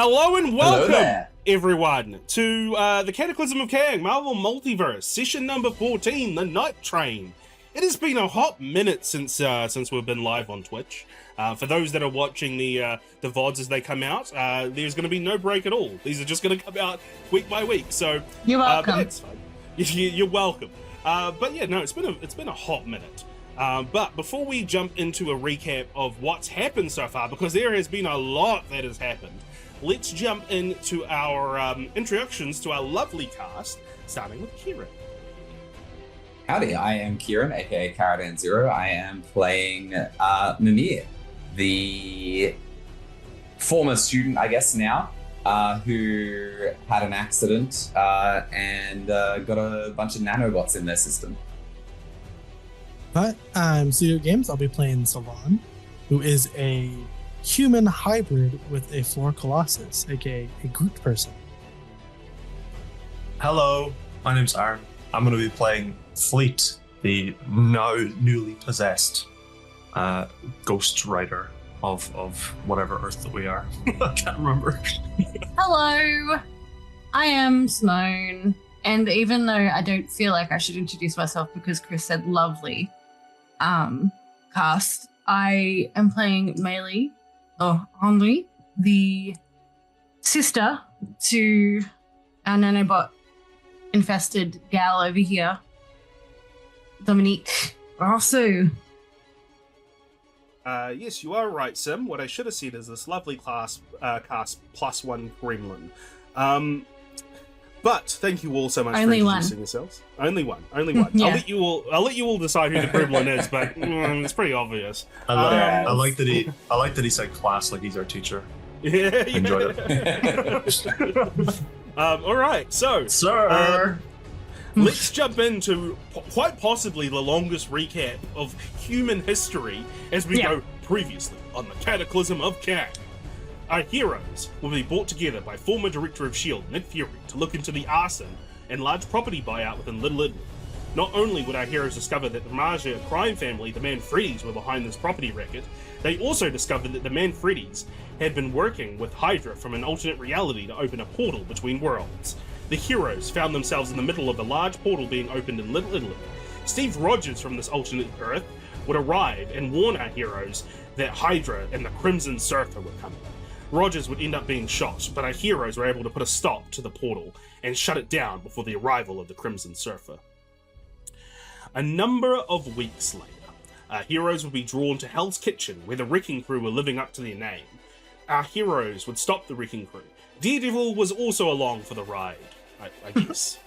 Hello and welcome, there. everyone, to the Cataclysm of Kang, Marvel Multiverse, session number 14, The Night Train. It has been a hot minute since we've been live on Twitch. For those that are watching the VODs as they come out, there's going to be no break at all. These are just going to come out week by week. So you're welcome. But it's fine. You're welcome. But yeah, no, it's been a hot minute. But before we jump into a recap of what's happened so far, because there has been a lot that has happened, let's jump into our introductions to our lovely cast, starting with Kieran. Howdy, I am Kieran, aka KaradanZero. I am playing Mimir, the former student, I guess now, who had an accident and got a bunch of nanobots in their system. Hi, I'm SeaGoatGames. I'll be playing Sylvan, who is a human hybrid with a floor colossus, aka a Groot person. Hello, my name's Aaron. I'm going to be playing Fleet, the now newly possessed Ghostrunner of whatever Earth that we are. I can't remember. Hello, I am Simone, and even though I don't feel like I should introduce myself because Chris said lovely cast, I am playing Meili, or Henri, the sister to our nanobot infested gal over here, Dominique. Also, Yes, you are right, Sim. What I should have said is this lovely cast +1 gremlin. But thank you all so much for introducing yourselves. Only one. Yeah. I'll let you all decide who the gremlin is, but it's pretty obvious. I like that he said class like he's our teacher. Yeah. Enjoyed it. All right, so Sir. Let's jump into quite possibly the longest recap of human history as we go previously on the Cataclysm of Kang. Our heroes will be brought together by former Director of S.H.I.E.L.D., Nick Fury, to look into the arson and large property buyout within Little Italy. Not only would our heroes discover that the Marja crime family, the Manfredis, were behind this property racket, they also discovered that the Manfredis had been working with Hydra from an alternate reality to open a portal between worlds. The heroes found themselves in the middle of a large portal being opened in Little Italy. Steve Rogers from this alternate Earth would arrive and warn our heroes that Hydra and the Crimson Surfer were coming. Rogers would end up being shot, but our heroes were able to put a stop to the portal and shut it down before the arrival of the Crimson Surfer. A number of weeks later, our heroes would be drawn to Hell's Kitchen, where the Wrecking Crew were living up to their name. Our heroes would stop the Wrecking Crew. Daredevil was also along for the ride, I guess.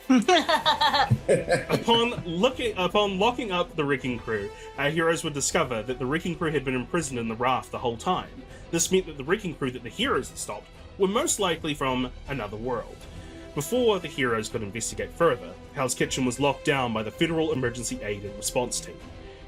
Upon locking up the Wrecking Crew, our heroes would discover that the Wrecking Crew had been imprisoned in the raft the whole time. This meant that the Wrecking Crew that the heroes had stopped were most likely from another world. Before the heroes could investigate further, Hell's Kitchen was locked down by the Federal Emergency Aid and Response Team.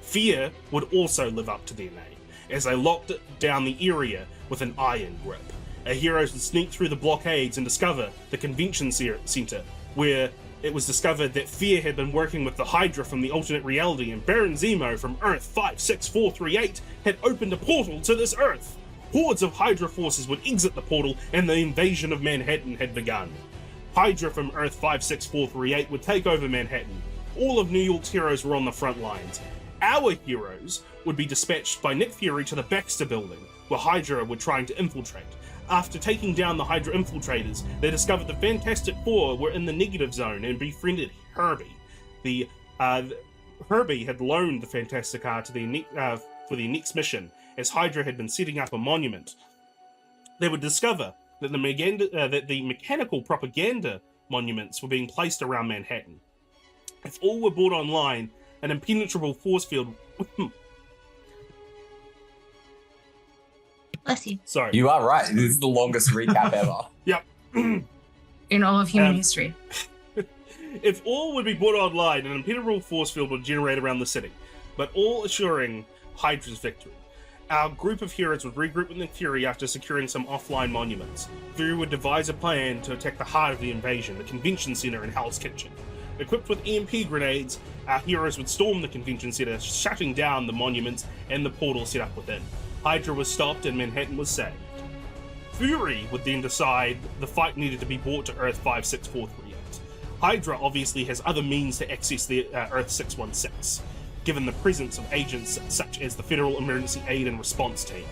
Fear would also live up to their name, as they locked down the area with an iron grip. Our heroes would sneak through the blockades and discover the convention center, where it was discovered that Fear had been working with the Hydra from the alternate reality, and Baron Zemo from Earth 56438 had opened a portal to this Earth. Hordes of Hydra forces would exit the portal, and the invasion of Manhattan had begun. Hydra from Earth 56438 would take over Manhattan. All of New York's heroes were on the front lines. Our heroes would be dispatched by Nick Fury to the Baxter Building, where Hydra were trying to infiltrate. After taking down the Hydra infiltrators, they discovered the Fantastic Four were in the negative zone and befriended Herbie. Herbie had loaned the Fantastic Four to for their next mission, as Hydra had been setting up a monument. They would discover that the mechanical propaganda monuments were being placed around Manhattan. If all were brought online, an impenetrable force field... bless you. Sorry. You are right. This is the longest recap ever. Yep. In all of human history. If all would be brought online, an impenetrable force field would generate around the city, but all assuring Hydra's victory. Our group of heroes would regroup with Nick Fury after securing some offline monuments. Fury would devise a plan to attack the heart of the invasion, the convention center in Hell's Kitchen. Equipped with EMP grenades, our heroes would storm the convention center, shutting down the monuments and the portal set up within. Hydra was stopped and Manhattan was saved. Fury would then decide the fight needed to be brought to Earth 56438. Hydra obviously has other means to access the Earth 616, given the presence of agents such as the Federal Emergency Aid and Response Team.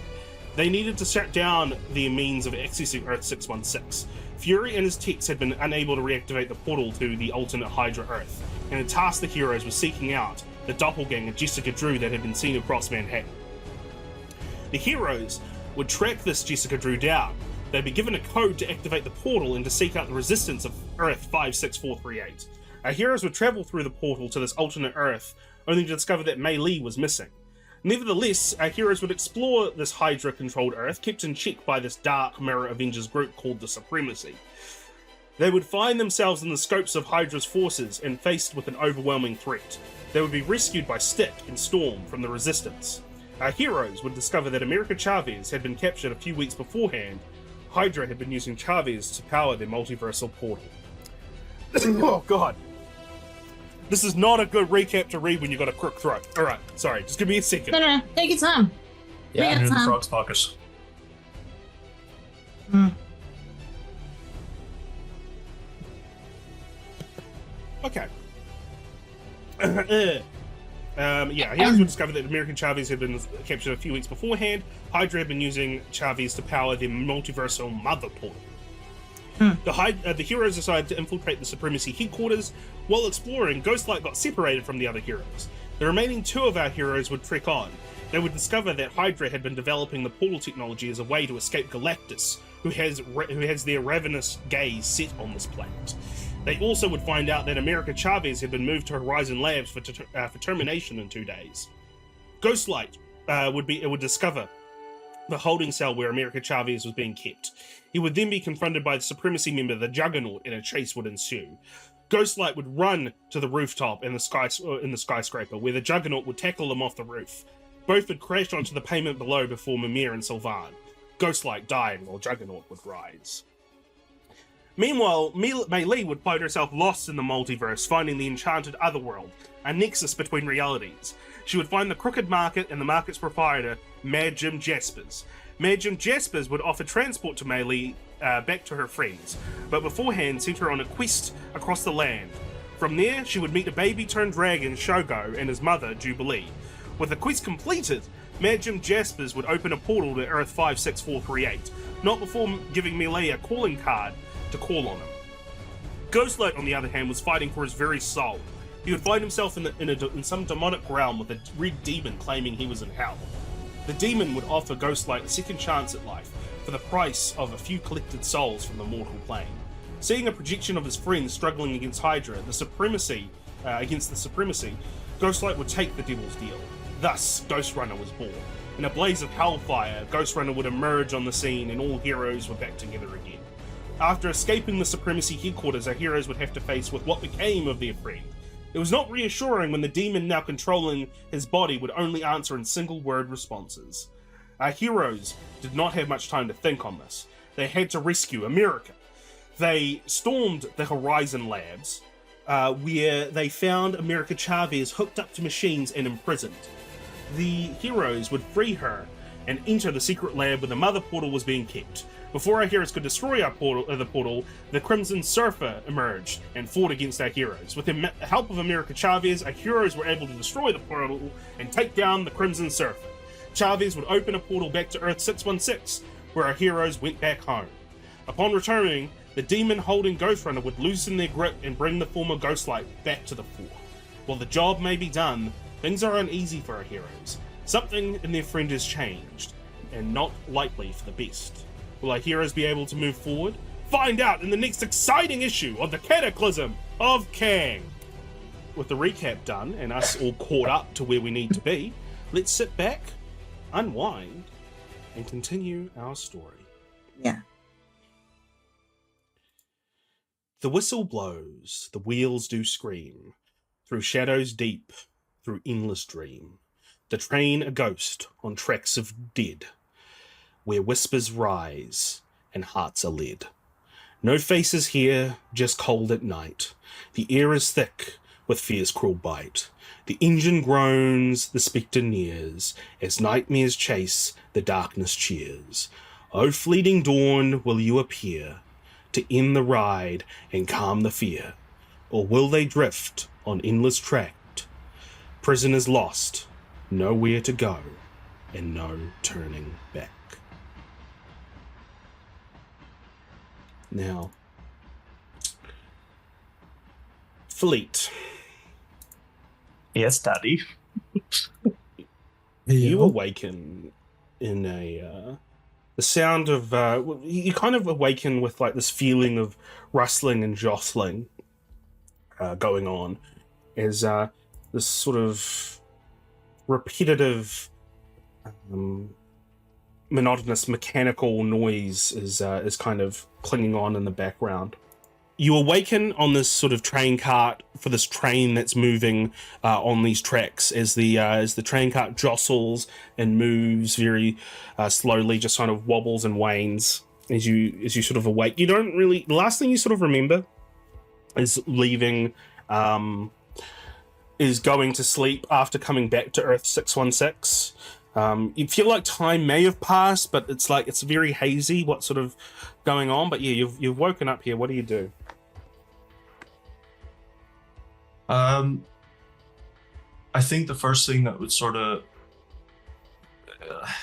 They needed to shut down the means of accessing Earth 616. Fury and his techs had been unable to reactivate the portal to the alternate Hydra Earth, and had tasked the heroes with seeking out the doppelganger Jessica Drew that had been seen across Manhattan. The heroes would track this Jessica Drew down. They'd be given a code to activate the portal and to seek out the resistance of Earth 56438. Our heroes would travel through the portal to this alternate Earth, only to discover that Meili was missing. Nevertheless, our heroes would explore this Hydra-controlled Earth, kept in check by this dark mirror Avengers group called the Supremacy. They would find themselves in the scopes of Hydra's forces and faced with an overwhelming threat. They would be rescued by Stick and Storm from the Resistance. Our heroes would discover that America Chavez had been captured a few weeks beforehand. Hydra had been using Chavez to power their multiversal portal. Oh god. This is not a good recap to read when you got a crook throat. Alright, sorry, just give me a second. No, take your time. Yeah, Take Into your the time. frog's pockets. Okay. Heroes would discover that American Chavez had been captured a few weeks beforehand. Hydra had been using Chavez to power their multiversal mother portal. The heroes decided to infiltrate the Supremacy headquarters. While exploring, Ghostlight got separated from the other heroes. The remaining two of our heroes would trek on. They would discover that Hydra had been developing the portal technology as a way to escape Galactus, who has their ravenous gaze set on this planet. They also would find out that America Chavez had been moved to Horizon Labs for termination in 2 days. Ghostlight would discover the holding cell where America Chavez was being kept. He would then be confronted by the Supremacy member, the Juggernaut, and a chase would ensue. Ghostlight would run to the rooftop in the skyscraper, where the Juggernaut would tackle them off the roof. Both would crash onto the pavement below before Mimir and Sylvan. Ghostlight died while Juggernaut would rise. Meanwhile, Meili would find herself lost in the multiverse, finding the enchanted otherworld, a nexus between realities. She would find the Crooked Market and the market's proprietor, Mad Jim Jaspers. Mad Jim Jaspers would offer transport to Meili back to her friends, but beforehand sent her on a quest across the land. From there, she would meet a baby-turned-dragon, Shogo, and his mother, Jubilee. With the quest completed, Mad Jim Jaspers would open a portal to Earth 56438, not before giving Meili a calling card to call on him. Ghostlight, on the other hand, was fighting for his very soul. He would find himself in some demonic realm with a red demon claiming he was in hell. The demon would offer Ghostlight a second chance at life for the price of a few collected souls from the mortal plane. Seeing a projection of his friends struggling against Hydra, against the Supremacy, Ghostlight would take the devil's deal. Thus, Ghostrunner was born. In a blaze of hellfire, Ghostrunner would emerge on the scene and all heroes were back together again. After escaping the Supremacy headquarters, our heroes would have to face with what became of their friend. It was not reassuring when the demon now controlling his body would only answer in single-word responses. Our heroes did not have much time to think on this. They had to rescue America. They stormed the Horizon Labs, where they found America Chavez hooked up to machines and imprisoned. The heroes would free her and enter the secret lab where the mother portal was being kept. Before our heroes could destroy the portal, the Crimson Surfer emerged and fought against our heroes. With the help of America Chavez, our heroes were able to destroy the portal and take down the Crimson Surfer. Chavez would open a portal back to Earth 616, where our heroes went back home. Upon returning, the demon holding Ghostrunner would loosen their grip and bring the former Ghostlight back to the fore. While the job may be done, things are uneasy for our heroes. Something in their friend has changed, and not likely for the best. Will our heroes be able to move forward? Find out in the next exciting issue of the Cataclysm of Kang. With the recap done and us all caught up to where we need to be, let's sit back, unwind, and continue our story. Yeah. The whistle blows, the wheels do scream, through shadows deep, through endless dream. The train a ghost on tracks of dead, where whispers rise and hearts are lead. No faces here, just cold at night. The air is thick with fear's cruel bite. The engine groans, the spectre nears, as nightmares chase, the darkness cheers. O fleeting dawn, will you appear to end the ride and calm the fear? Or will they drift on endless tract, prisoners lost, nowhere to go, and no turning back? Now, Fleet, Yes, Daddy. you awaken in the sound of you kind of awaken with like this feeling of rustling and jostling going on as this sort of repetitive monotonous mechanical noise is kind of clinging on in the background. You awaken on this sort of train cart for this train that's moving on these tracks as the train cart jostles and moves very slowly, just kind of wobbles and wanes as you sort of awake. You don't really. The last thing you sort of remember is leaving, is going to sleep after coming back to Earth 616. You feel like time may have passed, but it's very hazy what's sort of going on. But yeah, you've woken up here. What do you do? I think the first thing that would sort of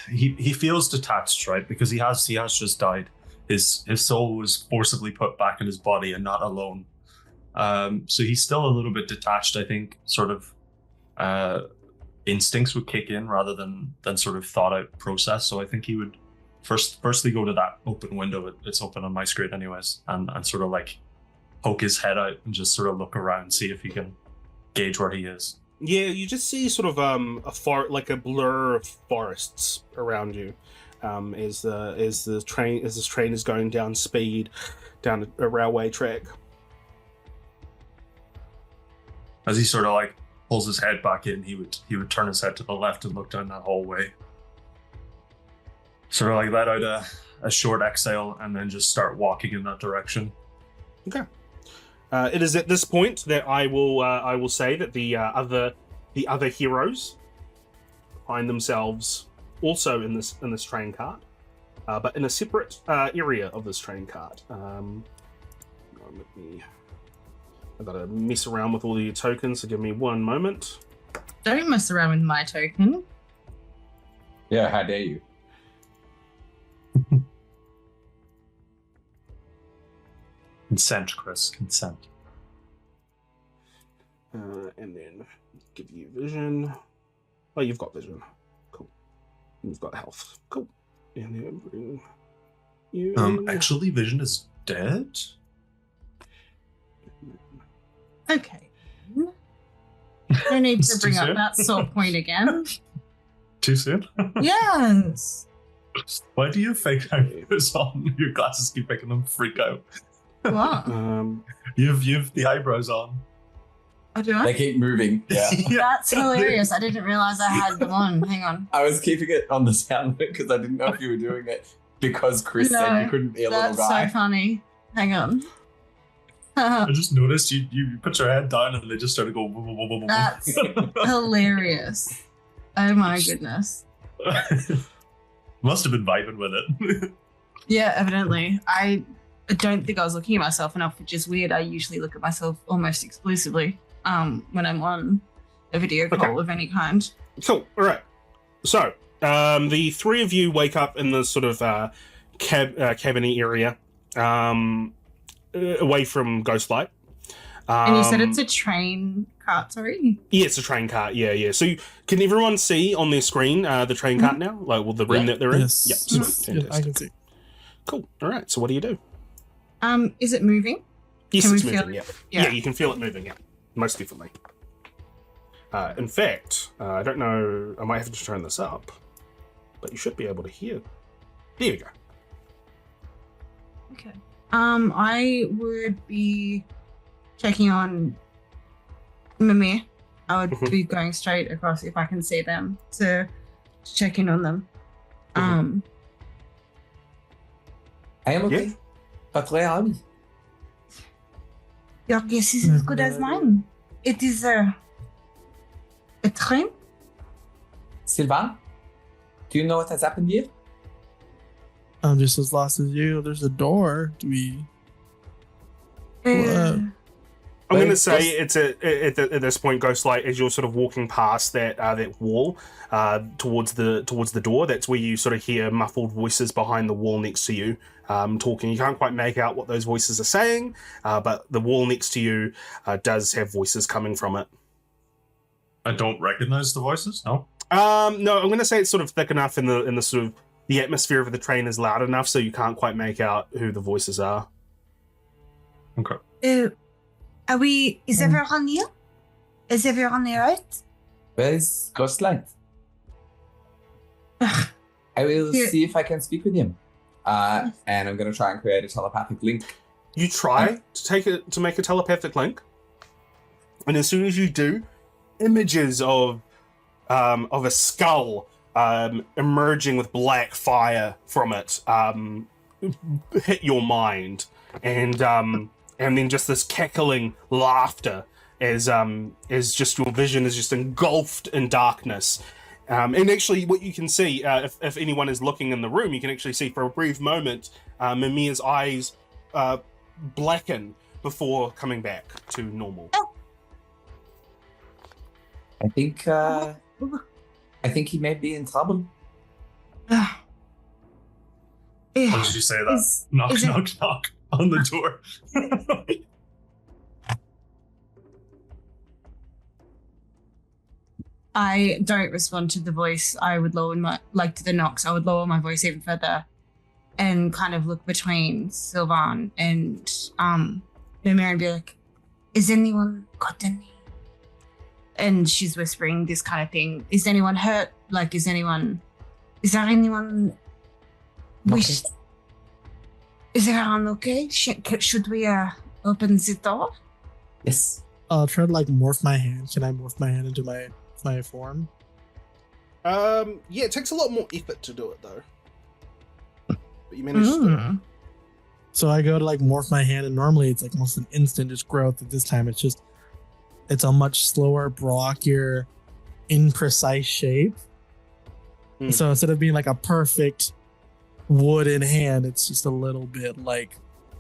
he feels detached, right? Because he has just died. His soul was forcibly put back in his body and not alone. So he's still a little bit detached. I think sort of instincts would kick in rather than sort of thought out process. So I think he would firstly go to that open window. It's open on my screen anyways, and sort of like poke his head out and just sort of look around, see if he can gauge where he is. Yeah, you just see sort of a blur of forests around you, as this train is going down speed down a railway track. As he sort of like pulls his head back in, he would turn his head to the left and look down that hallway. Sort of like let out a short exhale and then just start walking in that direction. Okay. It is at this point that I will say that the other heroes find themselves also in this train cart, but in a separate area of this train cart. I've got to mess around with all of your tokens, so give me one moment. Don't mess around with my token. Yeah, how dare you? Consent, Chris. Consent. And then give you vision. Oh, you've got vision. Cool. You've got health. Cool. And then bring you in. Actually, vision is dead. Okay. I need to It's bring too up soon? that sort point again. Too soon? Yes. Why do you fake eyebrows on? Your glasses keep making them freak out. What? You've the eyebrows on. Oh, do I? They keep moving. Yeah. That's hilarious. I didn't realize I had them on. Hang on. I was keeping it on the sound bit because I didn't know if you were doing it because Chris said you couldn't be a little That's guy. so funny. Hang on. I just noticed you put your head down and they just started going. That's hilarious. Oh my goodness. Must have been vibing with it. Yeah, evidently. I don't think I was looking at myself enough, which is weird. I usually look at myself almost exclusively when I'm on a video call of any kind. Cool. All right. So the three of you wake up in the sort of cabiny area, away from Ghostlight. And you said it's a train cart, sorry? Yeah, it's a train cart. Yeah. So can everyone see on their screen the train cart now? Like, well, the room that they're in? Yes. Yep. Yes. Fantastic. Yeah, I can see. Cool. All right. So what do you do? Is it moving? Yes, Can it's we feel moving. it? Yeah, you can feel it moving. Yeah, most definitely. In fact, I don't know. I might have to turn this up, but you should be able to hear. There you go. Okay. I would be checking on Mimir. I would be going straight across if I can see them to check in on them. I am okay. Yeah. But where are we? Your guess is as good as mine. It is a train. Sylvan? Do you know what has happened here? I'm just as lost as you. There's a door. Do we? I'm going to say it's at this point, Ghostlight, as you're sort of walking past that wall towards the door. That's where you sort of hear muffled voices behind the wall next to you talking. You can't quite make out what those voices are saying, but the wall next to you does have voices coming from it. I don't recognize the voices. No. No, I'm going to say it's sort of thick enough in the sort of the atmosphere of the train is loud enough so you can't quite make out who the voices are. Okay. Are we? Is everyone here? Is everyone all right? Where is Ghostlight? I will see if I can speak with him. And I'm going to try and create a telepathic link. You try to make a telepathic link, and as soon as you do, images of a skull emerging with black fire from it hit your mind, and then just this cackling laughter as just your vision is just engulfed in darkness. And actually, what you can see, if anyone is looking in the room, you can actually see for a brief moment Mimir's eyes blacken before coming back to normal. I think he may be in trouble. Why did you say that? Knock on the door. I don't respond to the voice. I would lower to the knocks. I would lower my voice even further and kind of look between Sylvan and Mimir and be like, "Is anyone got any?" And she's whispering this kind of thing. Is anyone hurt? Like, is there anyone wish? Is everyone okay? Should we open the door? Yes. I'll try to morph my hand. Can I morph my hand into my form? Yeah, it takes a lot more effort to do it though. But you managed to do it. So I go to morph my hand, and normally it's almost an instant just growth. At this time, it's a much slower, brockier, imprecise shape. So instead of being a perfect wooden hand, it's just a little bit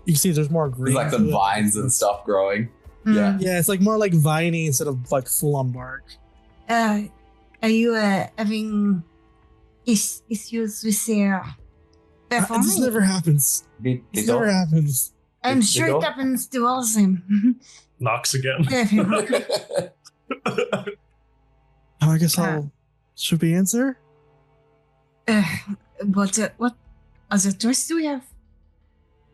you see there's more green. There's the vines and stuff growing. Yeah. Yeah, it's more viney instead of full on bark. Are you having issues with your performance? This never happens. This never happens. I'm sure it happens to all of them. Knocks again. I guess should we answer? What other doors do we have?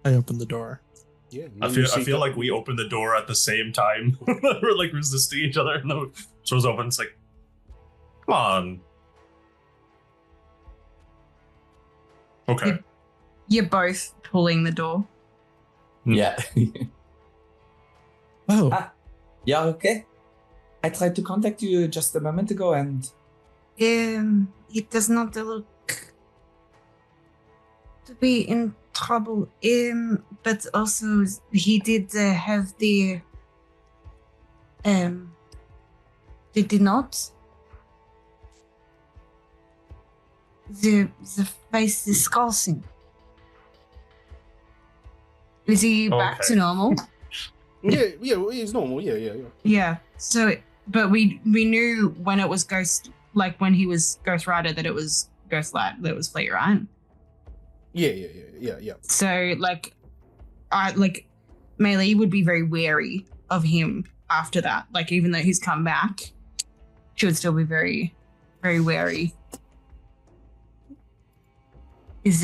I open the door. Yeah, I feel like we open the door at the same time. We're resisting each other, and the door's open. It's come on. Okay. You're both pulling the door. Yeah. Oh. Yeah, okay. I tried to contact you just a moment ago, and it does not look to be in trouble. But also he did have the did he not? The face is scousing. Is he back to normal? Yeah, he's normal. Yeah. Yeah. So, but we knew when it was when he was Ghost Rider that it was Ghostlight that was Fleet, right? Yeah. So Meili would be very wary of him after that. Even though he's come back, she would still be very, very wary. Is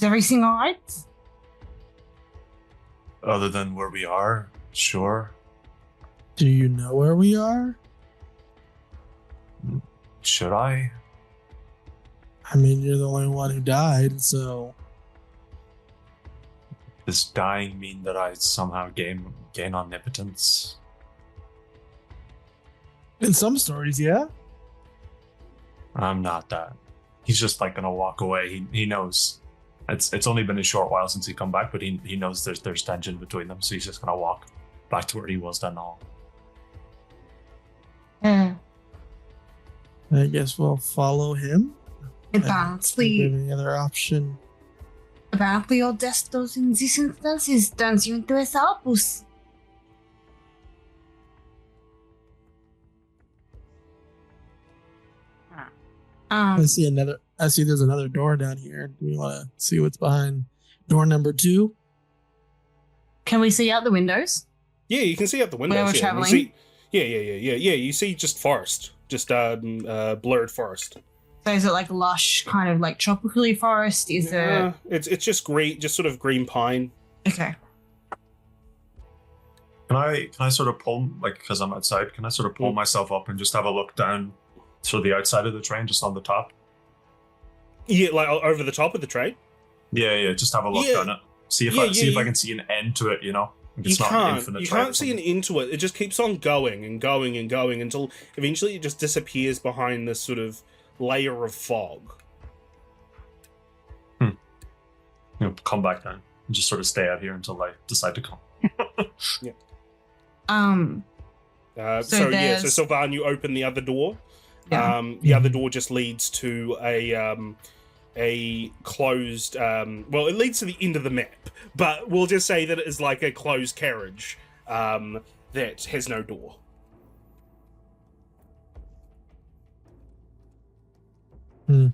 everything all right? Other than where we are, sure. Do you know where we are? Should I? I mean, you're the only one who died, so... Does dying mean that I somehow gain omnipotence? In some stories, yeah. I'm not that. He's just gonna walk away. He knows. It's only been a short while since he come back, but he knows there's tension between them, so he's just gonna walk back to where he was then all. I guess we'll follow him. Apparently, Any other option? your destos in this instance turns you into a Salpus. I see there's another door down here. Do we want to see what's behind door number 2? Can we see out the windows? Yeah, you can see out the windows. Where we're You traveling? see, yeah. You see just forest, just blurred forest. So is it like lush, kind of like tropically forest? Is it? It's just green, just sort of green pine. Okay. Can I sort of pull, like, because I'm outside, can I sort of pull myself up and just have a look down to the outside of the train, just on the top? Yeah, like over the top of the train. Yeah, just have a look down it. See if I can see an end to it, you know? Like it's not an infinite You train can't see an end to it. It just keeps on going and going and going until eventually it just disappears behind this sort of layer of fog. You know, come back down and just sort of stay out here until I decide to come. Yeah. So So Sylvan, you open the other door. Yeah. The other door just leads to a closed. Well, it leads to the end of the map, but we'll just say that it is like a closed carriage that has no door. So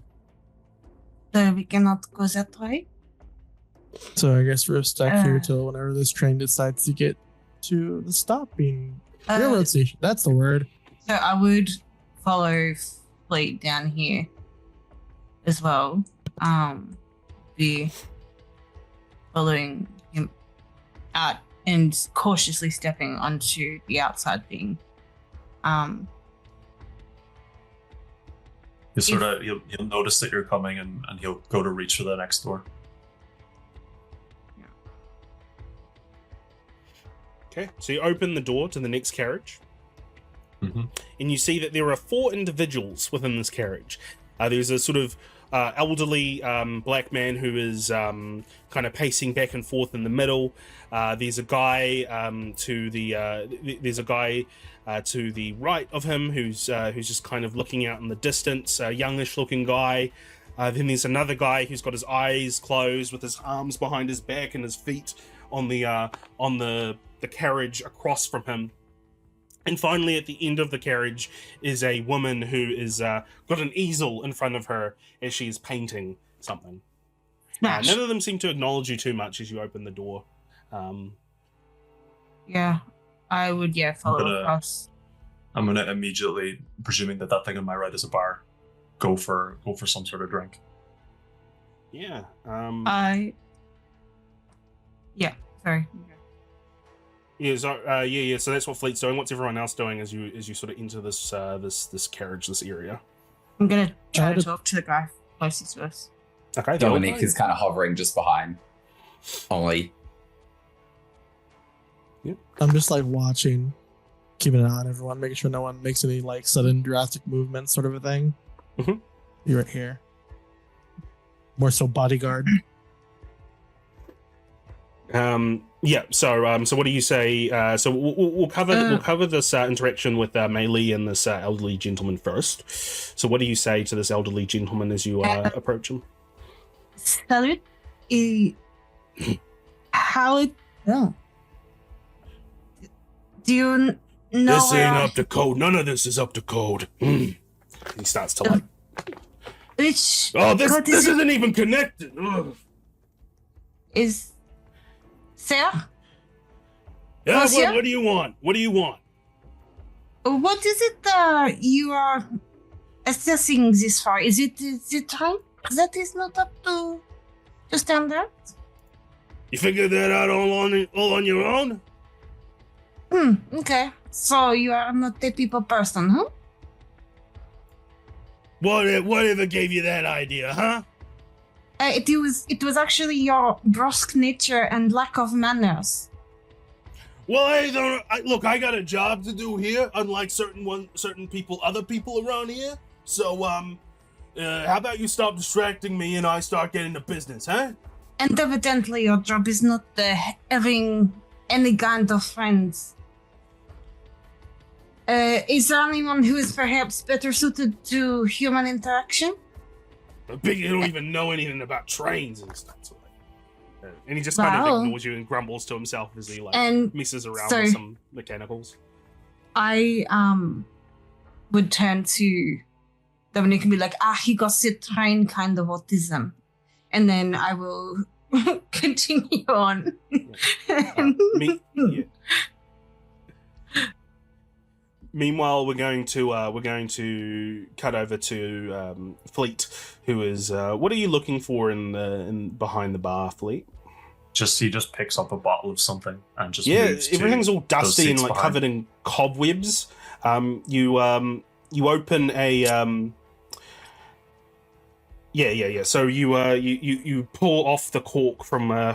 we cannot go that way. So I guess we're stuck here till whenever this train decides to get to the stopping railroad station. That's the word. So I would follow Fleet down here as well. Be following him out and cautiously stepping onto the outside thing. He'll notice that you're coming and he'll go to reach for the next door. Okay, so you open the door to the next carriage, and you see that there are 4 individuals within this carriage. There's a sort of elderly black man who is kind of pacing back and forth in the middle. There's a guy to the right of him who's just kind of looking out in the distance, a youngish-looking guy. Then there's another guy who's got his eyes closed with his arms behind his back and his feet on the carriage across from him. And finally, at the end of the carriage is a woman who is got an easel in front of her as she is painting something. None of them seem to acknowledge you too much as you open the door. Yeah, I would follow across. I'm gonna immediately, presuming that thing on my right is a bar, go for some sort of drink. Yeah. Sorry. Yeah. So that's what Fleet's doing. What's everyone else doing as you sort of enter this this carriage, this area? I'm gonna try to talk to the guy closest to us. Okay. Dominique is kind of hovering just behind. Only. Yep. I'm just like watching, keeping an eye on everyone, making sure no one makes any like sudden drastic movements, sort of a thing. Mm-hmm. You're right here. More so bodyguard. Yeah. So what do you say? So we'll cover this interaction with Meili and this elderly gentleman first. So what do you say to this elderly gentleman as you approach him? Salut. How it? Oh. Do you know? This ain't up to code. None of this is up to code. He starts to like. Which? Oh, this isn't even connected. Ugh. Is. Sir? Yeah, what do you want? What do you want? What is it you are assessing this for? Is it the time that is not up to standard? You figured that out all on your own? Okay. So you are not a people person, huh? Whatever gave you that idea, huh? It was actually your brusque nature and lack of manners. Well, I got a job to do here, unlike certain people, other people around here. So, how about you stop distracting me and I start getting to business, huh? And evidently your job is not having any kind of friends. Is there anyone who is perhaps better suited to human interaction? The big, you don't even know anything about trains and stuff. And he just kind of ignores you and grumbles to himself as he messes around with some mechanicals. I would turn to Dominique and be like, he got a train kind of autism. And then I will continue on. Meanwhile, we're going to cut over to Fleet, who is. What are you looking for in behind the bar, Fleet? He just picks up a bottle of something and just moves everything's all dusty and like behind. covered in cobwebs. You open a So you pull off the cork from a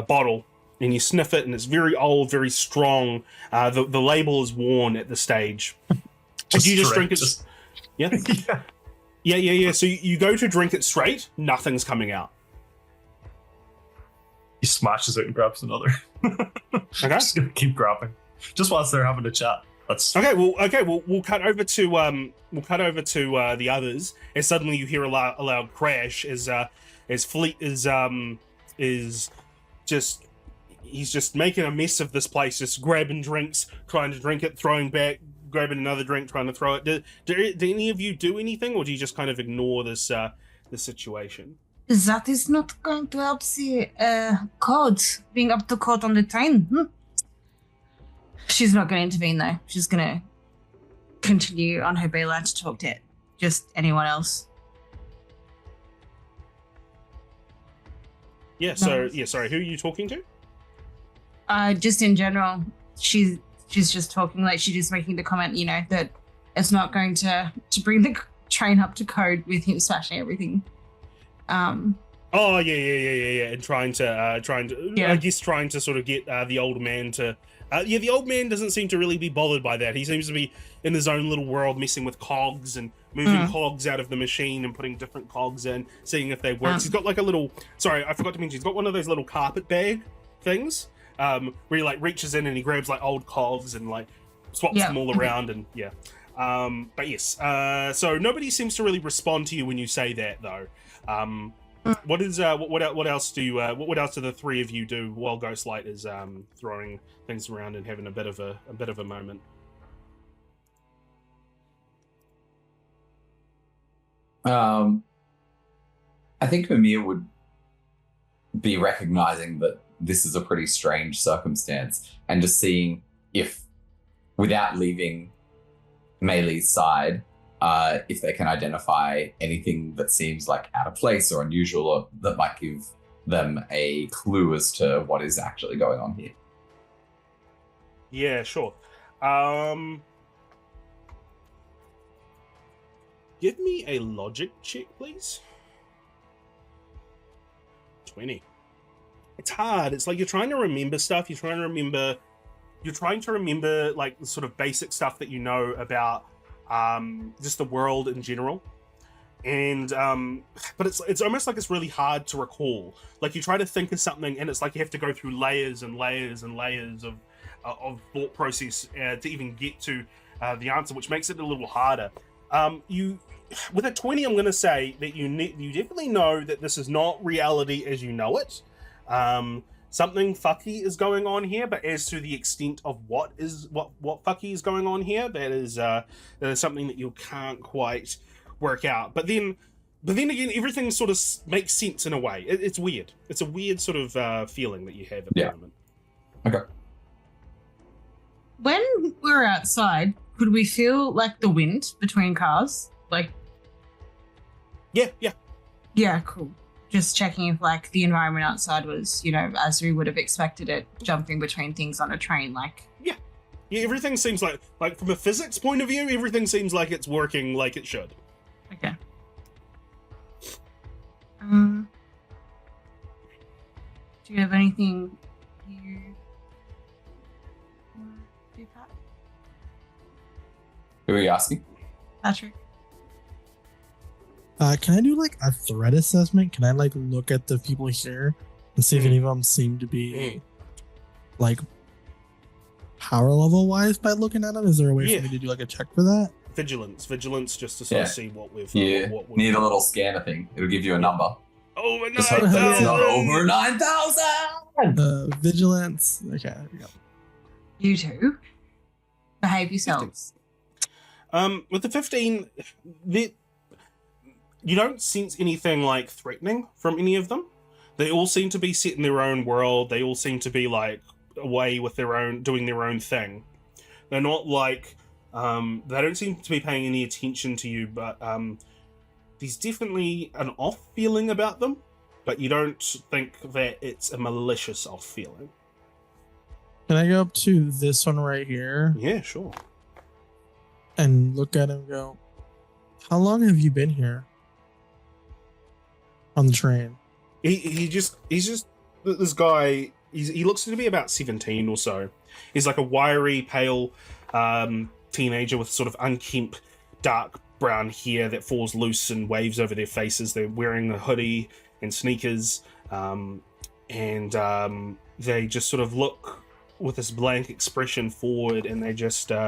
bottle. And you sniff it, and it's very old, very strong. The label is worn at the stage. Did you just drink it? Yeah. So you go to drink it straight, nothing's coming out. He smashes it and grabs another. Okay. Just gonna keep grabbing. Just whilst they're having a chat. That's okay. We'll cut over to the others, and suddenly you hear a loud crash as Fleet is just. He's just making a mess of this place, just grabbing drinks, trying to drink it, throwing back, grabbing another drink, trying to throw it. Do any of you do anything, or do you just kind of ignore this situation? That is not going to help the code, being up to code on the train. She's not going to intervene, though. She's going to continue on her bailout to talk to just anyone else. Sorry, who are you talking to? Just in general, she's just talking, like she's just making the comment, that it's not going to bring the train up to code with him smashing everything. And trying to sort of get the old man to. The old man doesn't seem to really be bothered by that. He seems to be in his own little world, messing with cogs and moving cogs out of the machine and putting different cogs in, seeing if they work. He's got like a little. Sorry, I forgot to mention. He's got one of those little carpet bag things. Where he like reaches in and he grabs like old cogs and like swaps them all around and but yes, so nobody seems to really respond to you when you say that though. What else do the three of you do while Ghostlight is throwing things around and having a bit of a moment? I think Mimir would be recognizing that this is a pretty strange circumstance and just seeing if, without leaving Meili's side, if they can identify anything that seems like out of place or unusual or that might give them a clue as to what is actually going on here. Yeah, sure. Give me a logic check, please. 20. It's hard. It's like you're trying to remember stuff. You're trying to remember like the sort of basic stuff that you know about just the world in general. And but it's almost like it's really hard to recall. Like you try to think of something and it's like you have to go through layers and layers and layers of thought process to even get to the answer, which makes it a little harder. With a 20, I'm going to say that you definitely know that this is not reality as you know it. Something fucky is going on here, but as to the extent of what fucky is going on here, that is something that you can't quite work out. But then again, everything sort of makes sense in a way. It's weird. It's a weird sort of feeling that you have at the moment. Okay. When we're outside, could we feel like the wind between cars? Like, yeah. Yeah, cool. Just checking if like the environment outside was, as we would have expected it, jumping between things on a train, like. Yeah, everything seems like from a physics point of view, everything seems like it's working like it should. Okay. Do you have anything you want to do, Pat? Who are you asking? Patrick? Can I do like a threat assessment? Can I like look at the people here and see if any of them seem to be like power level wise by looking at them? Is there a way Yeah. for me to do like a check for that? Vigilance, just to sort Yeah. of see what we've. You what we've need a little scanner thing. It'll give you a number. Over Just hope that it's not 9,000! over 9,000. Vigilance. Okay, there we go. You two, behave yourselves. With the 15, you don't sense anything like threatening from any of them. They all seem to be set in their own world. They all seem to be like away with their own, doing their own thing. They're not like, they don't seem to be paying any attention to you, but there's definitely an off feeling about them, but you don't think that it's a malicious off feeling. Can I go up to this one right here Yeah, sure. and look at him and go, how long have you been here? On the train. He's just this guy. He looks to be about 17 or so. He's like a wiry, pale teenager with sort of unkempt, dark brown hair that falls loose and waves over their faces. They're wearing a hoodie and sneakers, and they just sort of look with this blank expression forward, and they just say,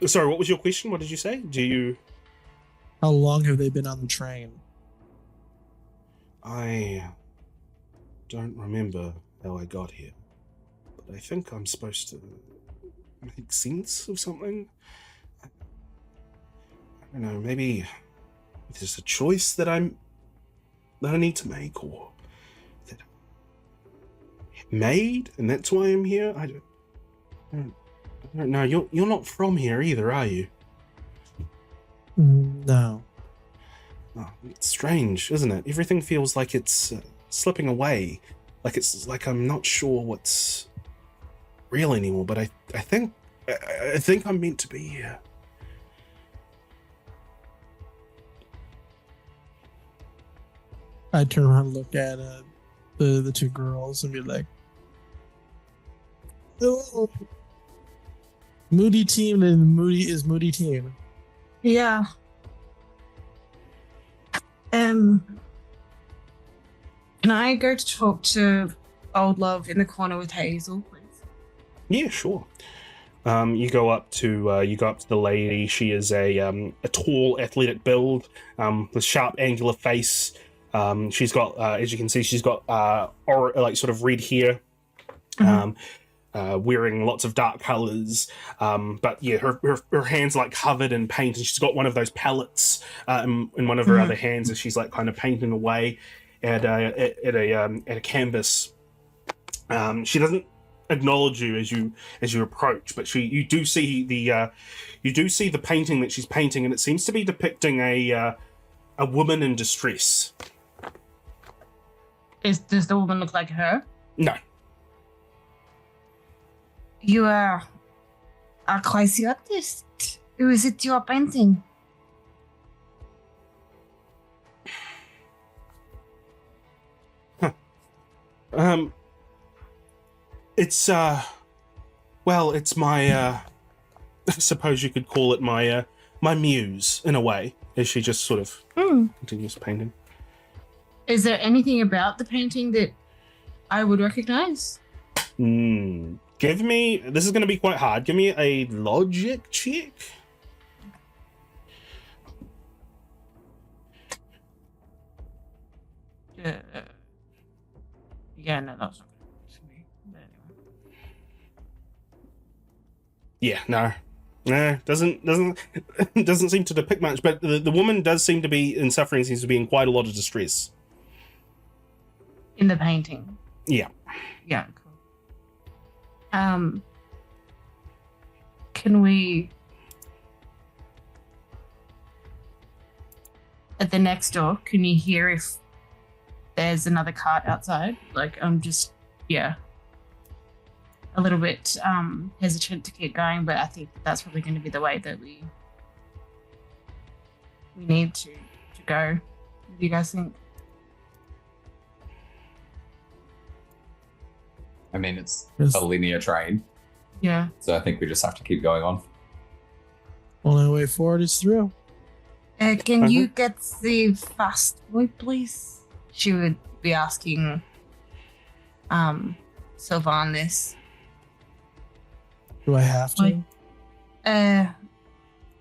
sorry, what was your question? What did you say? How long have they been on the train? I don't remember how I got here, but I think I'm supposed to make sense of something. I don't know, maybe there's a choice that I need to make, or that I made, and that's why I'm here. I don't know. You're not from here either, are you? No. Oh, it's strange, isn't it? Everything feels like it's slipping away. Like I'm not sure what's real anymore, but I think I'm meant to be here. I turn around and look at the two girls and be like, oh, Moody team and Moody team. Yeah. Can I go to talk to Old Love in the corner with Hazel, please? Yeah, sure. You go up to the lady. She is a tall, athletic build, with sharp, angular face. She's got, as you can see, she's got like sort of red hair. Wearing lots of dark colors, but yeah, her hands like covered in paint, and she's got one of those palettes in one of her other hands, and she's like kind of painting away at a canvas. She doesn't acknowledge you as you approach, but you do see the painting that she's painting, and it seems to be depicting a woman in distress. Does the woman look like her? No. You are a crazy artist. Who is it you are painting? It's well, it's my I suppose you could call it my muse in a way, as she just sort of continues painting. Is there anything about the painting that I would recognize? Give me, this is going to be quite hard. Give me a logic check. Yeah, no, that's not good for me. But anyway. Yeah, no, doesn't seem to depict much. But the woman does seem to be in suffering. Seems to be in quite a lot of distress. In the painting. Yeah. Yeah. Cool. Can we at the next door? Can you hear if there's another cart outside? Like, I'm just a little bit hesitant to keep going, but I think that's probably going to be the way that we need to go. What do you guys think? I mean, it's Yes. a linear train, Yeah. so I think we just have to keep going on. Only way forward is through. Can you get the fast boy, please? She would be asking Sylvan this. Do I have to?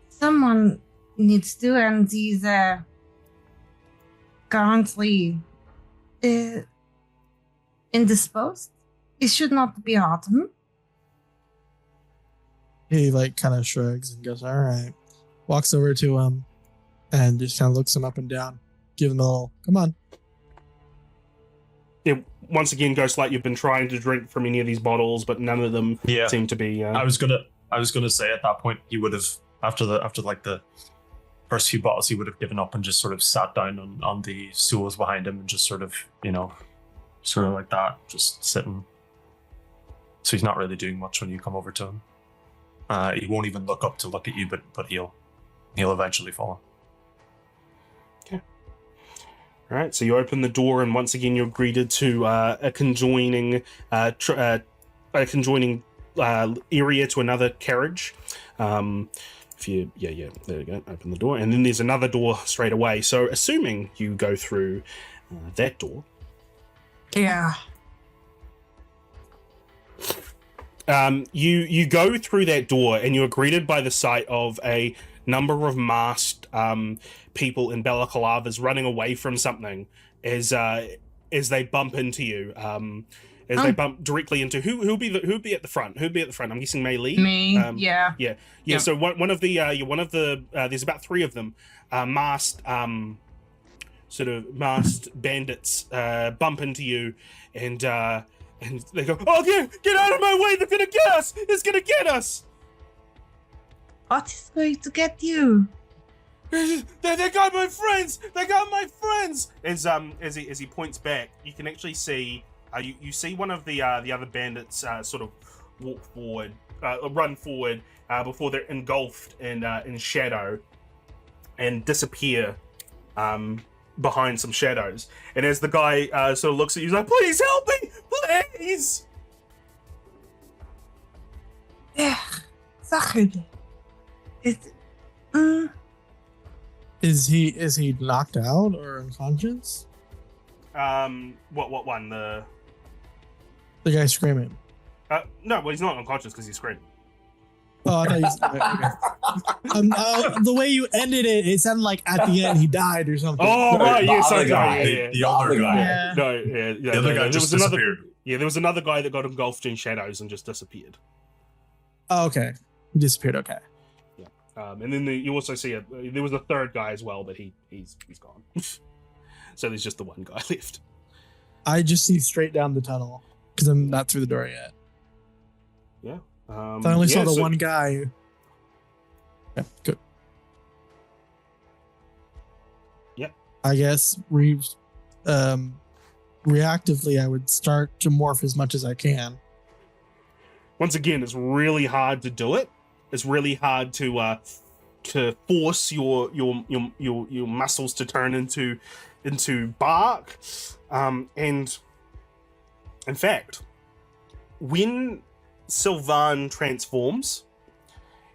Someone needs to, and he's currently indisposed. It should not be hard to him. He like kind of shrugs and goes, all right. Walks over to him and just kind of looks him up and down. Give him a little, come on. Yeah, once again, Ghostlight, you've been trying to drink from any of these bottles, but none of them seem to be. I was gonna say at that point he would have after like the first few bottles he would have given up and just sort of sat down on the stools behind him and just sort of like that, just sitting. So he's not really doing much when you come over to him. He won't even look up to look at you, but he'll eventually follow. Okay. All right. So you open the door, and once again you're greeted to a conjoining area to another carriage. There you go. Open the door, and then there's another door straight away. So assuming you go through that door. Yeah. You go through that door and you are greeted by the sight of a number of masked people in balaclavas running away from something as they bump into you. They bump directly into who'll be at the front? Who'll be at the front? I'm guessing Meili. Me. Yeah. So one of the there's about three of them, masked sort of masked bandits bump into you and they go, "Oh, get out of my way! They're gonna get us! It's gonna get us!" What is going to get you? They got my friends! They got my friends! As he points back, you can actually see you see one of the other bandits sort of walk forward, run forward before they're engulfed in shadow and disappear behind some shadows. And as the guy sort of looks at you, he's like, "Please help me! Please!" Yeah, sorry. Is he knocked out or unconscious? What one? The guy screaming. No, well, he's not unconscious because he's screaming. Oh, I thought okay. The way you ended it, it sounded like at the end he died or something. Oh, right, yeah, sorry, the other guy. Yeah. No, The other guy just disappeared. There was another guy that got engulfed in shadows and just disappeared. Oh, okay. He disappeared, okay. Yeah. And then you also see there was a third guy as well, but he's gone. So there's just the one guy left. I just see straight down the tunnel because I'm not through the door yet. Yeah. I only saw the one guy. Yeah, good. Yep. I guess reactively, I would start to morph as much as I can. Once again, it's really hard to do it. It's really hard to force your muscles to turn into bark. And in fact, when Sylvan transforms,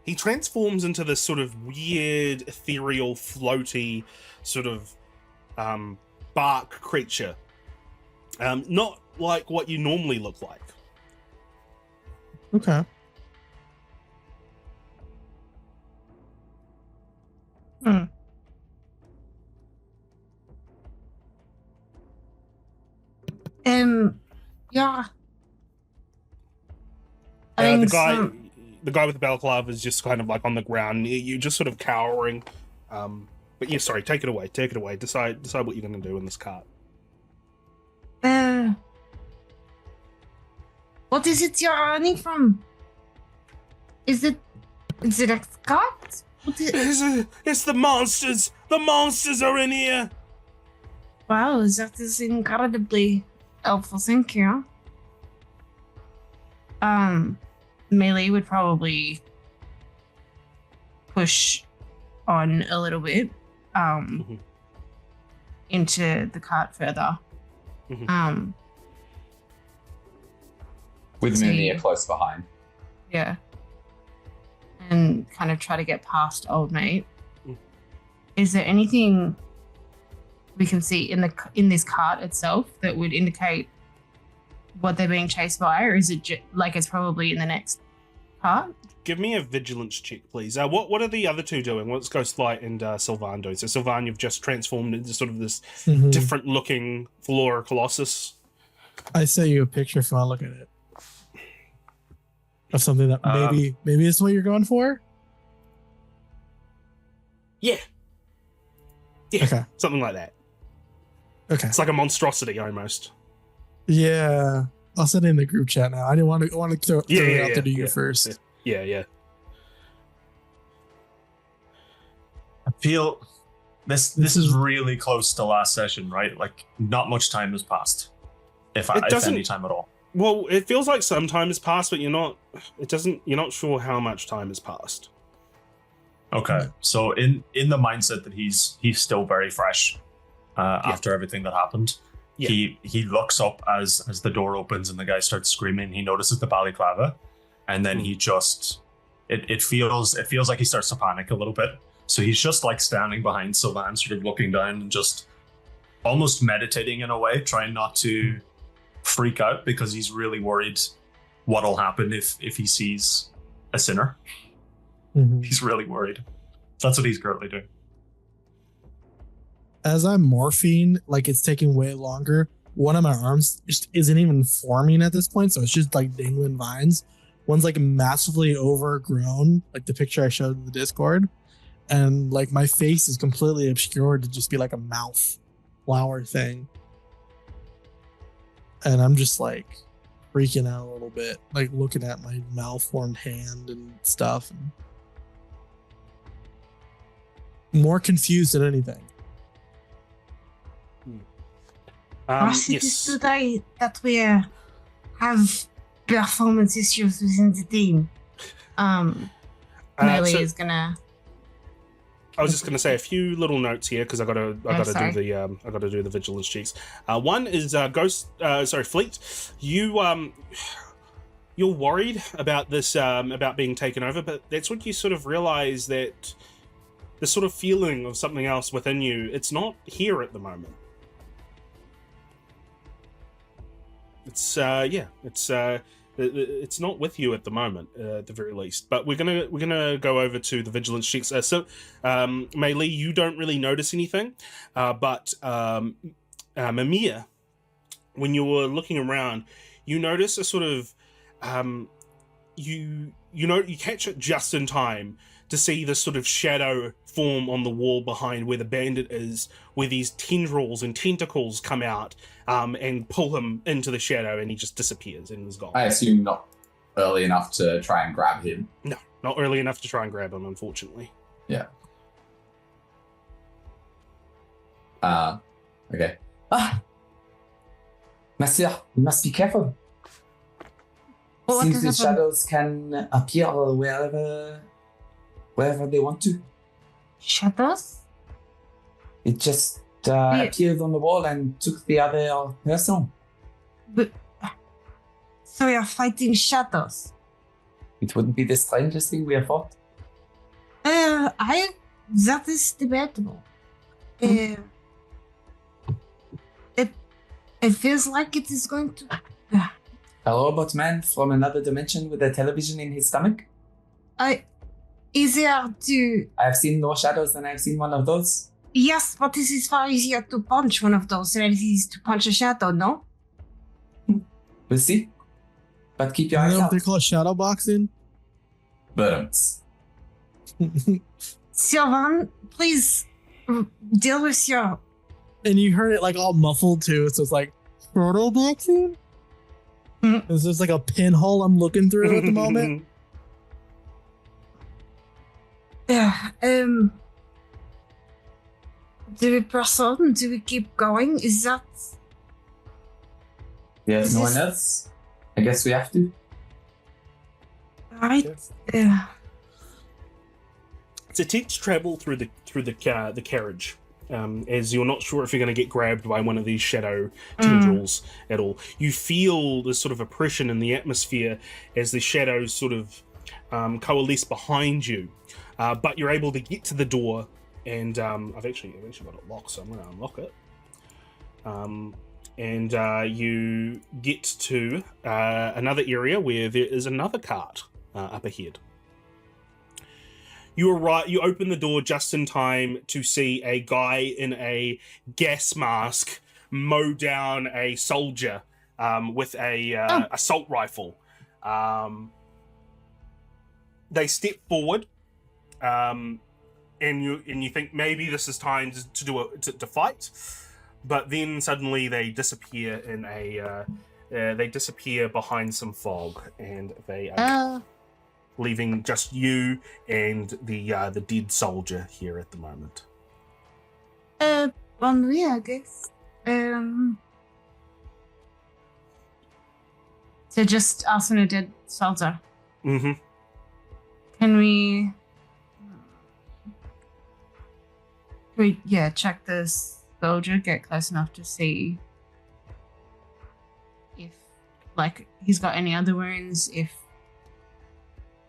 he transforms into this sort of weird, ethereal, floaty sort of bark creature. Not like what you normally look like. Okay. Yeah. The guy with the balaclava is just kind of like on the ground. You're just sort of cowering. But yeah, sorry. Take it away. Decide what you're going to do in this cart. What is it you're running from? Is it a cart? It's the monsters. The monsters are in here. Wow, that is incredibly helpful. Thank you. Meili would probably push on a little bit into the cart further. With Mimir close behind. Yeah. And kind of try to get past old mate. Is there anything we can see in this cart itself that would indicate what they're being chased by, or is it like it's probably in the next part? Give me a vigilance check, please. What are the other two doing? What's Ghostlight and Sylvan doing? So Sylvan, you've just transformed into sort of this different looking Flora Colossus. I sent you a picture if you want to look at it. Of something that maybe it's what you're going for? Yeah. Okay. Something like that. Okay. It's like a monstrosity almost. Yeah. I'll send it in the group chat now. I didn't want to throw it out there to you first. Yeah. I feel this is really close to last session, right? Like, not much time has passed, if any time at all. Well, it feels like some time has passed, but you're not sure how much time has passed. Okay, so in the mindset that he's still very fresh after everything that happened, he looks up as the door opens and the guy starts screaming. He notices the balaclava, and then he just it feels like he starts to panic a little bit. So he's just like standing behind Sylvan, sort of looking down and just almost meditating in a way, trying not to freak out because he's really worried what'll happen if he sees a sinner. He's really worried. That's what he's currently doing. As I'm morphine, like it's taking way longer. One of my arms just isn't even forming at this point, so it's just like dangling vines. One's like massively overgrown, like the picture I showed in the Discord. And like my face is completely obscured to just be like a mouth flower thing. And I'm just like freaking out a little bit, like looking at my malformed hand and stuff. And more confused than anything. It is today that we have performance issues within the team. Meili is gonna. I was just gonna say a few little notes here because I gotta do the vigilance checks. One is Fleet. You're worried about this about being taken over, but that's when you sort of realize that the sort of feeling of something else within you, it's not here at the moment. It's it's not with you at the moment, at the very least. But we're gonna go over to the vigilance checks. Meili, you don't really notice anything, but Mimir, when you were looking around, you notice a sort of you catch it just in time to see this sort of shadow form on the wall behind where the bandit is, where these tendrils and tentacles come out and pull him into the shadow, and he just disappears and is gone. I assume not early enough to try and grab him. No, not early enough to try and grab him, unfortunately. Yeah. Okay. Monsieur, you must be careful. Seems the shadows can appear wherever they want to. Shadows? It just appeared on the wall and took the other person. But, so we are fighting shadows? It wouldn't be the strangest thing we have fought. That is debatable. It feels like it is going to... A robot man from another dimension with a television in his stomach? Easier to... I have seen more shadows than I have seen one of those. Yes, but this is far easier to punch one of those than it is to punch a shadow, no? We'll see. But keep your You eyes know what out. they call shadow boxing? Burns. Sylvan, please deal with your... And you heard it like all muffled too, so it's like shadow boxing? Is this like a pinhole I'm looking through at the moment? Yeah, do we press on? Do we keep going? Is that... There's no one else. I guess we have to. Right? Yes. It's a tense travel through the carriage, as you're not sure if you're going to get grabbed by one of these shadow tendrils at all. You feel this sort of oppression in the atmosphere as the shadows sort of coalesce behind you, but you're able to get to the door, and I've actually got it locked, so I'm going to unlock it. and you get to another area where there is another cart up ahead. You open the door just in time to see a guy in a gas mask mow down a soldier with a assault rifle. They step forward, and you think maybe this is time to fight, but then suddenly they disappear they disappear behind some fog, and they are leaving just you and the dead soldier here at the moment. Henri, I guess. So just us and a dead soldier. Mm-hmm. Can we check this soldier, get close enough to see if, like, he's got any other wounds, if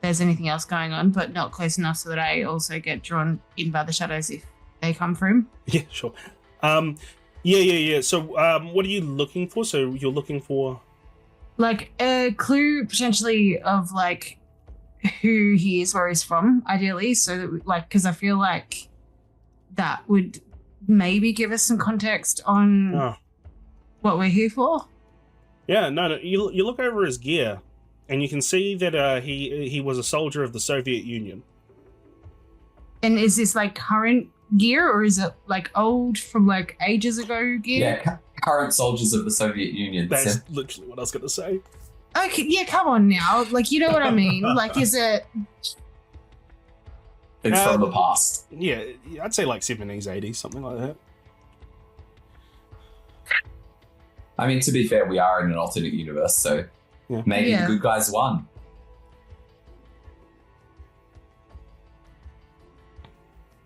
there's anything else going on, but not close enough so that I also get drawn in by the shadows if they come for him? Yeah, sure. Yeah. So, what are you looking for? So you're looking for... Like, a clue, potentially, of, like, who he is, where he's from, ideally, so that, like, because I feel like that would maybe give us some context on what we're here for. Yeah, no, you look over his gear, and you can see that he was a soldier of the Soviet Union. And is this, like, current gear, or is it, like, old from, like, ages ago gear? Yeah, current soldiers of the Soviet Union. That's literally what I was going to say. Okay, yeah, come on now. Like, you know what I mean? Like, is it... It's from the past. Yeah, I'd say like 70s, 80s, something like that. I mean, to be fair, we are in an alternate universe, so maybe the good guys won.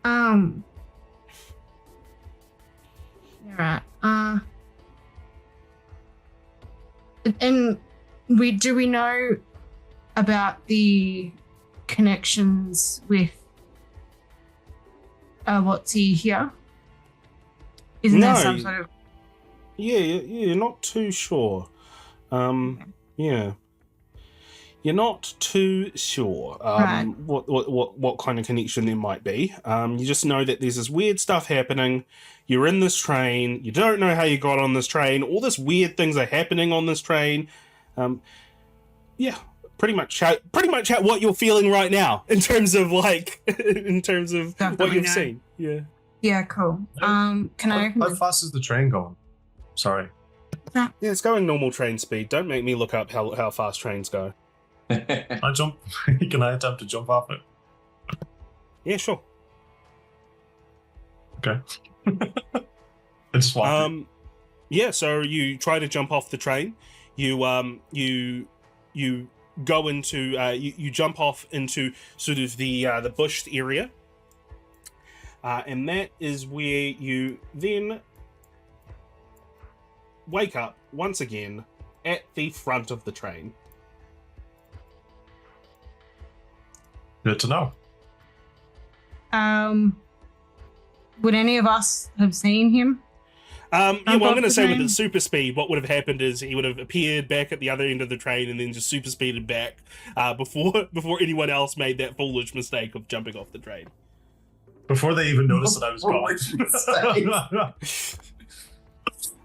Alright. And do we know about the connections with what's he here? Isn't there some sort of... Yeah, not too sure. Yeah. You're not too sure Right. what kind of connection there might be. You just know that there's this weird stuff happening. You're in this train. You don't know how you got on this train. All this weird things are happening on this train. Yeah, pretty much what you're feeling right now in terms of what you've seen. Yeah. Yeah, cool. Can I open How fast is the train going? Sorry. Yeah, it's going normal train speed. Don't make me look up how fast trains go. I jump. Can I attempt to jump off it? Yeah, sure. Okay. I just want yeah, so you try to jump off the train. You go into you jump off into sort of the bushed area. And that is where you then wake up once again at the front of the train. Good to know. Would any of us have seen him? Yeah, well, I'm going to say with train? the super speed, what would have happened is he would have appeared back at the other end of the train and then just super speeded back before anyone else made that foolish mistake of jumping off the train. Before they even noticed that I was gone.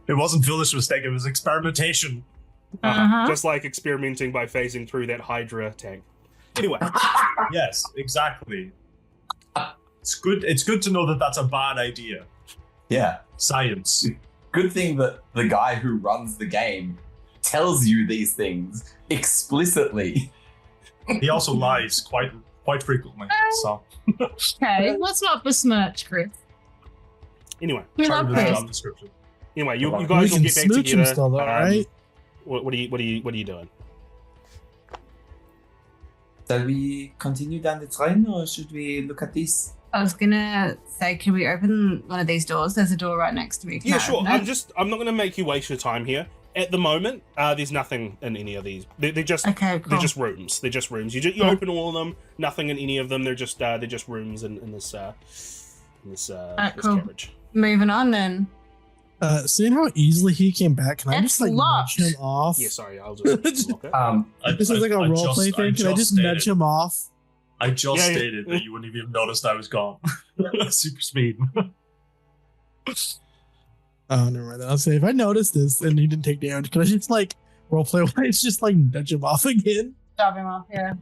It wasn't foolish mistake, it was experimentation. Just like experimenting by phasing through that Hydra tank. Anyway. Yes, exactly. It's good to know that that's a bad idea. Yeah. Science. Good thing that the guy who runs the game tells you these things explicitly. He also lies quite frequently. So Okay, let's not besmirch Chris. Anyway. We part love of the Chris. job description. Anyway, you We guys will can get back smooch him together. still, though, right? What are you doing? Shall we continue down the train or should we look at this? I was gonna say, can we open one of these doors? There's a door right next to me. Can Yeah, I sure. open it? I'm not going to make you waste your time here. At the moment, there's nothing in any of these. They're just Okay, cool. they're just rooms. They're just rooms. You Cool. open all of them. Nothing in any of them. They're just rooms in this cool. carriage. Moving on then. Seeing how easily he came back, can I It's just like locked. nudge him off? Yeah, sorry, I'll just lock it. This is like a roleplay thing. Can I just nudge him off? I just Yeah, yeah. stated that you wouldn't have even noticed I was gone. Super speed. Oh, never mind. I'll say if I notice this and he didn't take damage, can I just like roleplay wise just like nudge him off again? Stop him off, yeah.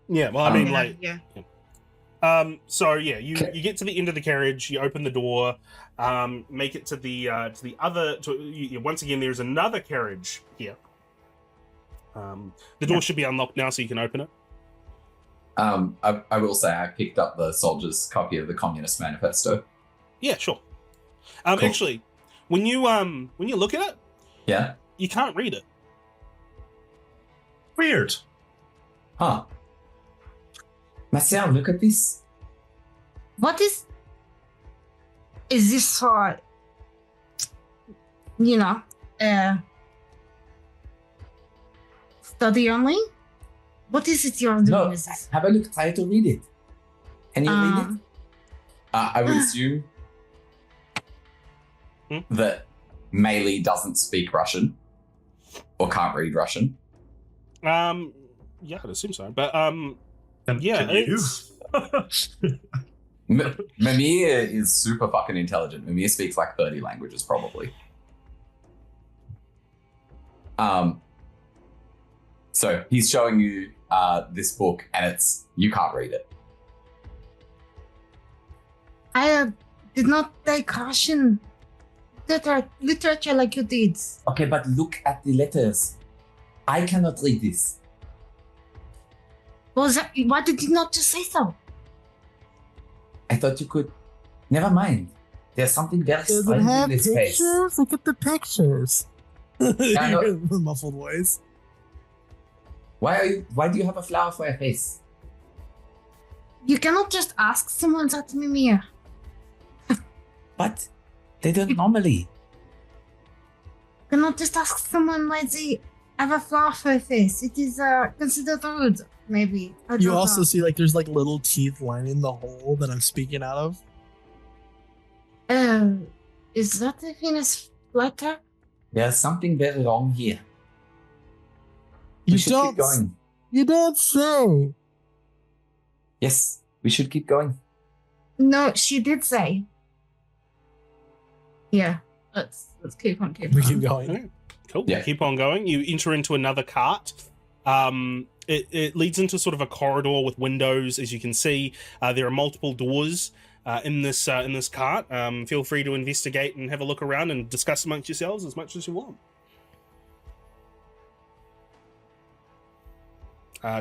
Yeah, well, I mean, Yeah, like, yeah. so yeah, you get to the end of the carriage, you open the door, make it to the other. Once again, there's another carriage here. The door should be unlocked now, so you can open it. I will say I picked up the soldier's copy of the Communist Manifesto. Yeah, sure. Cool. Actually, when you look at it, Yeah? you can't read it. Weird. Huh. Marcel, look at this. What is this for, study only? What is it you're doing No, with this? have a look. Try to read it. Can you read it? Um, I would assume that Meili doesn't speak Russian or can't read Russian. Yeah, I'd assume so. But yeah, Can you? Mimir is super fucking intelligent. Mimir speaks like 30 languages, probably. So he's showing you this book, and you can't read it. I did not take Russian literature like you did. Okay, but look at the letters. I cannot read this. Why did you not just say so? I thought you could. Never mind. There's something very Does it strange in have this face. pictures? Look at the pictures. know. The muffled voice. Why do you have a flower for your face? You cannot just ask someone that, Mimir. But they don't normally. You cannot just ask someone why they have a flower for a face. It is considered rude, maybe. I You don't also know. see like there's like little teeth lining the hole that I'm speaking out of. Is that a Venus flutter? There's something very wrong here. You We should don't. keep going. You don't say. Yes, we should keep going. No, she did say. Yeah, let's keep on keeping We on. keep going. Okay, cool. Yeah. Keep on going. You enter into another cart. It leads into sort of a corridor with windows. As you can see, there are multiple doors in this cart. Feel free to investigate and have a look around and discuss amongst yourselves as much as you want.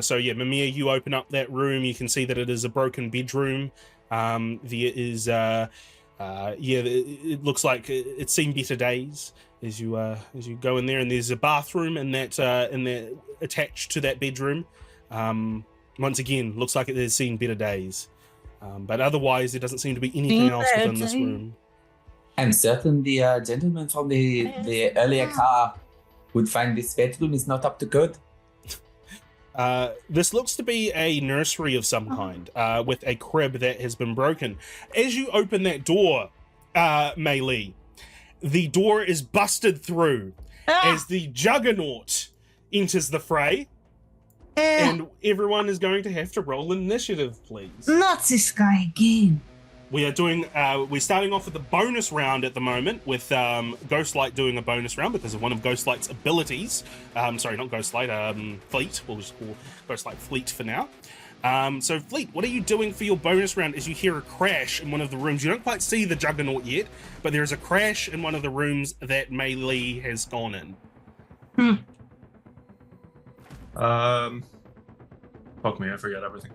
So yeah, Mimir, you open up that room. You can see that it is a broken bedroom. There is, it looks like it's seen better days as you go in there. And there's a bathroom in that attached to that bedroom. Once again, looks like it has seen better days. But otherwise, there doesn't seem to be anything else within this room. I'm certain the gentleman from the earlier car would find this bedroom is not up to code. This looks to be a nursery of some kind, with a crib that has been broken. As you open that door, Meili, the door is busted through as the Juggernaut enters the fray, and everyone is going to have to roll initiative, please. Not this guy again. We are doing. We're starting off with the bonus round at the moment, with Ghostlight doing a bonus round because of one of Ghostlight's abilities. Sorry, not Ghostlight. Fleet. We'll just call Ghostlight Fleet for now. So Fleet, what are you doing for your bonus round? As you hear a crash in one of the rooms, you don't quite see the Juggernaut yet, but there is a crash in one of the rooms that Meili has gone in. Fuck me, I forget everything.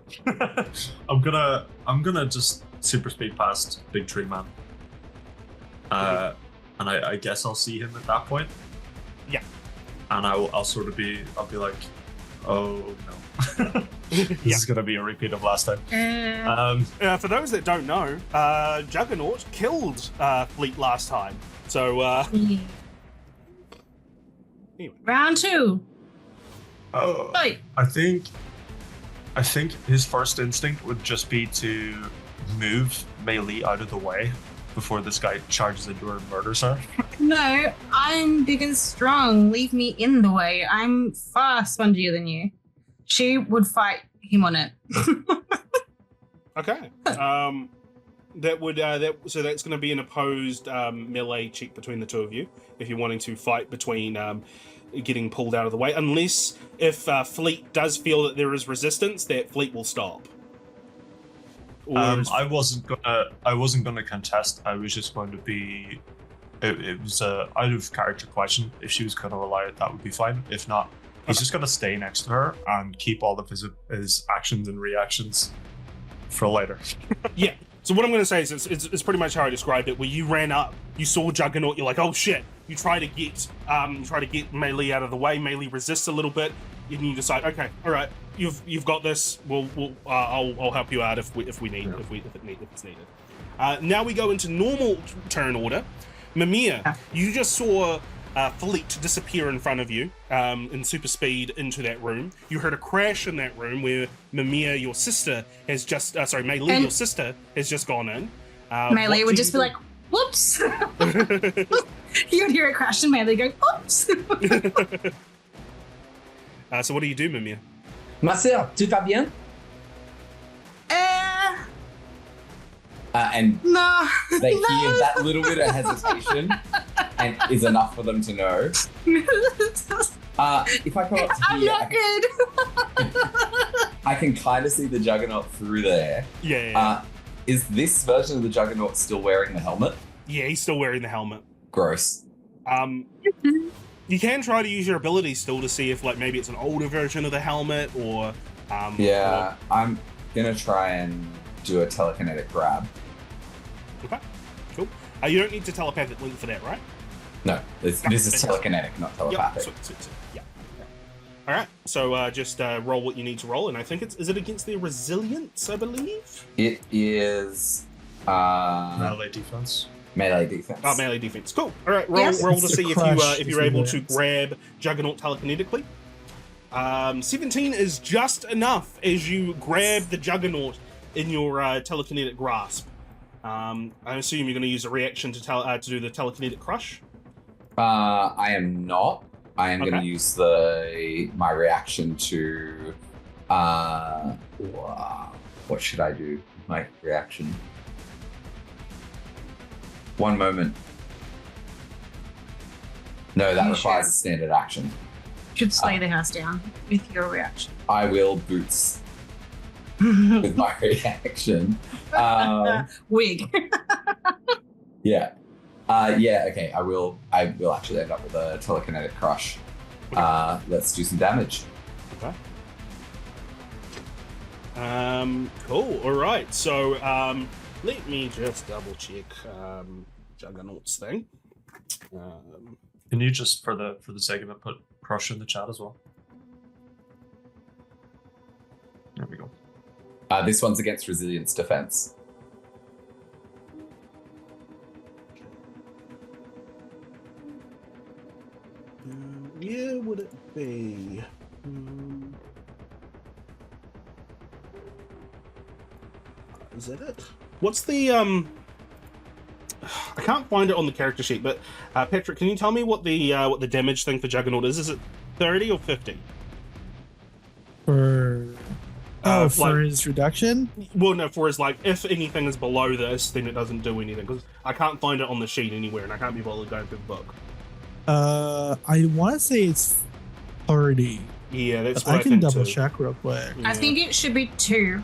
I'm gonna just super speed past Big Tree Man. And I guess I'll see him at that point. Yeah. And I'll be like, oh no. This is gonna be a repeat of last time. For those that don't know, Juggernaut killed Fleet last time. So anyway. Round two. Oh, Fight. I think his first instinct would just be to move Meili out of the way before this guy charges into her and murders her. No, I'm big and strong. Leave me in the way. I'm far spongier than you. She would fight him on it. Okay. So that's going to be an opposed melee check between the two of you if you're wanting to fight between getting pulled out of the way. Unless if Fleet does feel that there is resistance, that Fleet will stop. I wasn't gonna contest. I was just going to be. It was a out of character question. If she was going to rely it, that would be fine. If not, he's just going to stay next to her and keep all of his actions and reactions for later. Yeah. So what I'm going to say is it's pretty much how I described it. Where you ran up, you saw Juggernaut, you're like, oh shit. You try to get Meili out of the way. Meili resists a little bit, and you decide, okay, all right, you've got this. I'll help you out if it's needed. Now we go into normal turn order. Mimir, you just saw Fleet disappear in front of you in super speed into that room. You heard a crash in that room where Mimir, your sister, has just Meili, your sister, has just gone in. Meili would just be like, whoops. You would hear it crash and Meili go, oops. So what do you do, Mimir? Ma sœur, tu vas bien? And No. they hear that little bit of hesitation and is enough for them to know. If I come up to I'm here, not good. I can kind of see the Juggernaut through there. Yeah. Is this version of the Juggernaut still wearing the helmet? Yeah, he's still wearing the helmet. Gross. You can try to use your ability still to see if maybe it's an older version of the helmet or I'm gonna try and do a telekinetic grab. Okay, cool. You don't need to telepathic link for that, right? No, this is telekinetic, not telepathic. Yep. Yeah. All right, so just roll what you need to roll, and I think is it against their resilience, I believe? It is Melee defense. Melee defense. Oh, melee defense. Cool. All right, roll Yes. to It's see a if crush, you're able to resilience. grab Juggernaut telekinetically. 17 is just enough as you grab the Juggernaut in your telekinetic grasp. I assume you're going to use a reaction to do the telekinetic crush. I am not. I am going Okay. to use my reaction to. What should I do? My reaction. One moment. No, that You requires should. a standard action. Should slay the house down with your reaction. I will boots with my reaction. Wig. Yeah. Okay. I will actually end up with a telekinetic crush. Let's do some damage. Okay. Cool. All right. So, let me just double check Juggernaut's thing. Can you just, for the sake of it, put crush in the chat as well? There we go. This one's against resilience defense. Yeah, would it be? Is that it? What's the I can't find it on the character sheet, but Patrick, can you tell me what the damage thing for Juggernaut is? Is it 30 or 50? For like- his reduction? Well, no, for his if anything is below this, then it doesn't do anything because I can't find it on the sheet anywhere, and I can't be bothered going through the book. I want to say it's 30. Yeah, that's But what I can think double too. check real quick. I think it should be 2.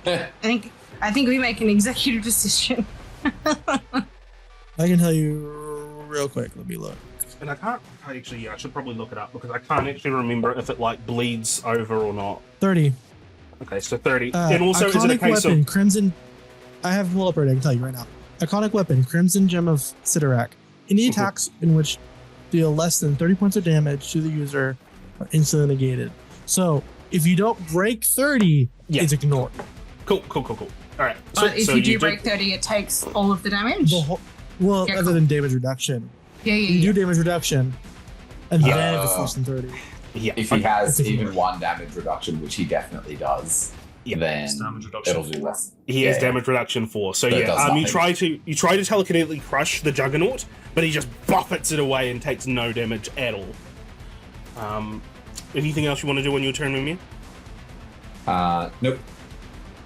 I think we make an executive decision. I can tell you real quick. Let me look. And I can't actually. Yeah, I should probably look it up because I can't actually remember if it bleeds over or not. 30. Okay, so 30. And also, is it a iconic case weapon, of Crimson. I have them all up already. I can tell you right now. Iconic weapon, Crimson Gem of Sidorak. Any attacks in which deal less than 30 points of damage to the user are instantly negated. So if you don't break 30, Yeah. it's ignored. Cool. All right. But if you do break 30, it takes all of the damage. Yeah, cool. other than damage reduction. Yeah. You do damage reduction, and Yeah. then if it's less than 30. Yeah. If he has It's even ignored. one damage reduction, which he definitely does. then It's damage reduction it'll do 4. less. He has Yeah, damage reduction 4. So But it yeah, does you nothing. try to telekinetically crush the Juggernaut, but he just buffets it away and takes no damage at all. Anything else you want to do on your turn, Mimir? Nope.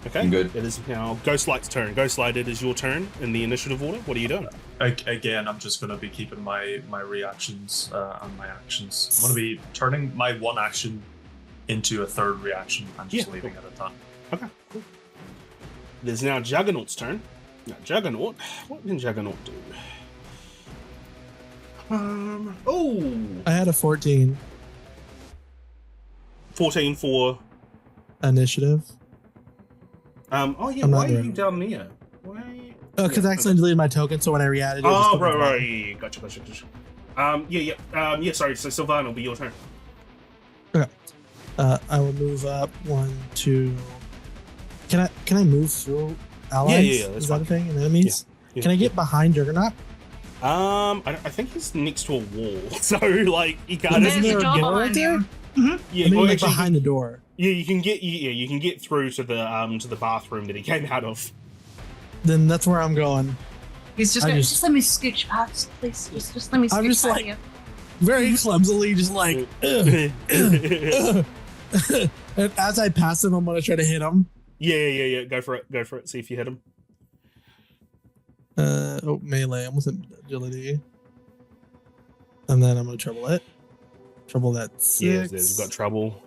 Okay. I'm good. It is now Ghostlight's turn. Ghostlight, it is your turn in the initiative order. What are you doing? Again, I'm just going to be keeping my reactions and my actions. I'm going to be turning my one action into a third reaction and just Yeah, leaving it at that. Okay, cool. It is now Juggernaut's turn. Now, Juggernaut, what can Juggernaut do? I had a 14 14 for. initiative. Oh yeah, I'm why not are there. you down there? Why? Oh, because I accidentally deleted my token, so when I re-added it, it just Oh, put me right. back. Yeah, gotcha. Sorry. So Sylvan will be your turn. I will move up 1, 2. Can I move through allies? Yeah, that's Is that fine. a thing? And enemies? Yeah, Can I get behind Juggernaut? I think he's next to a wall, so like you can't. There's Isn't there a a door door right behind there? you. Yeah, I mean, well, like actually, behind the door. yeah, you can get through to the bathroom that he came out of. Then that's where I'm going. He's just I going, just- just let me scooch past, please. Just let me scooch I'm just past like- you. Very clumsily, just like. Ugh. And as I pass him, I'm gonna try to hit him. Yeah. Go for it. See if you hit him. Melee. I'm with agility, and then I'm gonna trouble it. Trouble that 6. Yeah, you've got trouble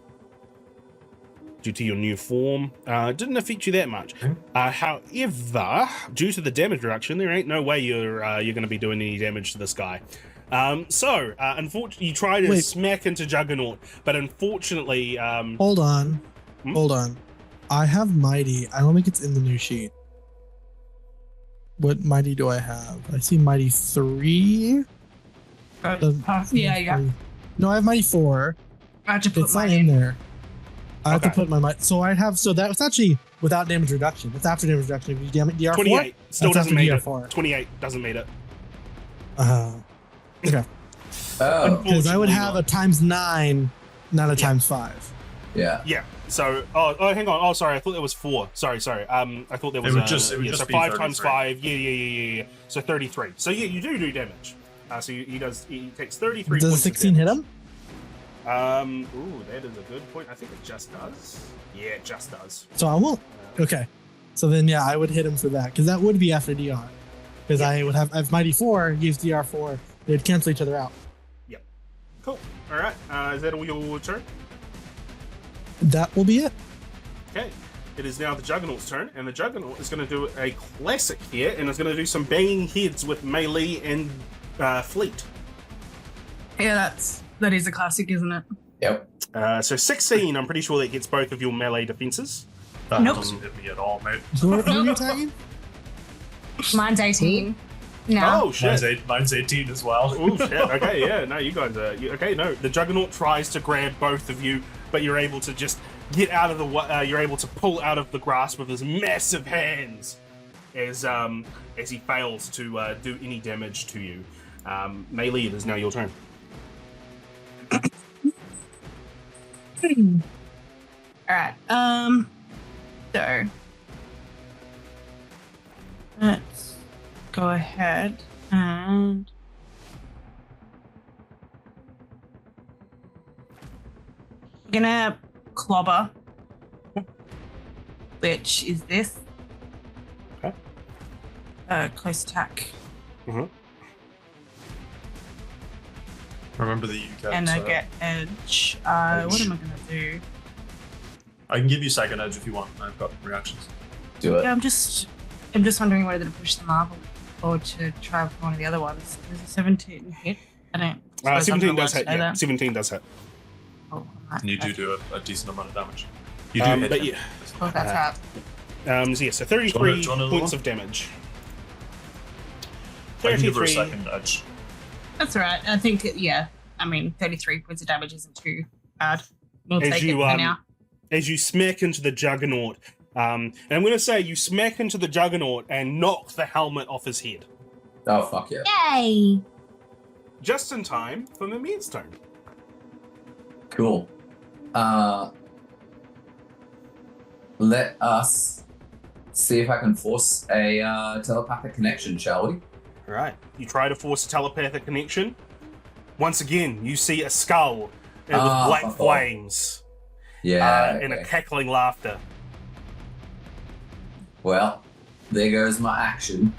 due to your new form. Didn't affect you that much. However, due to the damage reduction, there ain't no way you're going to be doing any damage to this guy. Unfortunately, you try to Wait. smack into Juggernaut, but unfortunately, Hold on. Hmm? Hold on. I have Mighty. I don't think it's in the new sheet. What Mighty do I have? I see Mighty 3. Yeah, yeah. No, I have Mighty 4. I had to put It's not mine in in. there. I have to Okay. put my Mighty. So that's actually without damage reduction. It's after damage reduction. If you damage DR4, 28 still That's doesn't after meet it. DR4. 28 doesn't meet it. Okay. Oh, Because I would Unfortunately have not. a times 9, not a times 5. yeah. Yeah. So, hang on. Oh, sorry. I thought there was 4. Sorry. I thought there was. It would just so be 5 times 33. 5. Yeah. So 33. So yeah, you do damage. So he takes 33. Does a points of 16 hit damage. him? That is a good point. I think it just does. Yeah, it just does. So I won't. Okay. So then, yeah, I would hit him for that because that would be after DR. Because I would have Mighty 4 use DR4, they'd cancel each other out. Cool. All right. Is that all your turn? That will be it. Okay. It is now the Juggernaut's turn, and the Juggernaut is going to do a classic here, and is going to do some banging heads with Meili and Fleet. Yeah, that is a classic, isn't it? Yep. So 16, I'm pretty sure that gets both of your melee defenses. That Nope. doesn't hit me at all, mate. So what are you attacking? Mine's 18. No. Oh, shit. Mine's 18 as well. Oh, shit. Okay, yeah. No, you guys are... Okay, no. The Juggernaut tries to grab both of you, but you're able to just get out of the... you're able to pull out of the grasp of his massive hands as he fails to do any damage to you. Meili, it is now your turn. Alright. So let's go ahead and I'm gonna clobber, which is this. Okay. Close attack. Remember that you get. And I get edge. What am I gonna do? I can give you second edge if you want. I've got reactions. Do it. Yeah, I'm just wondering whether to push the marble or to try for one of the other ones. There's a 17 hit. I don't. suppose I'm 17 not does allowed hit, to say yeah. that. 17 does hit. Oh, right. And you do a decent amount of damage. You do hit But him. yeah. Oh, that's right. So 33 do you want points one? of damage. I can give her a 33. second edge. That's all right. I think, yeah. I mean, 33 points of damage isn't too bad. We'll As take you, it for now. As you smack into the Juggernaut, and I'm going to say you smack into the Juggernaut and knock the helmet off his head. Oh, fuck yeah. Yay! Just in time for Mimir's turn. Cool. let us see if I can force a telepathic connection, shall we? All right. You try to force a telepathic connection. Once again, you see a skull with black flames Yeah. and a Okay. cackling laughter. Well, there goes my action.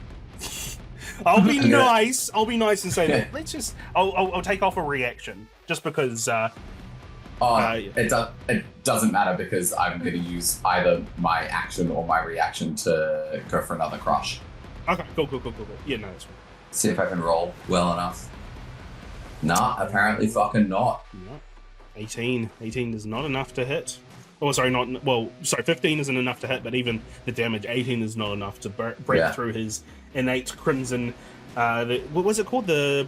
I'll be Okay. nice. I'll be nice and say that. Let's just. I'll take off a reaction just because. It doesn't matter because I'm going to use either my action or my reaction to go for another crush. Okay. Cool. Yeah, no, that's fine. See if I can roll well enough. Nah, apparently fucking not. No. 18. 18 is not enough to hit. Oh, sorry, 15 isn't enough to hit, but even the damage, 18 is not enough to break through his innate crimson. What was it called? The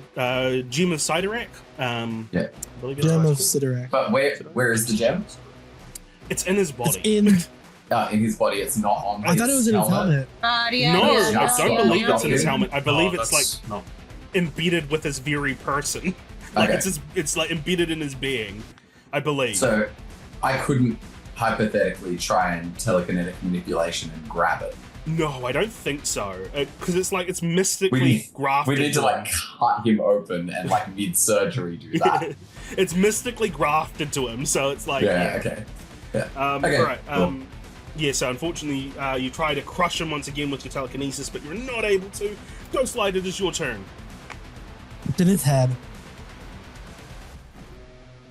Gem of Sidorak? Yeah. Gem of Sidorak. But where is the gem? It's in his body. It's In his body, it's not on his I thought it was in his helmet. No, I don't believe it's in his helmet. I believe it's like embedded with his very person. Like it's like embedded in his being, I believe. So I couldn't hypothetically try and telekinetic manipulation and grab it. No, I don't think so. Because it's like it's mystically grafted. We need to like cut him open and like mid-surgery do that. It's mystically grafted to him, so it's like Okay. Yeah. Okay, All right. Cool. Yeah, so unfortunately, you try to crush him once again with your telekinesis, but you're not able to. Ghostlight, it is your turn. It's in his head.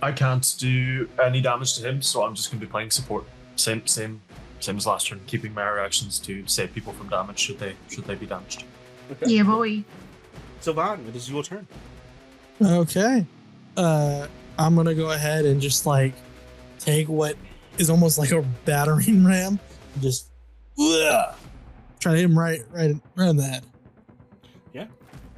I can't do any damage to him, so I'm just going to be playing support. Same as last turn, keeping my reactions to save people from damage should they be damaged. Okay. Yeah, boy. Sylvan, it is your turn. Okay. I'm gonna go ahead and just like take what is almost like a battering ram and just try to hit him right in the head. Yeah.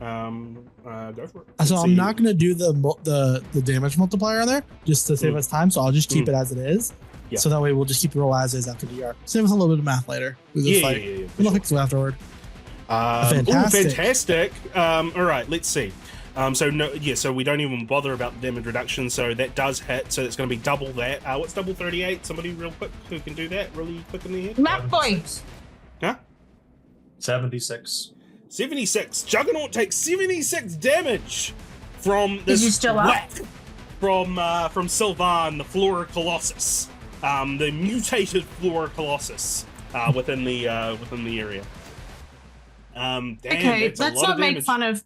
Go for it. So Let's I'm see. not gonna do the damage multiplier on there just to save us time. So I'll just keep it as it is. Yeah. So that way we'll just keep the roll as is after DR. Save us a little bit of math later. With this fight. Yeah. We'll fix it afterward. Fantastic. Fantastic. All right, let's see. So we don't even bother about the damage reduction. So that does hit. So it's going to be double that. What's double 38? Somebody real quick who can do that really quick in the head? Map boy. Huh? 76. 76. Juggernaut takes 76 damage from this Is he still up? whack from Sylvan, the Flora Colossus, the mutated Flora Colossus within the area. Damn, Okay, that's a let's lot not of make damage. fun of.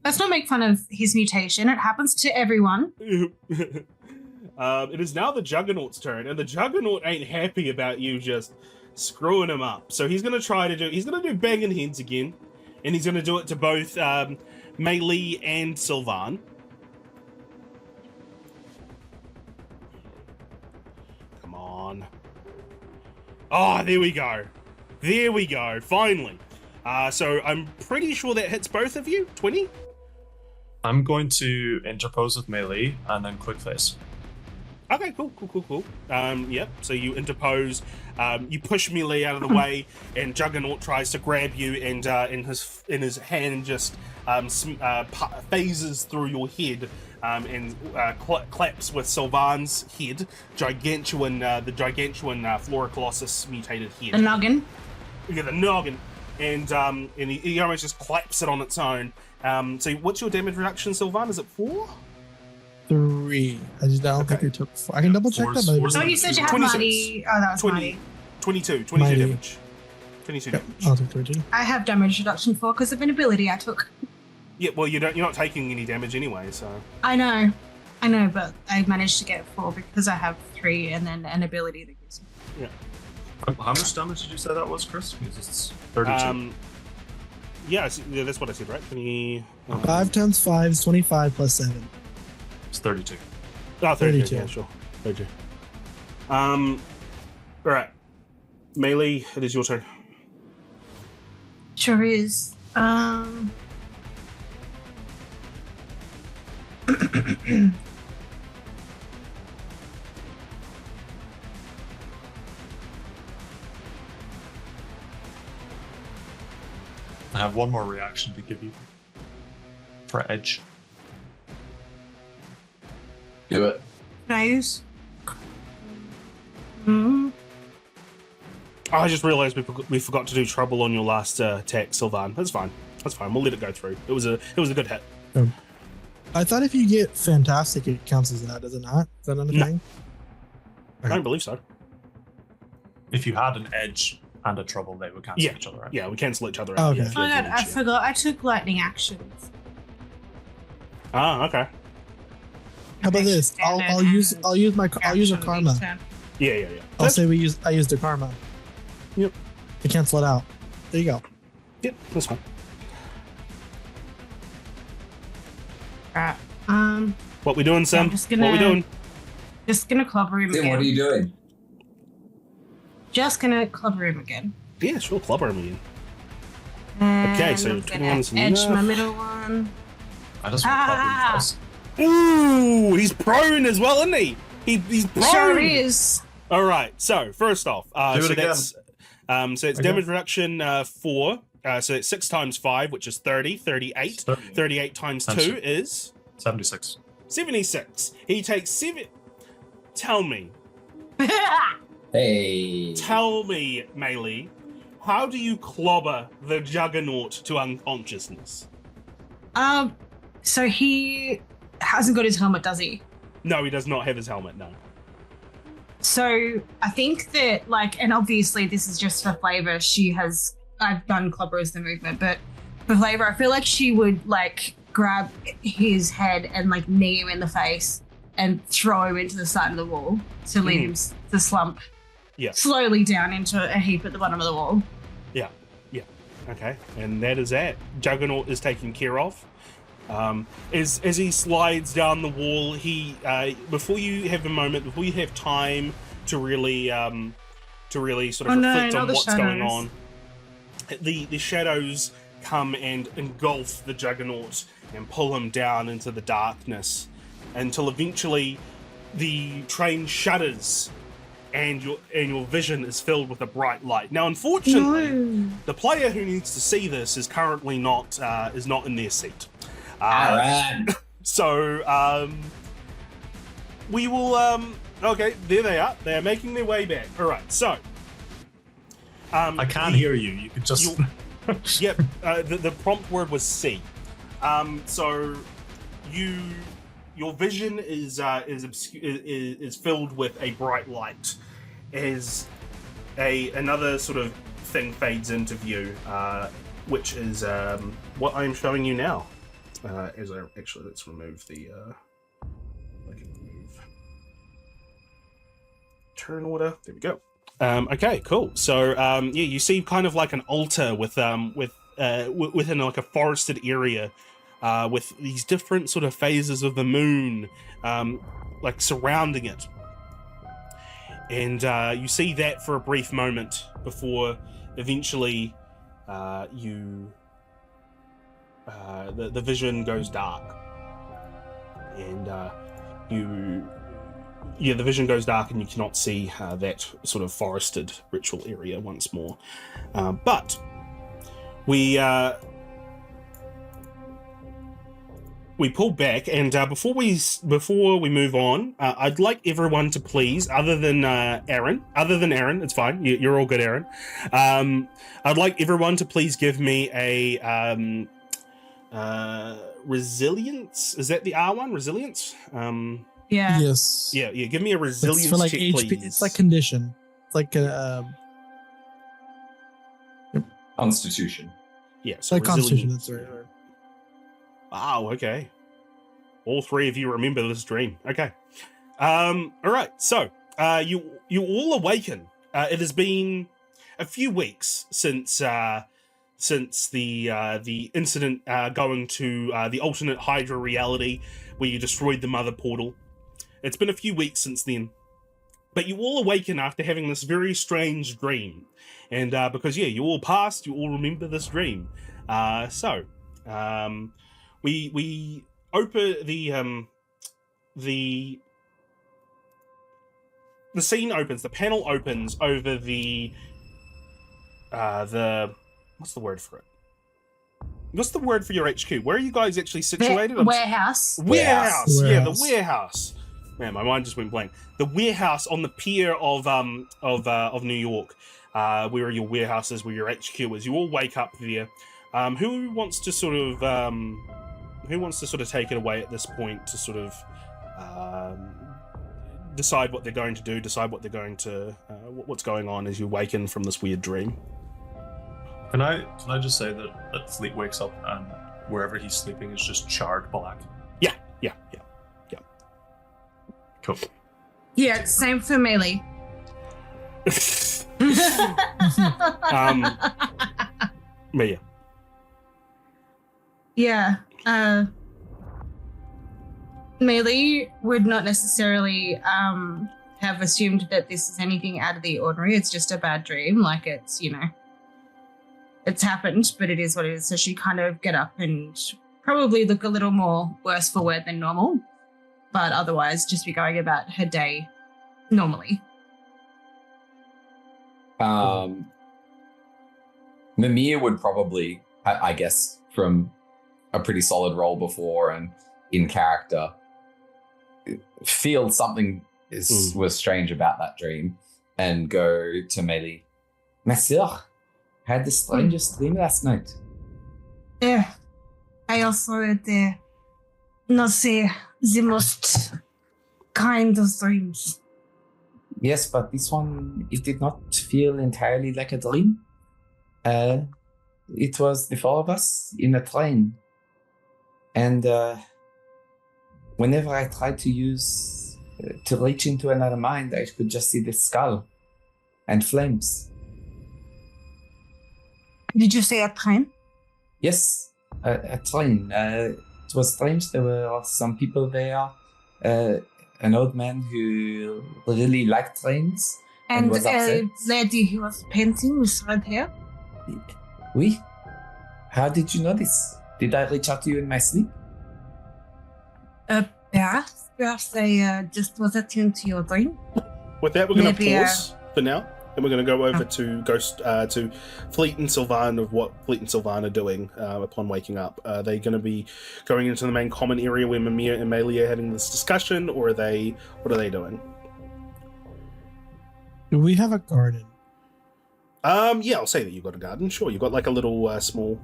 Let's not make fun of his mutation. It happens to everyone. It is now the Juggernaut's turn, and the Juggernaut ain't happy about you just screwing him up. So he's gonna do banging heads again, and he's gonna do it to both Meili and Sylvan. Come on. Oh, there we go. There we go. Finally. So I'm pretty sure that hits both of you. 20? I'm going to interpose with Meili and then quick face. Okay, cool. Yep. So you interpose, you push Meili out of the way, and Juggernaut tries to grab you, and in his hand just phases through your head, and claps with Sylvan's head, the gigantuan Flora Colossus mutated head. The noggin. You get the noggin, and he almost just claps it on its own. So what's your damage reduction, Sylvan? Is it 4? 3. I don't think it took 4. I can double check that. Four's- But Oh, you said you had 26. Marty. Oh, that was 20. Marty. 22 Mighty. damage. 22 Yep, damage. I'll take 32. I have damage reduction 4 because of an ability I took. Yeah, well, you're not taking any damage anyway, so. I know, but I managed to get 4 because I have 3 and then an ability that gives me. How much damage did you say that was, Chris? Because it's 32. Yeah, that's what I said, right? 20. 5 times 5 is 25 plus 7. It's 32. Oh, 32. 32. Yeah, sure. 32. All right. Meili, it is your turn. Sure is. I have one more reaction to give you for edge. Do it. Can I use? Mm. I just realised we forgot to do trouble on your last attack, Sylvan. That's fine. That's fine. We'll let it go through. It was a good hit. I thought if you get fantastic, it counts as that. Does it not? Is that another thing? I don't believe so. If you had an edge and a trouble, they would cancel each other out. Yeah, we cancel each other Oh, out. okay. Yeah, Oh my god, I yeah. forgot I took lightning actions. Ah, okay. How about this? I'll use a karma. Yeah. I'll say I used a karma. Yep. To cancel it out. There you go. Yep, that's fine. Right. What we doing, Sam? I'm just What we doing? Just gonna clobber him Then again. what are you doing? Just gonna clobber him again. Yeah, sure, clubber him again. And Okay, so I'm 21 gonna is edge enough. my middle one. I just want to twice. Ooh, he's prone as well, isn't he? He's prone. Sure is. All right. So first off, Do it so again. that's so it's damage reduction 4. So it's 6 times 5, which is 30. 38. 38 times 2 is 76. 76. He takes 7. Tell me, Hey. Meili, how do you clobber the Juggernaut to unconsciousness? So he hasn't got his helmet, does he? No, he does not have his helmet. No. So I think that, like, and obviously this is just for flavor. I've done clobber as the movement, but for flavor, I feel like she would like grab his head and like knee him in the face and throw him into the side of the wall to leave him to slump slowly down into a heap at the bottom of the wall. Yeah. Okay, and that is that. Juggernaut is taken care of. As he slides down the wall, he before you have a moment, before you have time to really sort of reflect on what's going on, the shadows come and engulf the Juggernaut and pull him down into the darkness until eventually the train shudders and your vision is filled with a bright light. Now, unfortunately, the player who needs to see this is currently not in their seat. All right. So we will. Okay, there they are. They are making their way back. All right. So I can't hear you. You could just. Yep. The prompt word was C. So your vision is filled with a bright light as another sort of thing fades into view, which is what I'm showing you now. Let's remove the. I can remove turn order. There we go. Okay, cool. So you see kind of like an altar within like a forested area, with these different sort of phases of the moon, like surrounding it, and you see that for a brief moment before eventually the vision goes dark, and the vision goes dark and you cannot see that sort of forested ritual area once more. But we pull back, and before we move on, I'd like everyone to please, other than Aaron, it's fine. You're all good, Aaron. I'd like everyone to please give me a resilience. Is that the R1? Resilience? Yeah. Yes. Yeah. Give me a resilience It's for like check, HP. please. It's like condition. It's like Constitution. Yeah, so like constitution. resilience. That's right. Wow, okay. All three of you remember this dream. Okay. All right. So, you all awaken. It has been a few weeks since the incident going to the alternate Hydra reality where you destroyed the mother portal. It's been a few weeks since then. But you all awaken after having this very strange dream. And because you all passed, you all remember this dream. We open the scene opens, the panel opens over the what's the word for it? What's the word for your HQ? Where are you guys actually situated? Warehouse. Warehouse. Yeah, the Warehouse. warehouse. Man, my mind just went blank. The warehouse on the pier of New York. where your warehouse is, where your HQ is. You all wake up there. Who wants to sort of take it away at this point to sort of decide what they're going to do, decide what they're going to what's going on as you awaken from this weird dream? Can I just say that Fleet wakes up and wherever he's sleeping is just charred black? Yeah. Cool. Yeah, same for Meili. Mia. Yeah. Meili would not necessarily have assumed that this is anything out of the ordinary. It's just a bad dream. Like it's, it's happened, but it is what it is. So she kind of get up and probably look a little more worse for wear than normal, but otherwise just be going about her day normally. Mimir would probably, I guess, from a pretty solid role before and in character, feel something was strange about that dream and go to Meili. Ma sœur, had the strangest dream last night. Yeah. I also had not say the most kind of dreams. Yes, but this one, it did not feel entirely like a dream. It was the four of us in a train. And whenever I tried to reach into another mind, I could just see the skull and flames. Did you say a train? Yes, a train. It was strange. There were some people there. An old man who really liked trains and was upset. A lady who was painting with red hair? Oui? How did you know this? Did I reach out to you in my sleep? Perhaps I just was attuned to your dream. With that, we're going to Maybe, pause for now, and we're going to go over to Fleet and Sylvan of what Fleet and Sylvan are doing upon waking up. Are they going to be going into the main common area where Mimir and Meili are having this discussion, or what are they doing? Do we have a garden? Yeah, I'll say that you've got a garden. Sure, you've got like a little small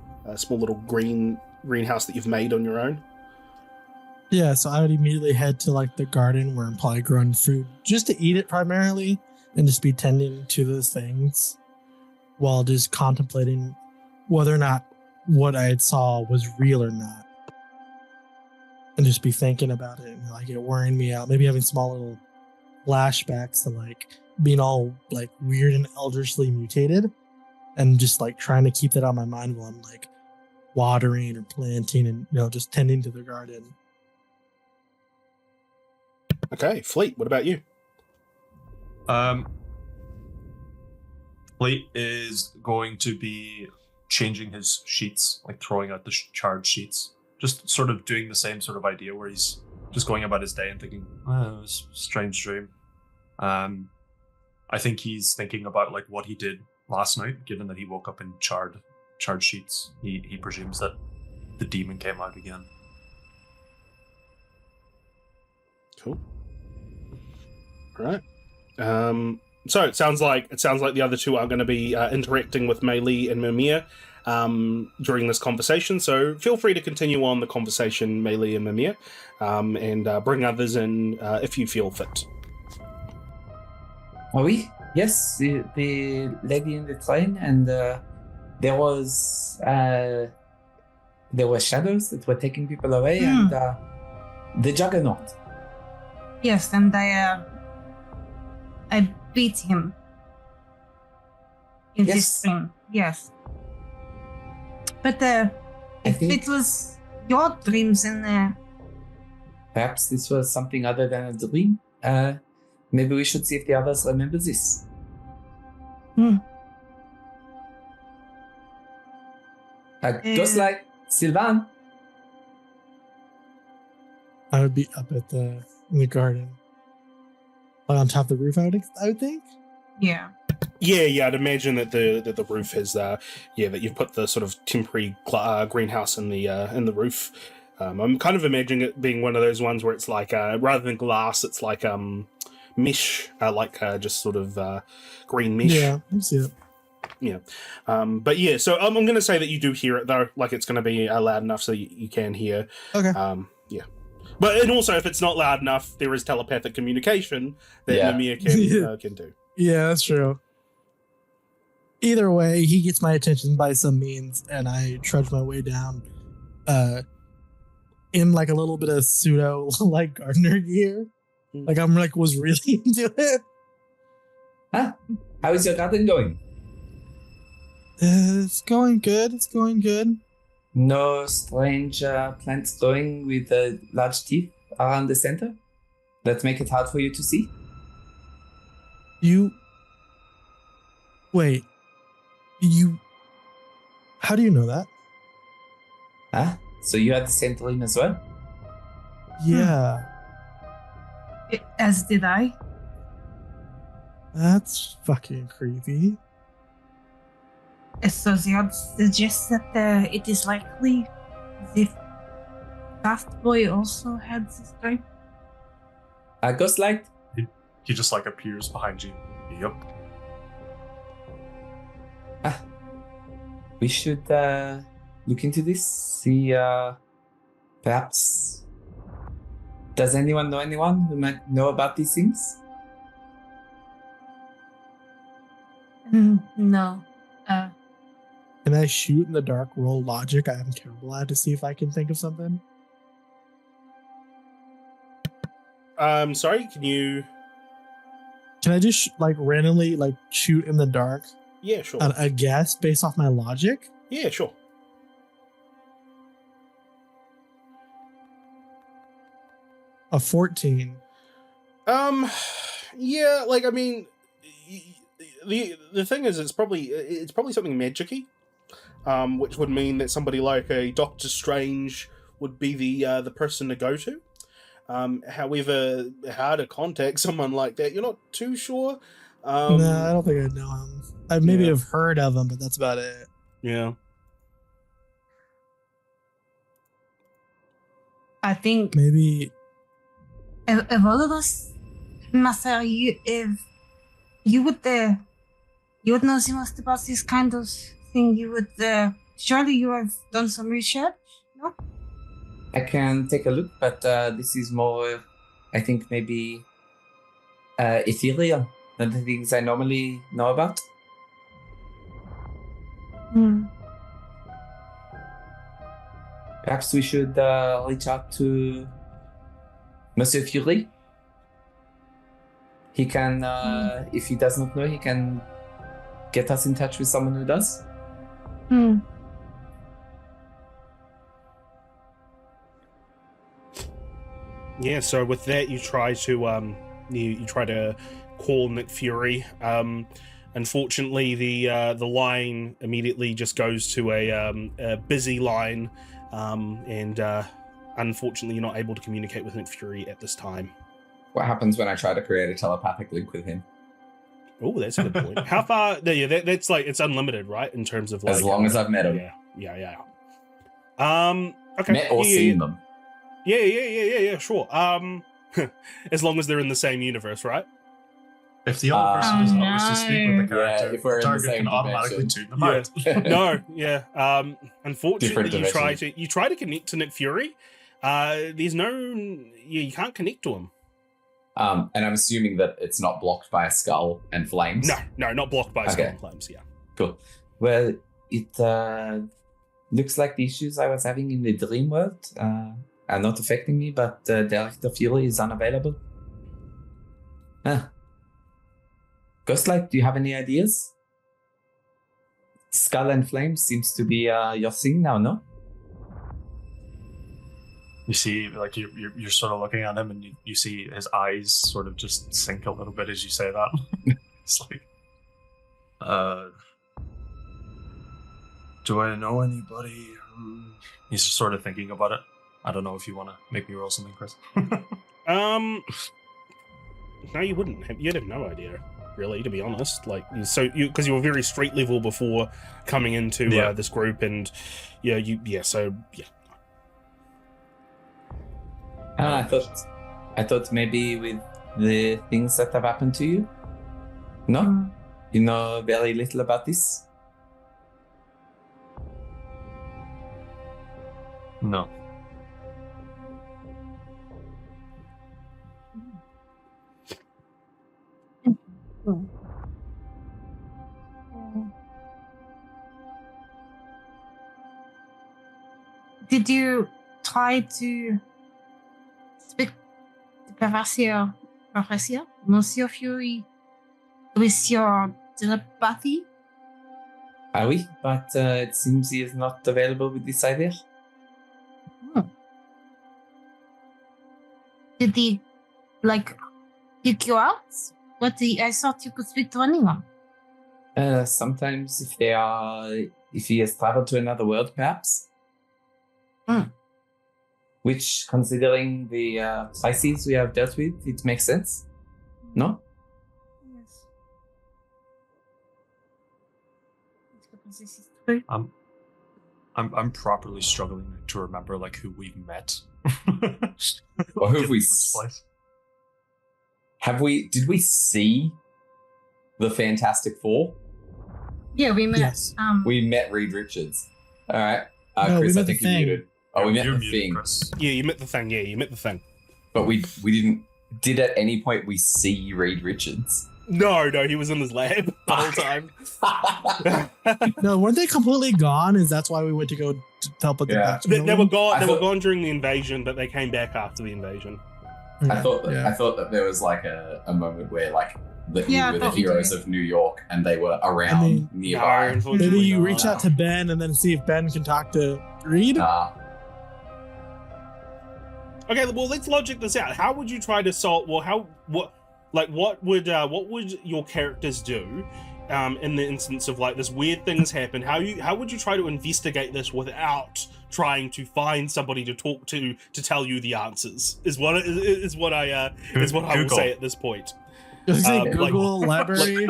little greenhouse that you've made on your own. Yeah, so I would immediately head to like the garden where I'm probably growing food just to eat it primarily and just be tending to those things while just contemplating whether or not what I had saw was real or not. And just be thinking about it and like it worrying me out. Maybe having small little flashbacks to like being all like weird and eldritchly mutated and just like trying to keep that on my mind while I'm like watering or planting and just tending to the garden. Okay, Fleet, what about you? Fleet is going to be changing his sheets, like throwing out the charred sheets. Just sort of doing the same sort of idea where he's just going about his day and thinking, oh, it was a strange dream. I think he's thinking about like what he did last night, given that he woke up in charred sheets. He presumes that the demon came out again. Cool. All right. So it sounds like the other two are going to be interacting with Meili and Mimir during this conversation. So feel free to continue on the conversation, Meili and Mimir, and bring others in if you feel fit. Oh, oui? Yes, the lady in the train, and there were shadows that were taking people away, and the juggernaut. Yes, and I beat him in this dream. Yes. But if it was your dreams in there. Perhaps this was something other than a dream. Maybe we should see if the others remember this. Just like Sylvan. I would be up at in the garden. On top of the roof, I would think. Yeah. Yeah, I'd imagine that the roof is that you've put the sort of temporary greenhouse in the roof. I'm kind of imagining it being one of those ones where it's like rather than glass, it's like mesh, just sort of green mesh. Yeah, I see it. Yeah. But yeah, so I'm going to say that you do hear it though. Like it's going to be loud enough so you can hear. Okay. Yeah. But and also if it's not loud enough, there is telepathic communication that Mimir can do. Yeah, that's true. Either way, he gets my attention by some means, and I trudge my way down in like a little bit of pseudo like gardener gear. Like I'm like was really into it. Huh? How is your garden going? It's going good. It's going good. No strange plants growing with large teeth around the center that make it hard for you to see? Wait. How do you know that? Huh? So you had the same dream as well? Yeah. As did I. That's fucking creepy. So the odds suggest that it is likely the Daft Boy also had this dream. Ghost light? He just like appears behind you. Yep. We should look into this. See, perhaps. Does anyone know anyone who might know about these things? No. Can I shoot in the dark, roll logic? I am terrible at to see if I can think of something. Sorry, can you? Can I just randomly shoot in the dark? Yeah, sure. A guess based off my logic? Yeah, sure. A 14. Yeah, I mean, the thing is, it's probably something magic-y, which would mean that somebody like a Doctor Strange would be the person to go to. However, how to contact someone like that, you're not too sure. No, I don't think I know him. I maybe have heard of him, but that's about it. Yeah. I think Maybe. if all of us, Master, if you would know the most about this kind of thing, you would surely you have done some research, no? I can take a look, but this is more, I think, maybe ethereal than the things I normally know about. Perhaps we should reach out to Monsieur Fury. He can, if he does not know, he can get us in touch with someone who does. Yeah, so with that, you try to you try to call Nick Fury. Unfortunately, the line immediately just goes to a busy line, and unfortunately, you're not able to communicate with Nick Fury at this time. What happens when I try to create a telepathic link with him? Oh, that's a good point. How far? Yeah, that's it's unlimited, right? In terms of as long as I've met him. Yeah. Okay. Met or seen them. Yeah, sure. As long as they're in the same universe, right? If the other person does not wish to speak with the character, if we're the in the target same can automatically dimension. tune them out. No. Unfortunately, Different you try to connect to Nick Fury. There's no, you can't connect to him. And I'm assuming that it's not blocked by a skull and flames. No, not blocked by skull and flames. Yeah. Cool. Well, it looks like the issues I was having in the dream world are not affecting me, but Director Fury is unavailable. Ghostlight, do you have any ideas? Skull and Flames seems to be your thing now, no? You see, you're sort of looking at him, and you see his eyes sort of just sink a little bit as you say that. It's like, do I know anybody? He's just sort of thinking about it. I don't know if you want to make me roll something, Chris. No, you wouldn't. You'd have no idea, really, to be honest. Because you were very street level before coming into this group, and I thought maybe with the things that have happened to you? No? You know very little about this? No. Did you try to speak to Professor Monsieur Fury with your telepathy? Ah oui, but it seems he is not available with this idea. Did he, kick you out? I thought you could speak to anyone. Sometimes if he has traveled to another world, perhaps. Which, considering the crises we have dealt with, it makes sense. No? Yes. This is true. I'm properly struggling to remember who we've met. Or who have In we? the first place. Did we see the Fantastic Four? Yeah, we met. Yes. We met Reed Richards. All right. No, Chris, we I met think the you Thing. muted. Oh, we met You're the muted, Thing. Chris. Yeah, you met the thing. Yeah, you met the thing. But we didn't. Did at any point we see Reed Richards? No, he was in his lab the whole time. No, weren't they completely gone? That's why we went to go to help with the Yeah. patch. They were gone. I They were thought- gone during the invasion, but they came back after the invasion. I thought that there was a moment where we Yeah, I were the thought we heroes did. of New York and they were around And No, nearby. unfortunately Maybe you not. reach out to Ben and then see if Ben can talk to Reed. Okay, well, let's logic this out. How would you try to solve? Well, what would your characters do in the instance of this weird things happen? How would you try to investigate this without trying to find somebody to talk to tell you the answers? Is what I will Google. say at this point. Just say like- Google library.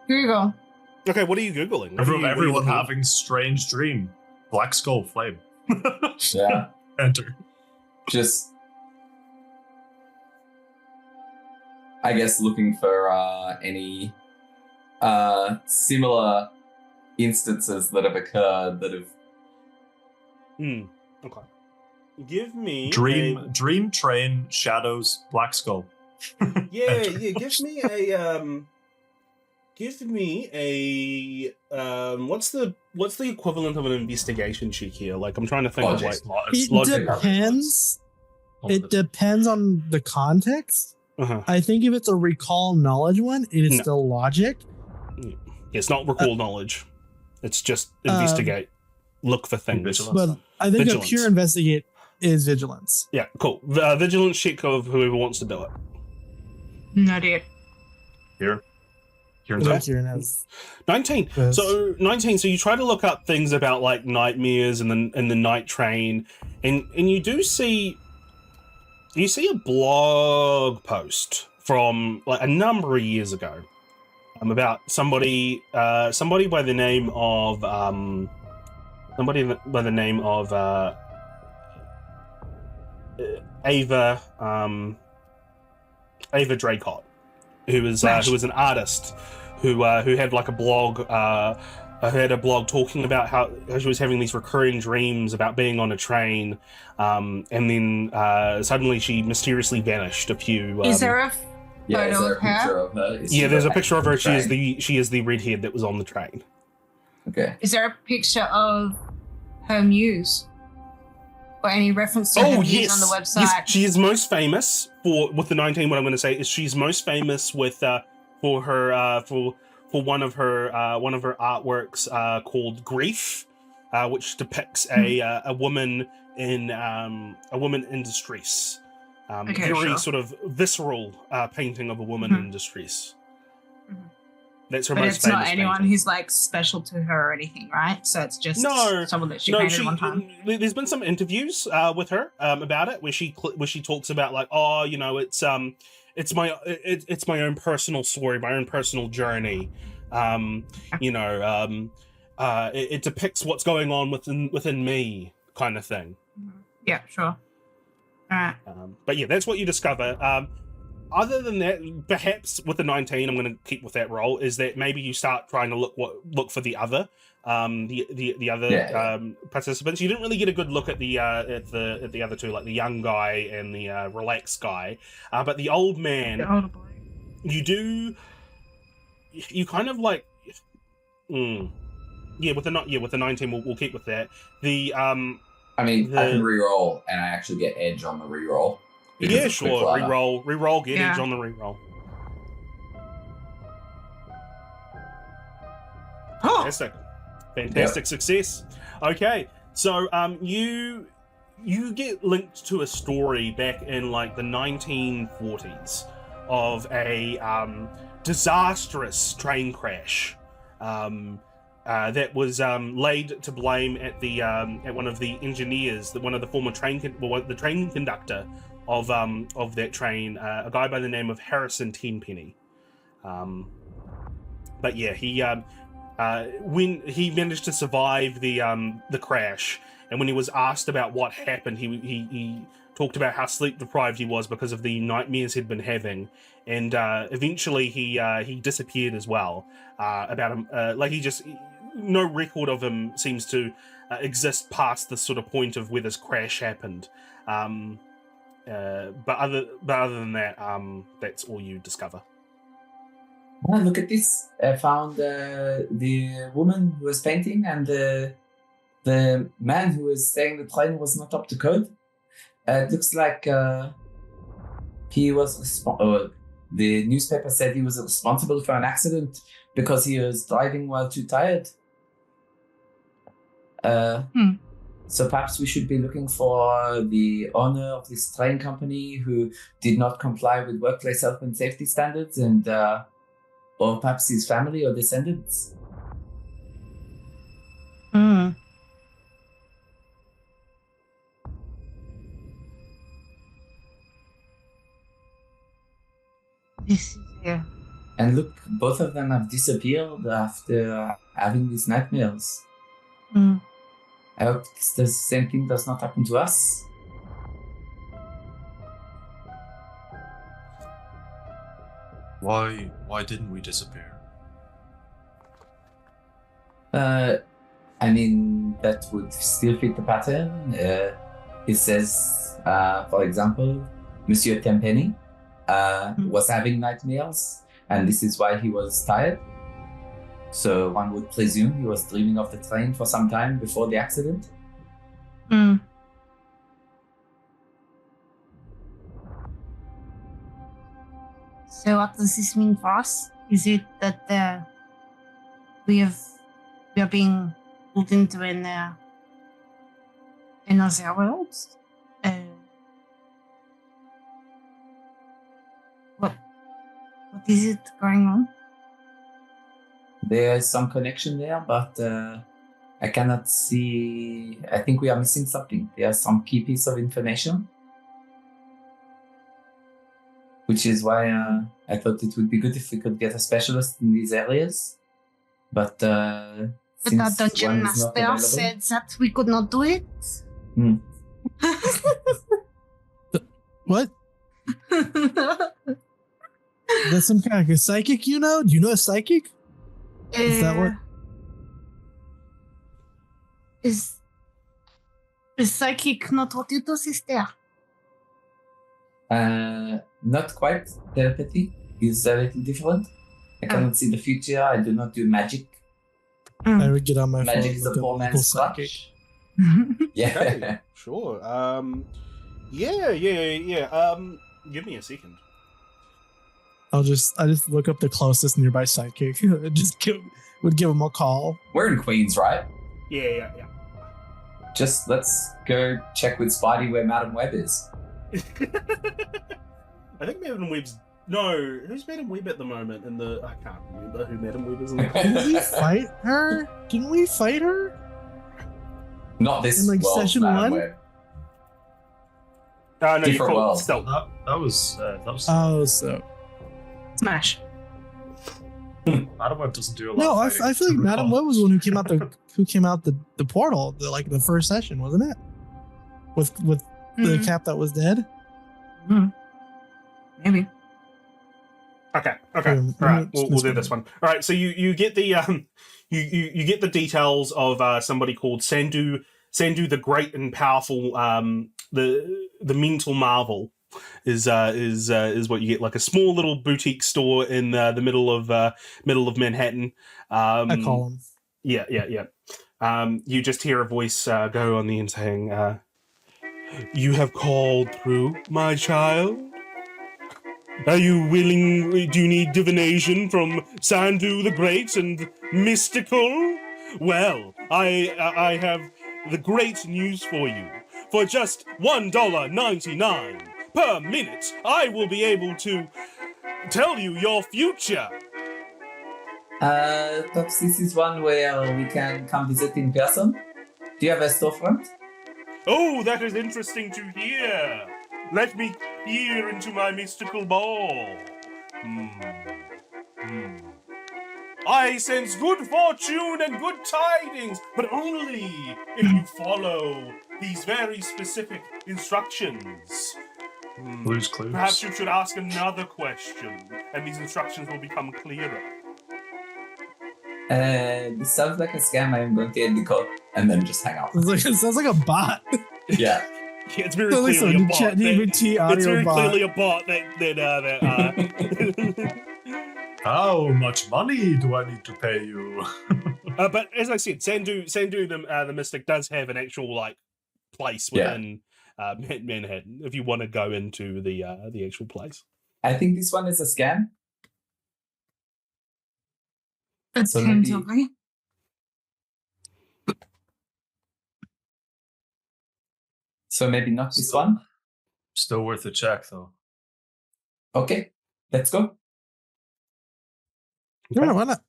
Google. Okay, what are you googling? What are you Everyone looking at? having strange dream. Black skull flame. Yeah. Enter. Just, I guess, looking for any similar instances that have occurred that have. Okay. Give me Dream train shadows black skull. Yeah, Enter. yeah. Give me a what's the equivalent of an investigation check here? I'm trying to think of Logic. It logic. depends. It depends on the context. Uh-huh. I think if it's a recall knowledge one, it is No. still logic. It's not recall knowledge. It's just investigate. Look for things. Vigilance. But I think Vigilance. a pure investigate is vigilance. Yeah, cool. Vigilance check of whoever wants to do it. No, dude. Here. Here I and think there. Kieran has 19. this. So 19. So you try to look up things about nightmares and the night train, and you do see a blog post from a number of years ago about somebody by the name of Ava Dracott, who was an artist who had a blog who had a blog talking about how she was having these recurring dreams about being on a train, and then suddenly she mysteriously vanished. A few Is there a Yeah, is photo there a of her? picture of her? Is she there's a the picture of her. She train? is the redhead that was on the train. Okay. Is there a picture of her muse? Or any reference to her muse on the website? Yes, she is most famous with the 19. What I'm going to say is she's most famous with for one of her artworks called Grief, which depicts a woman in distress. Okay, Very sure. sort of visceral painting of a woman in distress. Mhm. That's her But most it's not famous anyone painting. who's special to her or anything, right? So it's just No. someone that she painted one time. There's been some interviews with her about it where she talks about it's my own personal story, my own personal journey. It depicts what's going on within me, kind of thing. Yeah, sure. All right. But yeah, that's what you discover. other than that, perhaps with the 19, I'm going to keep with that roll. Is that maybe you start trying to look for the other participants. You didn't really get a good look at the other two, like the young guy and the relaxed guy, but the old man. The older boy. You kind of like. With the 19, we'll keep with that. The I can re-roll, and I actually get edge on the re-roll. Yeah, sure. Re-roll, get edge on the re-roll. Fantastic success. Okay, so you get linked to a story back in like the 1940s of a disastrous train crash. That was laid to blame at one of the engineers, one of the former the train conductor of that train, a guy by the name of Harrison Tenpenny. But yeah, when he managed to survive the crash, and when he was asked about what happened, he talked about how sleep deprived he was because of the nightmares he'd been having, and eventually he disappeared as well. No record of him seems to exist past the sort of point of where this crash happened. But other than that, that's all you discover. Oh, look at this! I found the woman who was painting and the man who was saying the train was not up to code. It looks like he was the newspaper said he was responsible for an accident because he was driving while too tired. So perhaps we should be looking for the owner of this train company who did not comply with workplace health and safety standards, and or perhaps his family or descendants. This is here. And look, both of them have disappeared after having these nightmares. I hope the same thing does not happen to us. Why didn't we disappear? That would still fit the pattern. It says, for example, Monsieur Tenpenny was having nightmares, and this is why he was tired. So one would presume he was dreaming of the train for some time before the accident. So what does this mean for us? Is it that we are being pulled into another world? What is it going on? There is some connection there, but I cannot see. I think we are missing something. There's some key piece of information, which is why I thought it would be good if we could get a specialist in these areas. But our dungeon master said that we could not do it. What? That's some kind of a psychic, you know? Do you know a psychic? Is that what? Is psychic not what you do, sister? Not quite. Telepathy is a little different. I cannot see the future. I do not do magic. I would get on my Magic phone. is a Look poor up man's local scratch. psychic. Yeah. Okay, sure. Yeah. Give me a second. I just look up the closest nearby psychic. Would give him a call. We're in Queens, right? Yeah. Just let's go check with Spidey where Madam Web is. I think Madam Web's... No, who's Madam Web at the moment? I can't remember who Madam Web is. Can we fight her? Can we fight her? Not this In, like, world, session Madam 1? Web. No, you Different call it world. stealth. That was. Oh, so Smash. Madam Web doesn't do a lot. no, of I fighting, feel like to Madam recall. Web was the one who came out the portal, the first session, wasn't it? With the cap that was dead. Maybe. Okay. All right. We'll do this one. All right. So you get the you get the details of somebody called Sandu the Great and Powerful. The Mental Marvel is what you get, like a small little boutique store in the middle of Manhattan. I call him. Yeah. You just hear a voice go on the end saying, "You have called through, my child. Are you willing? Do you need divination from Sandu the Great and mystical? Well, I have the great news for you. For just $1.99 per minute, I will be able to tell you your future." Perhaps this is one where we can come visit in person. Do you have a storefront? Oh, that is interesting to hear. Let me peer into my mystical ball. I sense good fortune and good tidings, but only if you follow these very specific instructions. Blue's Clues. Perhaps you should ask another question, and these instructions will become clearer. This sounds like a scam. I am going to end the call and then just hang up. It sounds like a bot. Yeah. Yeah, it's very Sounds like clearly a some bot. ChatGPT audio It's very bot. clearly a bot that How much money do I need to pay you? but as I said, Sandu the Mystic does have an actual like place within Manhattan. If you want to go into the actual place, I think this one is a scam. That's So him maybe- talking. So maybe not this one. Still worth a check, though. Okay, let's go. Yeah, why not?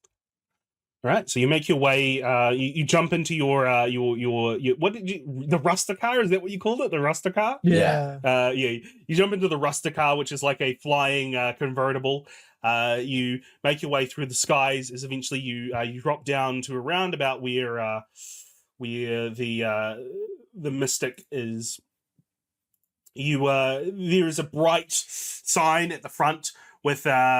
all right. So you make your way. You jump into your what did you the Rusticar? Is that what you called it? The Rusticar? Yeah. You jump into the Rusticar, which is like a flying convertible. You make your way through the skies as eventually you drop down to around about where the Mystic is. There is a bright sign at the front with a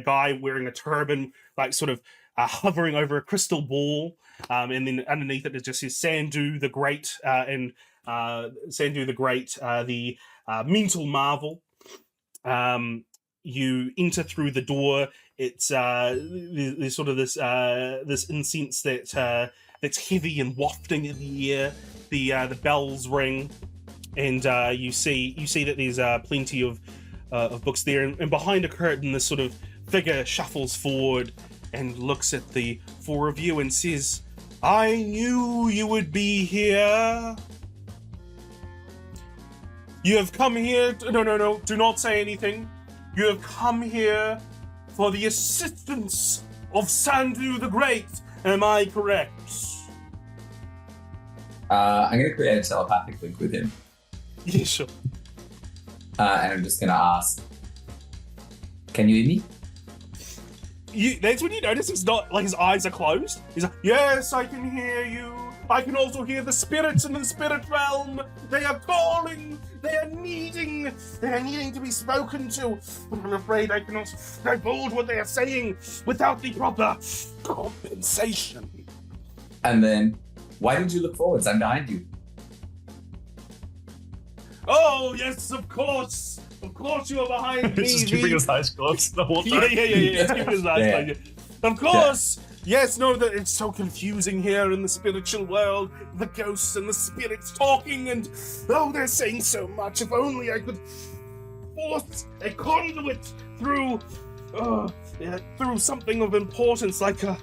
guy wearing a turban, like sort of hovering over a crystal ball, and then underneath it just says Sandu the Great and Sandu the Great, the Mental Marvel. You enter through the door. It's there's sort of this incense that's heavy and wafting in the air. The bells ring, and you see that there's plenty of books there. And behind a curtain, this sort of figure shuffles forward and looks at the four of you and says, "I knew you would be here. You have come here." No. Do not say anything. You have come here for the assistance of Sandu the Great. Am I correct? I'm going to create a telepathic link with him. Yeah, sure. And I'm just going to ask, can you hear me? That's when you notice it's not like his eyes are closed. He's like, "Yes, I can hear you. I can also hear the spirits in the spirit realm. They are calling. They are needing to be spoken to. But I'm afraid I cannot divulge what they are saying without the proper compensation." And then, why did you look forwards? I'm behind you. "Oh, yes, of course. Of course you are behind me." He's just keeping his eyes closed the whole Yeah. time. He's keeping his eyes closed. Of course. Yes, no, that it's so confusing here in the spiritual world. The ghosts and the spirits talking, and they're saying so much. If only I could force a conduit through something of importance, like a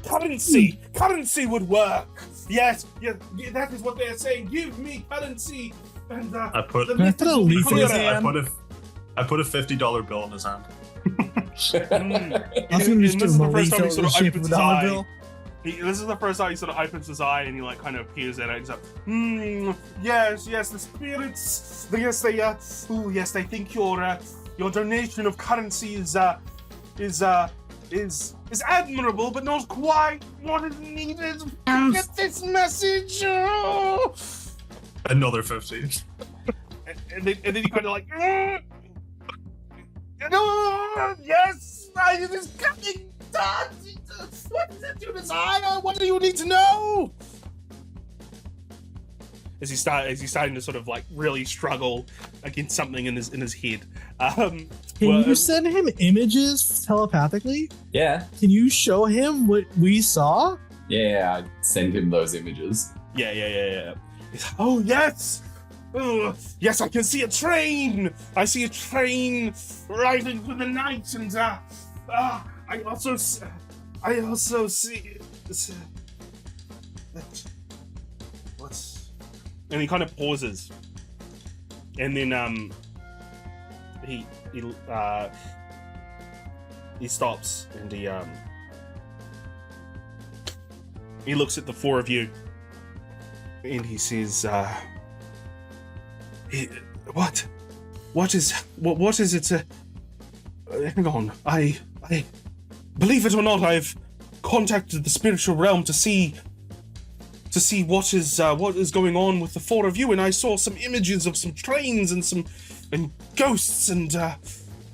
currency. Currency would work. Yes, that is what they're saying. Give me currency, and I put the Can I put a leaf in his clearer. hand? I put a $50 bill in his hand. I was gonna just this give is him the a first time he leaf sort in of the shape opens of a his dollar eye. bill. This is the first time he sort of opens his eye and he like kind of peers at it. He's like, yes, the spirits. Yes, they think your donation of currency is admirable, but not quite what is needed to get this message. Oh. Another 50. And then he kind of like, Yes, it is coming. What is it you desire? What do you need to know? As he's starting to sort of like really struggle against something in his head. Can you send him images telepathically? Yeah. Can you show him what we saw? Yeah, I send him those images. Yeah. Oh, yes! Oh, yes, I can see a train! I see a train riding through the night, and I also see that. What's? And he kind of pauses, and then he stops, and he looks at the four of you, and he says, what is it? Hang on, I believe it or not, I've contacted the spiritual realm to see what is going on with the four of you, and I saw some images of some trains and ghosts and.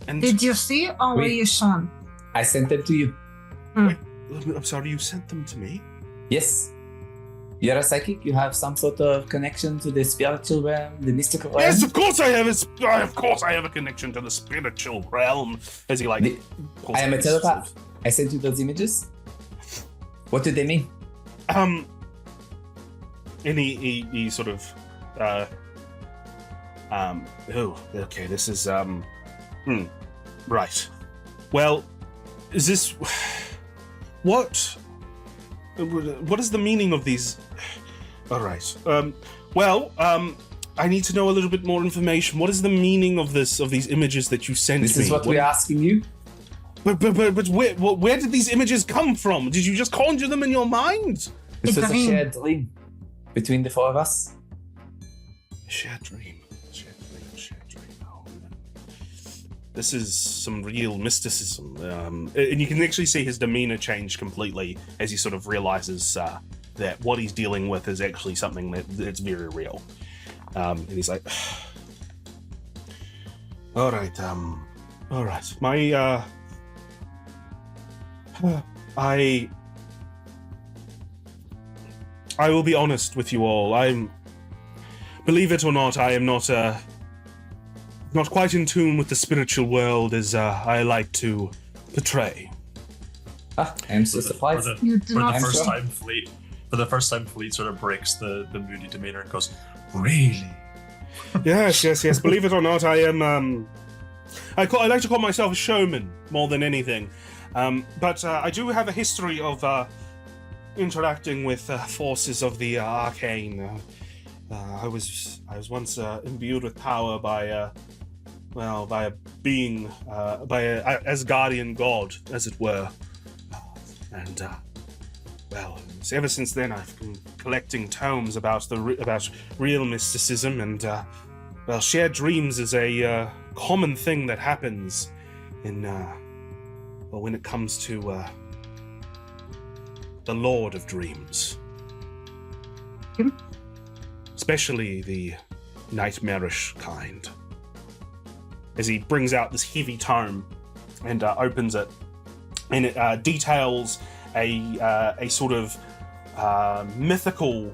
Did you see or were you shown? I sent them to you. Wait, I'm sorry, you sent them to me? Yes. You're a psychic? You have some sort of connection to the spiritual realm, the mystical realm? Yes, of course I have. Of course I have a connection to the spiritual realm. As he like, I am a telepath. I sent you those images. What do they mean? And he sort of, oh, okay, this is, right. Well, is this, what is the meaning of these? All right. I need to know a little bit more information. What is the meaning of these images that you sent me? This is what we're asking you. But where did these images come from? Did you just conjure them in your mind? This was a shared dream between the four of us. Shared dream. Oh, this is some real mysticism. And you can actually see his demeanor change completely as he sort of realizes that what he's dealing with is actually something that's very real. And he's like, all right. My, I will be honest with you all. Believe it or not, I am not quite in tune with the spiritual world as I like to portray. I am so surprised. For the first time, Fleet sort of breaks the moody demeanor and goes, "Really?" Yes. Believe it or not, I am. I like to call myself a showman more than anything, but I do have a history of interacting with forces of the arcane. I was once imbued with power by a being, by a Asgardian god, as it were, and ever since then I've been collecting tomes about real mysticism, and shared dreams is a common thing that happens in when it comes to the Lord of Dreams. Especially the nightmarish kind. As he brings out this heavy tome and opens it, and it details a sort of mythical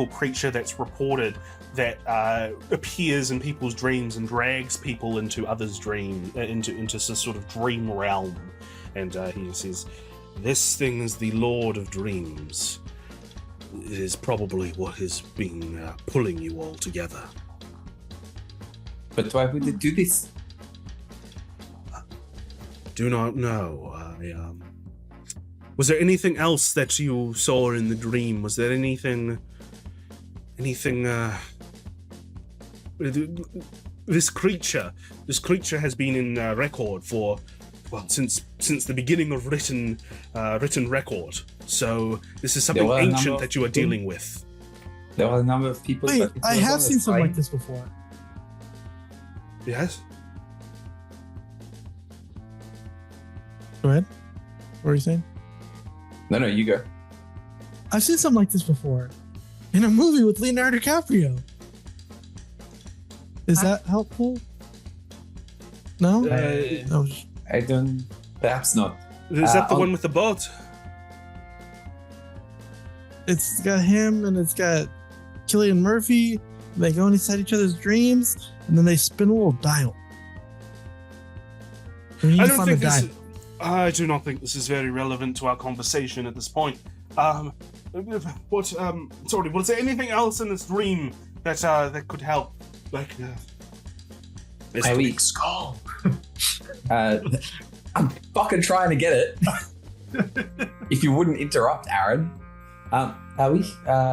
creature that's reported that appears in people's dreams and drags people into others' dreams, into some sort of dream realm. And he says, "This thing is the Lord of Dreams. It is probably what has been pulling you all together." But why would it do this? Do not know. Was there anything else that you saw in the dream? Was there anything? This creature has been in record for, since the beginning of written record. So this is something ancient that you are dealing with. There were a number of people. Wait, I have seen something like this before. Yes? Go ahead. What are you saying? No, you go. I've seen something like this before. In a movie with Leonardo DiCaprio. Is that helpful? No, Uh, no. I don't. Perhaps not. Is that the I'll- one with the bot? It's got him and it's got Killian Murphy. They go inside each other's dreams, and then they spin a little dial. And you I can don't find think the this. dial. I do not think this is very relevant to our conversation at this point. What? Sorry. Was there anything else in this dream that that could help? Like, I Big weak. skull. I'm fucking trying to get it. If you wouldn't interrupt, Aaron. Oui.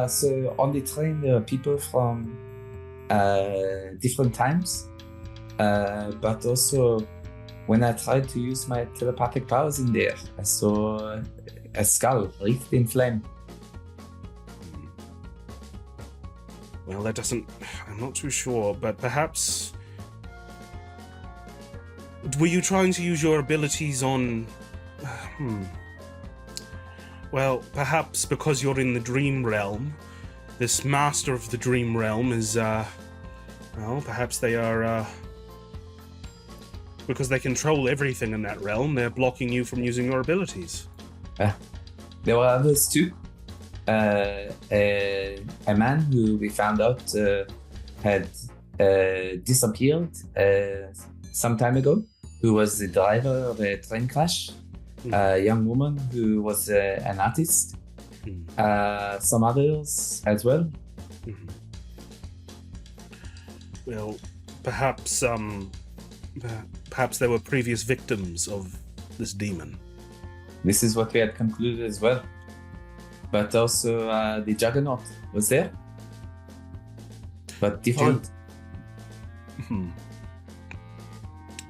So on the train, there are people from different times, but also when I tried to use my telepathic powers in there, I saw a skull wreathed in flame. well, that doesn't. I'm not too sure, but perhaps. Were you trying to use your abilities on? Well, perhaps because you're in the dream realm, this master of the dream realm is, well, perhaps they are, because they control everything in that realm, they're blocking you from using your abilities. There were others too. A man who we found out had disappeared some time ago, who was the driver of a train crash. A young woman who was an artist. Some others as well. Well, perhaps, perhaps they were previous victims of this demon. This is what we had concluded as well. But also the Juggernaut was there. But different.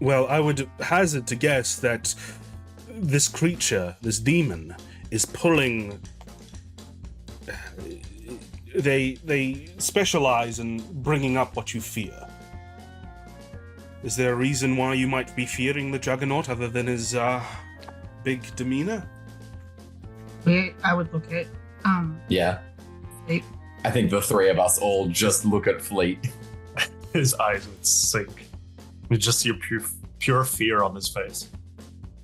Well, I would hazard to guess that this creature, this demon, is pulling. They specialize in bringing up what you fear. Is there a reason why you might be fearing the Juggernaut other than his big demeanor? I would look at Yeah. Fleet. I think the three of us all just look at Fleet. His eyes would sink. You just see pure fear on his face.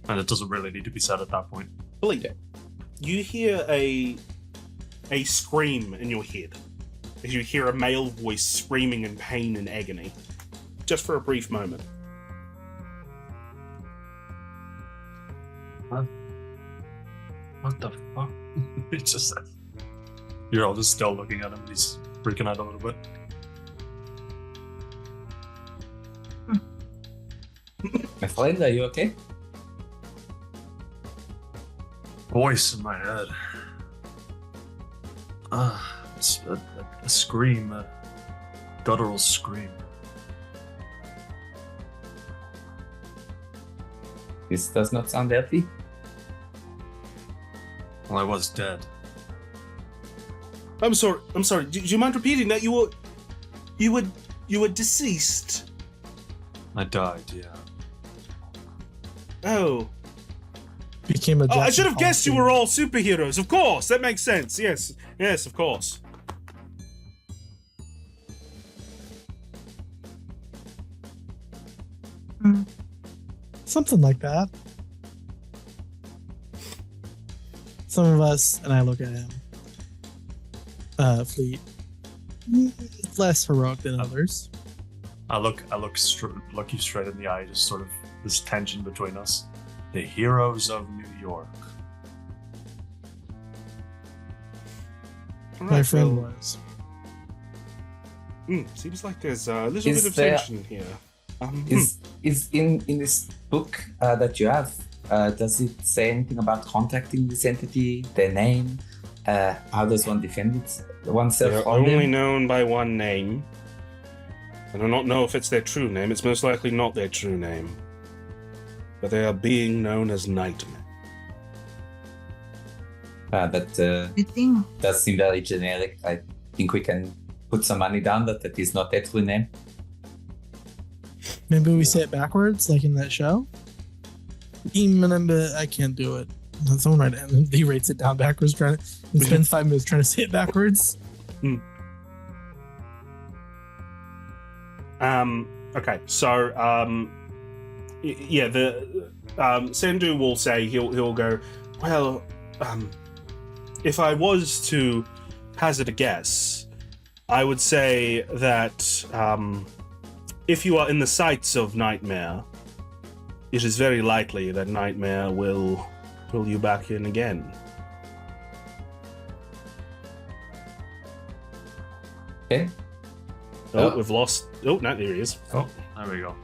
And it doesn't really need to be said at that point. Bleed. You hear a scream in your head. As you hear a male voice screaming in pain and agony. Just for a brief moment. What the fuck? It's just you're all just still looking at him. He's freaking out a little bit. My friend, are you okay? Voice in my head. It's a scream, a guttural scream. This does not sound healthy. Well, I was dead. I'm sorry. Do you mind repeating that? You were deceased. I died, yeah. Oh. Became a I Jackson should have guessed you Pollock. were all superheroes. Of course, that makes sense. Yes, of course. Something like that. Some of us, and I look at him. Fleet, less heroic than others. I look you straight in the eye, just sort of this tension between us. The heroes of New York. My friend was. Seems like there's a little Is bit of there- tension here. Is in this book that you have, does it say anything about contacting this entity, their name? How does one defend oneself They're from only them? known by one name. I do not know if it's their true name. It's most likely not their true name. But they are being known as Nightmare. That Good thing. does seem very generic. I think we can put some money down that is not their true name. Maybe we say it backwards, like in that show. I can't do it. Someone write it, and he writes it down backwards, trying to, and spends 5 minutes trying to say it backwards. Okay, so Yeah, the Sendu will say he'll go, well, if I was to hazard a guess, I would say that if you are in the sights of Nightmare, it is very likely that Nightmare will pull you back in again. Okay. Oh, we've lost. Oh, no, there he is. Oh, there we go.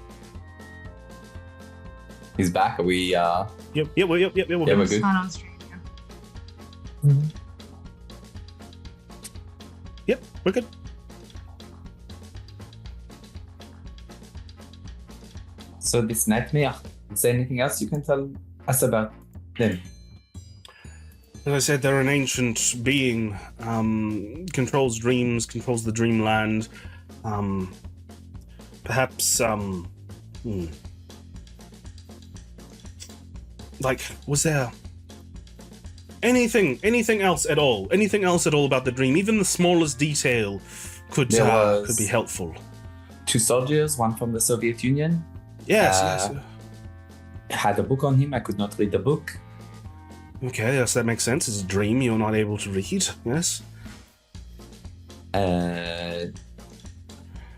He's back. Are we? Yep, we're Yeah, we're good. good. Not on stream. Mhm. Yep, we're good. So this nightmare. Is there anything else you can tell us about them? As I said, they're an ancient being, controls dreams, controls the dreamland. Perhaps, like, was there anything else at all? Anything else at all about the dream? Even the smallest detail could be helpful. 2 soldiers, one from the Soviet Union. Yes, yes. Had a book on him. I could not read the book. Okay, yes, that makes sense. It's a dream you're not able to read. Yes.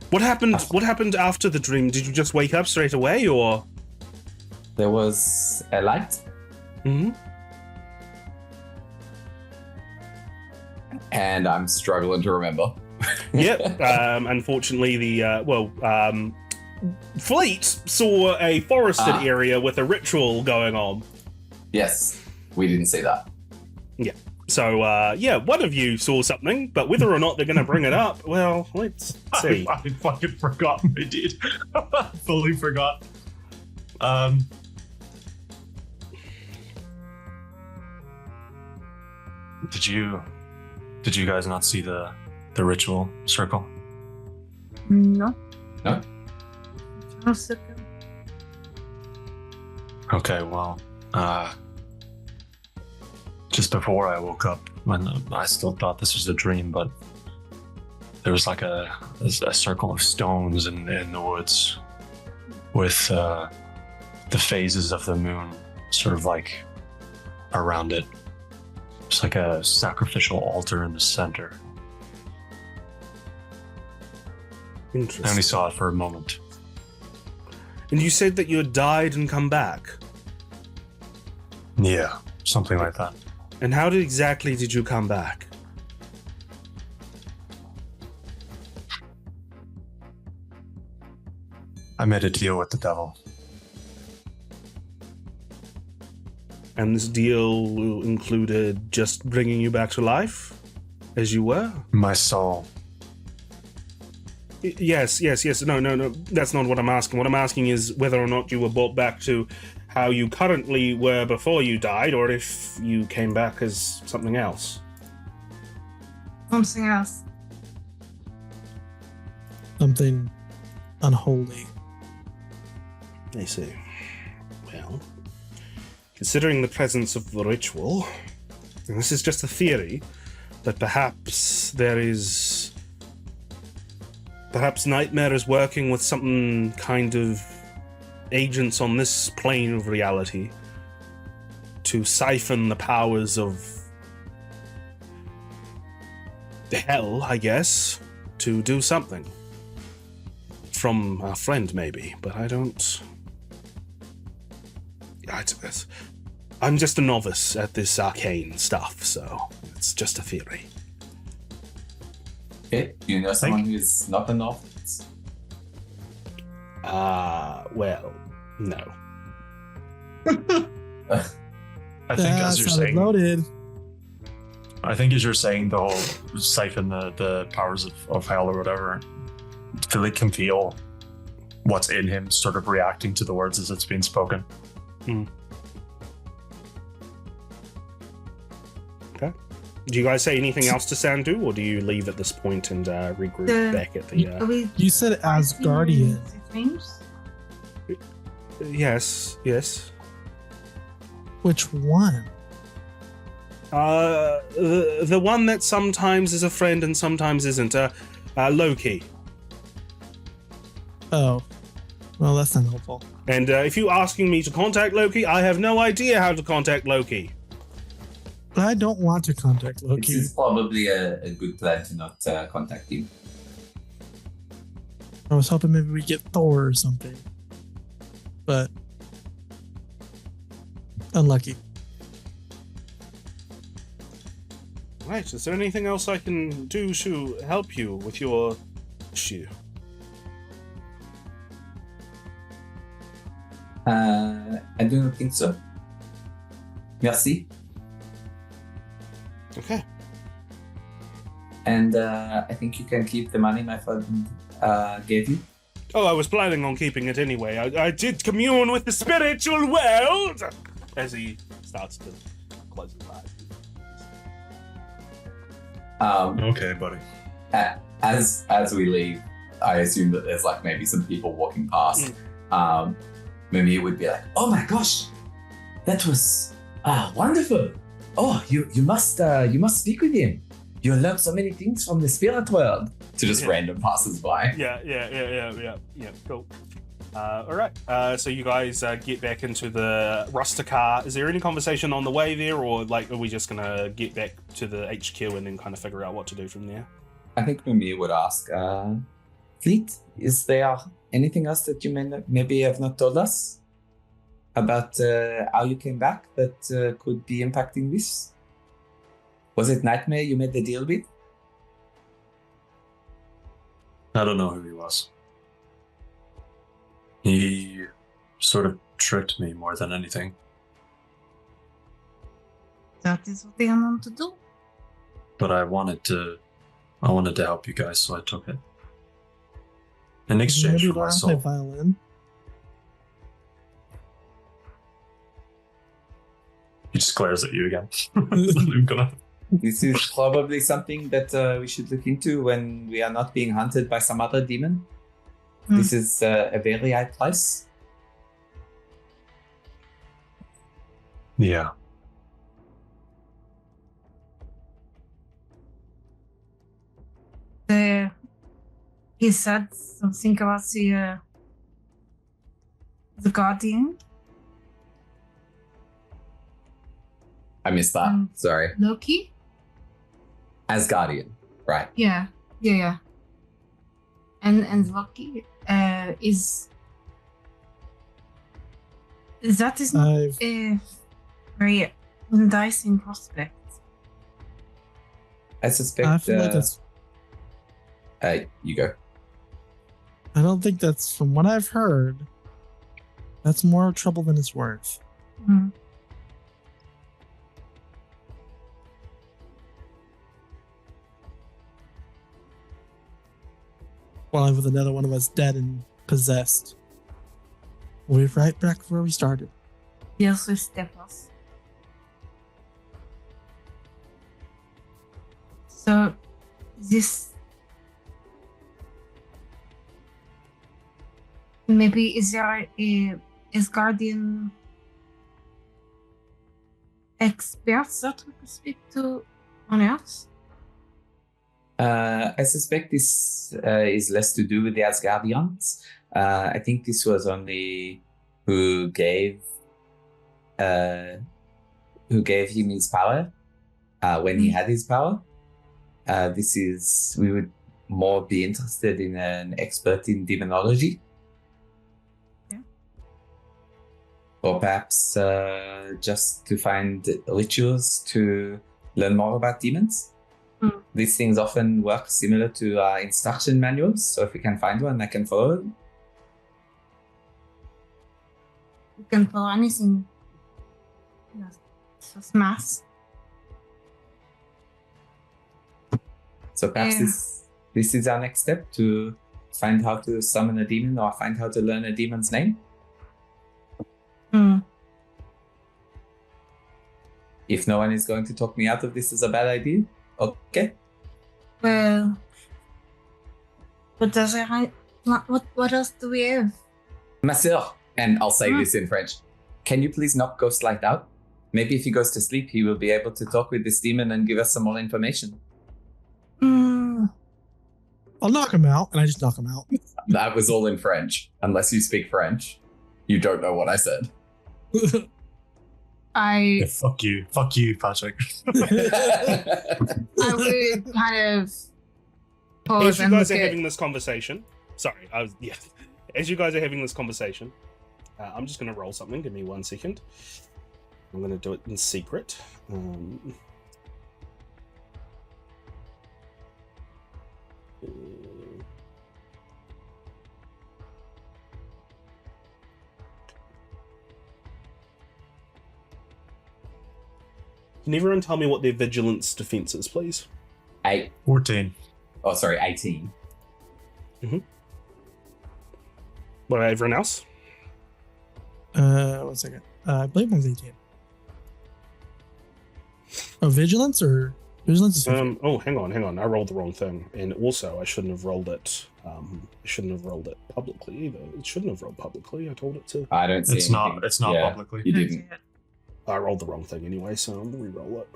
What happened? What happened after the dream? Did you just wake up straight away, or? There was a light, Mm-hmm. and I'm struggling to remember. Yep. Unfortunately, the fleet saw a forested area with a ritual going on. Yes, we didn't see that. So, one of you saw something, but whether or not they're going to bring it up, well, let's see. I fucking forgot I did. Fully forgot. Did you guys not see the ritual circle? No. No? No circle. Okay, well, just before I woke up, when I still thought this was a dream, but there was like a circle of stones in the woods with the phases of the moon sort of like around it. It's like a sacrificial altar in the center. Interesting. I only saw it for a moment. And you said that you had died and come back. Yeah, something like that. And how exactly did you come back? I made a deal with the devil. And this deal included just bringing you back to life, as you were? My soul. Yes. No. That's not what I'm asking. What I'm asking is whether or not you were brought back to how you currently were before you died, or if you came back as something else. Something else. Something unholy. I see. Well, considering the presence of the ritual, and this is just a theory, that perhaps Nightmare is working with some kind of agents on this plane of reality to siphon the powers of hell, I guess, to do something. From our friend, maybe, but I don't... I'm just a novice at this arcane stuff, so it's just a theory. Okay, do you know someone who is not a novice? Well, no. I think as you're saying, loaded. I think as you're saying, the whole siphon the powers of hell or whatever, Philly can feel what's in him sort of reacting to the words as it's being spoken. Okay. Do you guys say anything else to Sandu, or do you leave at this point and regroup back at the... You said Asgardian. Yes. Which one? The one that sometimes is a friend and sometimes isn't. Loki. Oh. Well, that's not helpful. And if you're asking me to contact Loki, I have no idea how to contact Loki. But I don't want to contact This Loki. is probably a good plan to not contact him. I was hoping maybe we get Thor or something. But unlucky. Right, is there anything else I can do to help you with your issue? I do not think so. Merci. Okay. And I think you can keep the money my friend gave you. Oh, I was planning on keeping it anyway. I did commune with the spiritual world! As he starts to close his eyes. Okay, buddy. As we leave, I assume that there's like maybe some people walking past. Mimir would be like, "Oh my gosh, that was wonderful! Oh, you must speak with him. You learned so many things from the spirit world." To just random passers-by. Yeah, cool. Alright, so you guys get back into the Ruster car. Is there any conversation on the way there, or like are we just gonna get back to the HQ and then kind of figure out what to do from there? I think Mimir would ask, Fleet, is there anything else that you maybe have not told us about how you came back that could be impacting this? Was it Nightmare you made the deal with? I don't know who he was. He sort of tricked me more than anything. That is what they want to do. But I wanted to help you guys, so I took it. In exchange Maybe for my learn to play soul. violin. He just glares at you again. I'm gonna... This is probably something that we should look into when we are not being hunted by some other demon. This is a very high price. Yeah. He said something about the Guardian. I missed that. Sorry. Loki? Asgardian, right. Yeah. And Loki is that is not a very enticing prospect. I I suspect. feel like that's. You go. I don't think that's from what I've heard. That's more trouble than it's worth. Mm. Well, with another one of us dead and possessed. We're right back where we started. Yes, with Stefos. So, this maybe is there a Asgardian experts that we could speak to on Earth? I suspect this is less to do with the Asgardians. I think this was only who gave him his power when he had his power. We would more be interested in an expert in demonology. Yeah. Or perhaps just to find rituals to learn more about demons. These things often work similar to instruction manuals, so if we can find one, I can follow them. You can follow anything. Yes. Just mass. So perhaps this is our next step, to find how to summon a demon or find how to learn a demon's name. If no one is going to talk me out of this as a bad idea, okay. Well, what does what else do we have? Monsieur, and I'll say this in French, can you please knock Ghostlight out? Maybe if he goes to sleep, he will be able to talk with this demon and give us some more information. I'll knock him out, and I just knock him out. That was all in French. Unless you speak French, you don't know what I said. I Fuck you, Patrick. I would kind of As pause you and guys look are at. having this conversation, as you guys are having this conversation, I'm just going to roll something. Give me 1 second. I'm going to do it in secret. Can everyone tell me what their vigilance defense is, please? 14. Oh, sorry, 18. What about everyone else? 1 second. I believe mine's 18. Oh, vigilance or vigilance is 15. Oh, hang on. I rolled the wrong thing, and also I shouldn't have rolled it. I shouldn't have rolled it publicly either. It shouldn't have rolled publicly. I told it to. I don't see It's anything. not. It's not Yeah, publicly. You didn't. I rolled the wrong thing anyway, so I'm gonna re-roll it.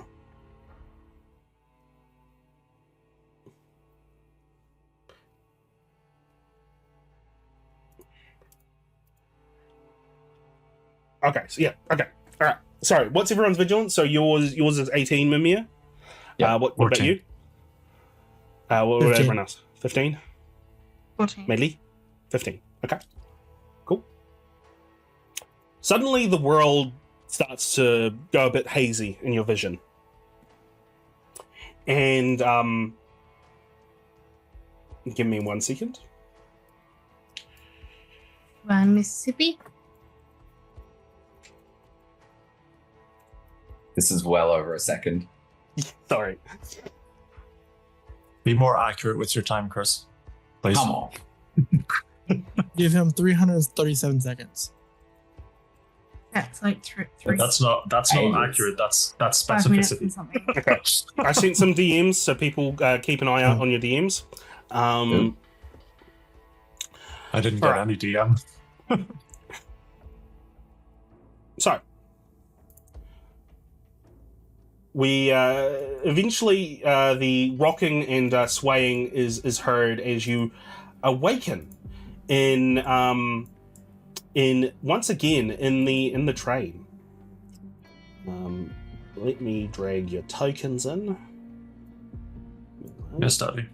Okay, so yeah, okay. All right. Sorry, what's everyone's vigilance? So yours is 18, Mimir? Yeah, what about 14. you? What about 15. everyone else? 15? 14. Meili? 15. Okay. Cool. Suddenly the world starts to go a bit hazy in your vision. And give me 1 second. Run, Mississippi. This is well over a second. Sorry. Be more accurate with your time, Chris. Please. Come on. Give him 337 seconds. That's like three. That's not Ages. accurate. That's 5 minutes and specificity. something. Okay. I sent some DMs, so people keep an eye out on your DMs. I didn't get Alright. any DM. So, we eventually the rocking and swaying is heard as you awaken in once again in the train. Let me drag your tokens in. Yes, Daddy.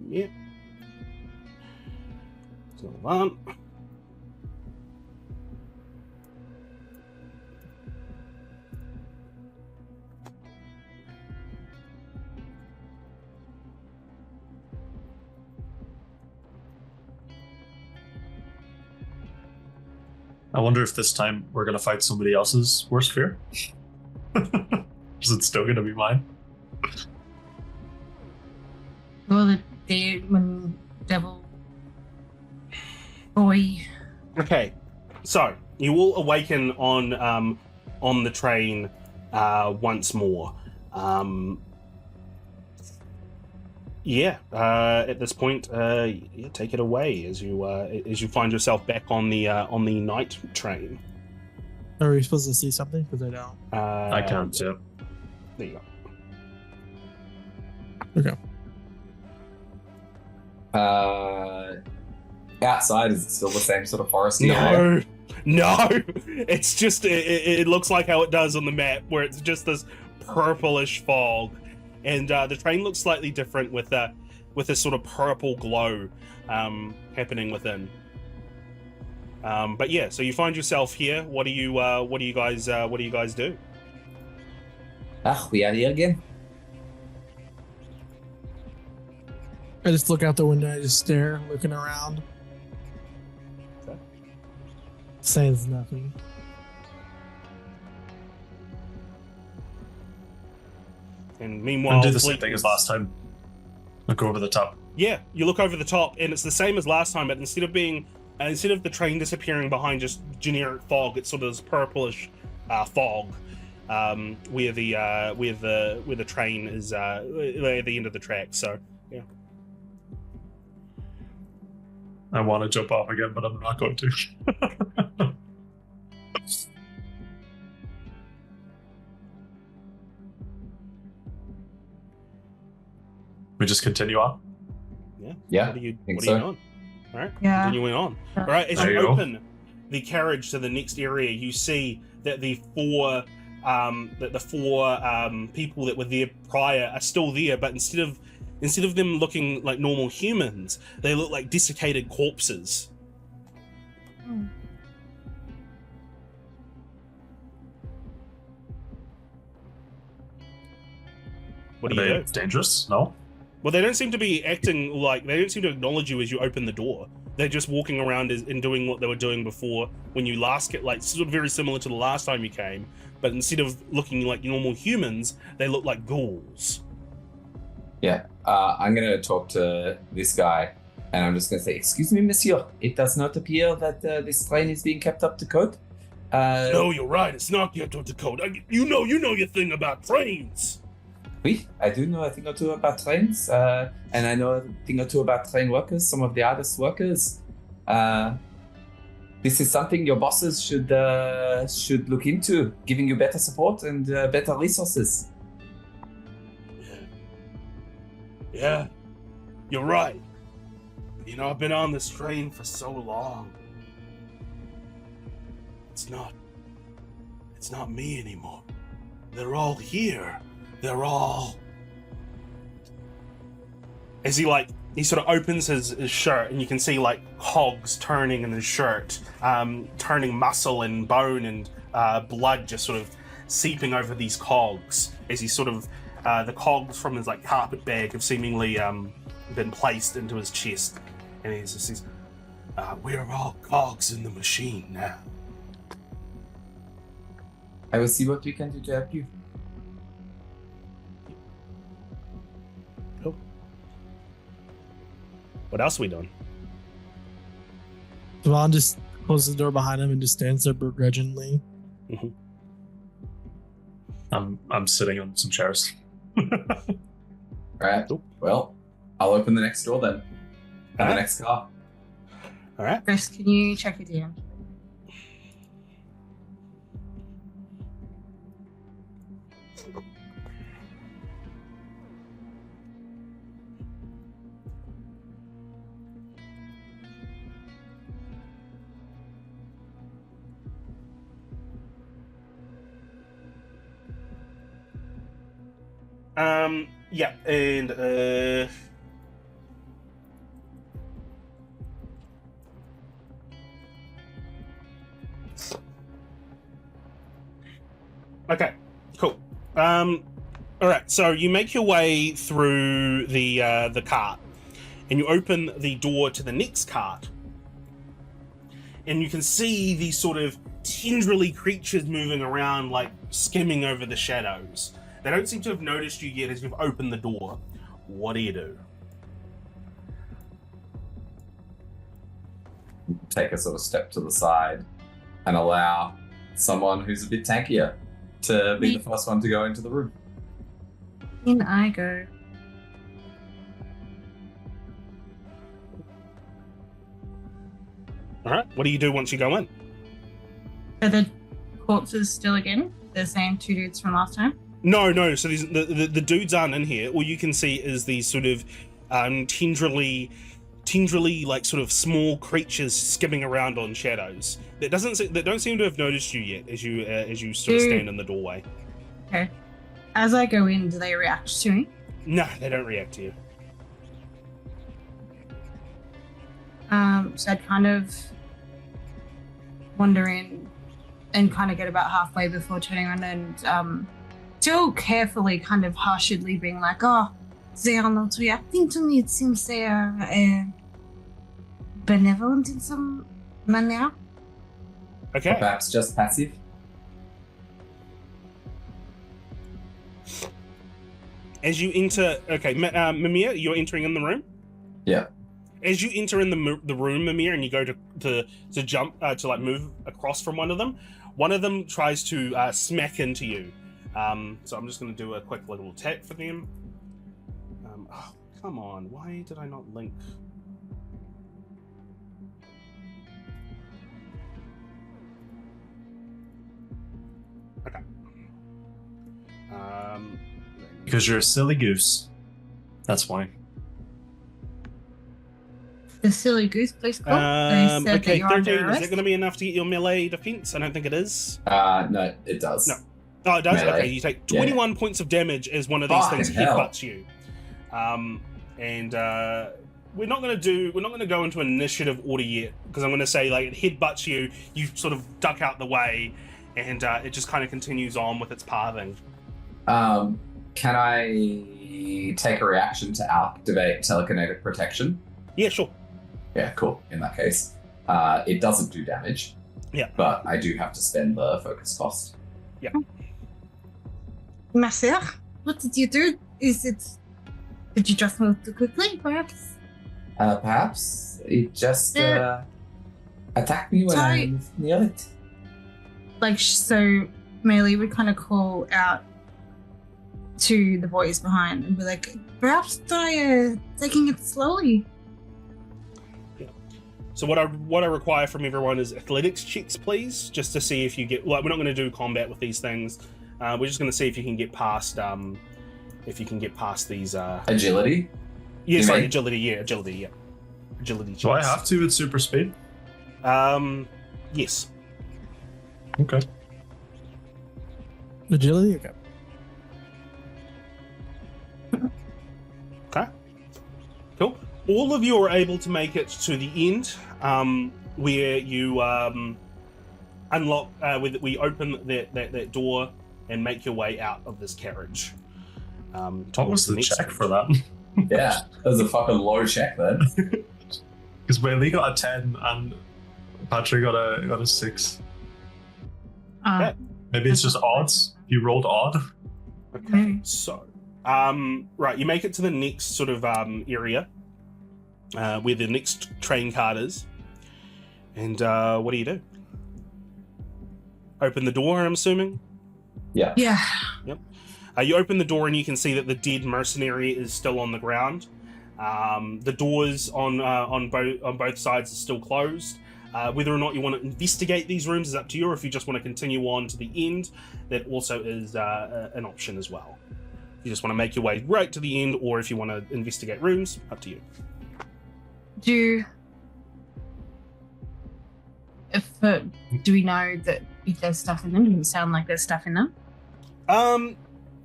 Yeah. Sylvan. I wonder if this time we're gonna fight somebody else's worst fear. Is it still gonna be mine? Well, the demon devil boy. Okay, so you will awaken on the train once more. At this point, take it away as you find yourself back on the night train. Are we supposed to see something? Because I don't. I can't. Yeah. There you Okay. Outside, is it still the same sort of forest? go. No, it's just it looks like how it does on the map, where it's just this purplish fog, and the train looks slightly different with a sort of purple glow happening within. But yeah, so you find yourself here. What do you guys do? Ah, we are here again. I just look out the window. I just stare, looking around. Okay. Says nothing. And meanwhile, And do the same Fleet thing as is- last time. Look over the top. Yeah, you look over the top, and it's the same as last time, but instead of the train disappearing behind just generic fog, it's sort of this purplish fog where the train is at the end of the track. So yeah, I want to jump off again, but I'm not going to. We just continue on. yeah. Yeah, What are you think doing? so. All right, Yeah. continuing on. All right, as There you you go. open the carriage to the next area, you see that the four people that were there prior are still there, but instead of them looking like normal humans, they look like desiccated corpses. What Are do you they do? dangerous? No. Well, they don't seem to be acting like, they don't seem to acknowledge you as you open the door. They're just walking around and doing what they were doing before when you last get, like, sort of very similar to the last time you came, but instead of looking like normal humans, they look like ghouls. Yeah, I'm going to talk to this guy, and I'm just going to say, excuse me, monsieur, it does not appear that this train is being kept up to code. No, you're right, it's not yet up to code. You know your thing about trains. Oui, I do know a thing or two about trains, and I know a thing or two about train workers, some of the hardest workers. This is something your bosses should look into, giving you better support and better resources. Yeah, you're right. You know, I've been on this train for so long. It's not me anymore. They're all here. They're all... As he sort of opens his shirt, and you can see like cogs turning in his shirt, turning muscle and bone and blood just sort of seeping over these cogs as he sort of the cogs from his like carpet bag have seemingly been placed into his chest, and he just says, "We're all cogs in the machine now." I will see what we can do to help you. Cool. What else are we doing? Sylvan just closes the door behind him and just stands there begrudgingly. I'm sitting on some chairs. Right. Cool. Well, I'll open the next door then. And the next car. All right. Chris, can you check your DM? Yeah, and okay, cool. All right, so you make your way through the cart, and you open the door to the next cart, and you can see these sort of tendrily creatures moving around, like skimming over the shadows. They don't seem to have noticed you yet as you've opened the door. What do you do? Take a sort of step to the side and allow someone who's a bit tankier to be the first one to go into the room. In I go. All right, what do you do once you go in? Are the corpses still again? The same two dudes from last time? No. So the dudes aren't in here. All you can see is these sort of tendrily, like sort of small creatures skimming around on shadows. That don't seem to have noticed you yet as you sort of stand in the doorway. Okay. As I go in, do they react to me? No, they don't react to you. So I'd kind of wander in and kind of get about halfway before turning around and still carefully, kind of harshly being like, "Oh, they are not reacting to me. It seems they are benevolent in some manner." Okay. Or perhaps just passive. As you enter, okay, Mimir, you're entering in the room. Yeah. As you enter in the room, Mimir, and you go to jump to like move across from one of them tries to smack into you. So I'm just going to do a quick little attack for them. Oh, come on, why did I not link? Okay. Because you're a silly goose. That's why. The silly goose place called? They said that Okay, you're under 13. Is arrest? that going to be enough to get your melee defense? I don't think it is. No, it does. No. Oh, it does? Melee. Okay, you take 21 points of damage as one of these things Fucking hell. headbutts you. We're not going to go into initiative order yet, because I'm going to say, like, it headbutts you, you sort of duck out the way, and it just kind of continues on with its pathing. Can I take a reaction to activate telekinetic protection? Yeah, sure. Yeah, cool. In that case, it doesn't do damage. Yeah. But I do have to spend the focus cost. Yeah. Marcel, what did you do? Did you just move too quickly, perhaps? Perhaps it just attacked me when I was near it. Like, so Meili would kind of call out to the boys behind and be like, perhaps try taking it slowly. So what I require from everyone is athletics checks, please, just to see if you get. Like, we're not going to do combat with these things. We're just going to see if you can get past. These. Agility. Yeah, You sorry, mean? agility. Yeah, agility. Yeah, agility checks. Do I have to with super speed? Yes. Okay. Agility? Okay. Okay. Cool. All of you are able to make it to the end, where you unlock. We open that door and make your way out of this carriage. What was the next check stage. for that? Yeah, that was a fucking low check then. Because Meili got a 10 and Patrick got a 6. Yeah. Maybe it's just odds. You rolled odd. Okay. So, right, you make it to the next sort of area, where the next train card is, and what do? Open the door, I'm assuming. Yeah. Yeah. You open the door and you can see that the dead mercenary is still on the ground. The doors on both sides are still closed. Whether or not you want to investigate these rooms is up to you, or if you just want to continue on to the end, that also is an option as well. If you just want to make your way right to the end, or if you want to investigate rooms, up to you. Do we know that if there's stuff in them? Does it sound like there's stuff in them?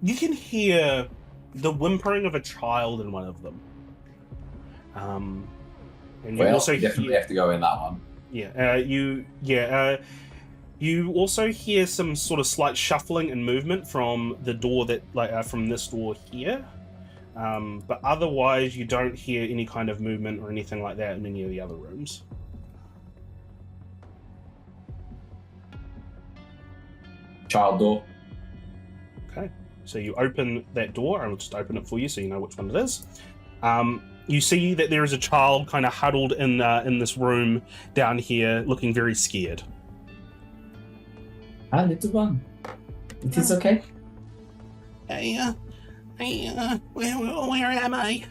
You can hear the whimpering of a child in one of them. And you Well, also definitely have to go in that one. You also hear some sort of slight shuffling and movement from the door from this door here. But otherwise, you don't hear any kind of movement or anything like that in any of the other rooms. Child door. Okay, so you open that door. I'll just open it for you so you know which one it is. You see that there is a child kind of huddled in this room down here, looking very scared. Ah, little one. It is okay. Where am I?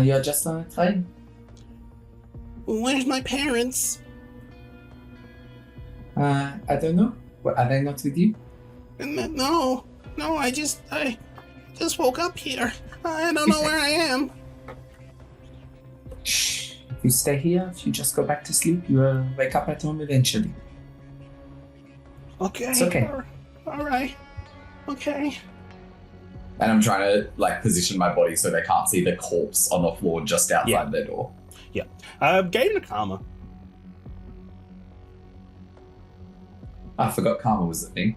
You're just on a train. Where's my parents? I don't know. Are they not with you? No, I just woke up here. I don't know where I am. Shh. If you stay here, if you just go back to sleep, you will wake up at home eventually. Okay. It's okay. All right. Okay. And I'm trying to position my body so they can't see the corpse on the floor just outside their door. Gain a karma. I forgot karma was the thing.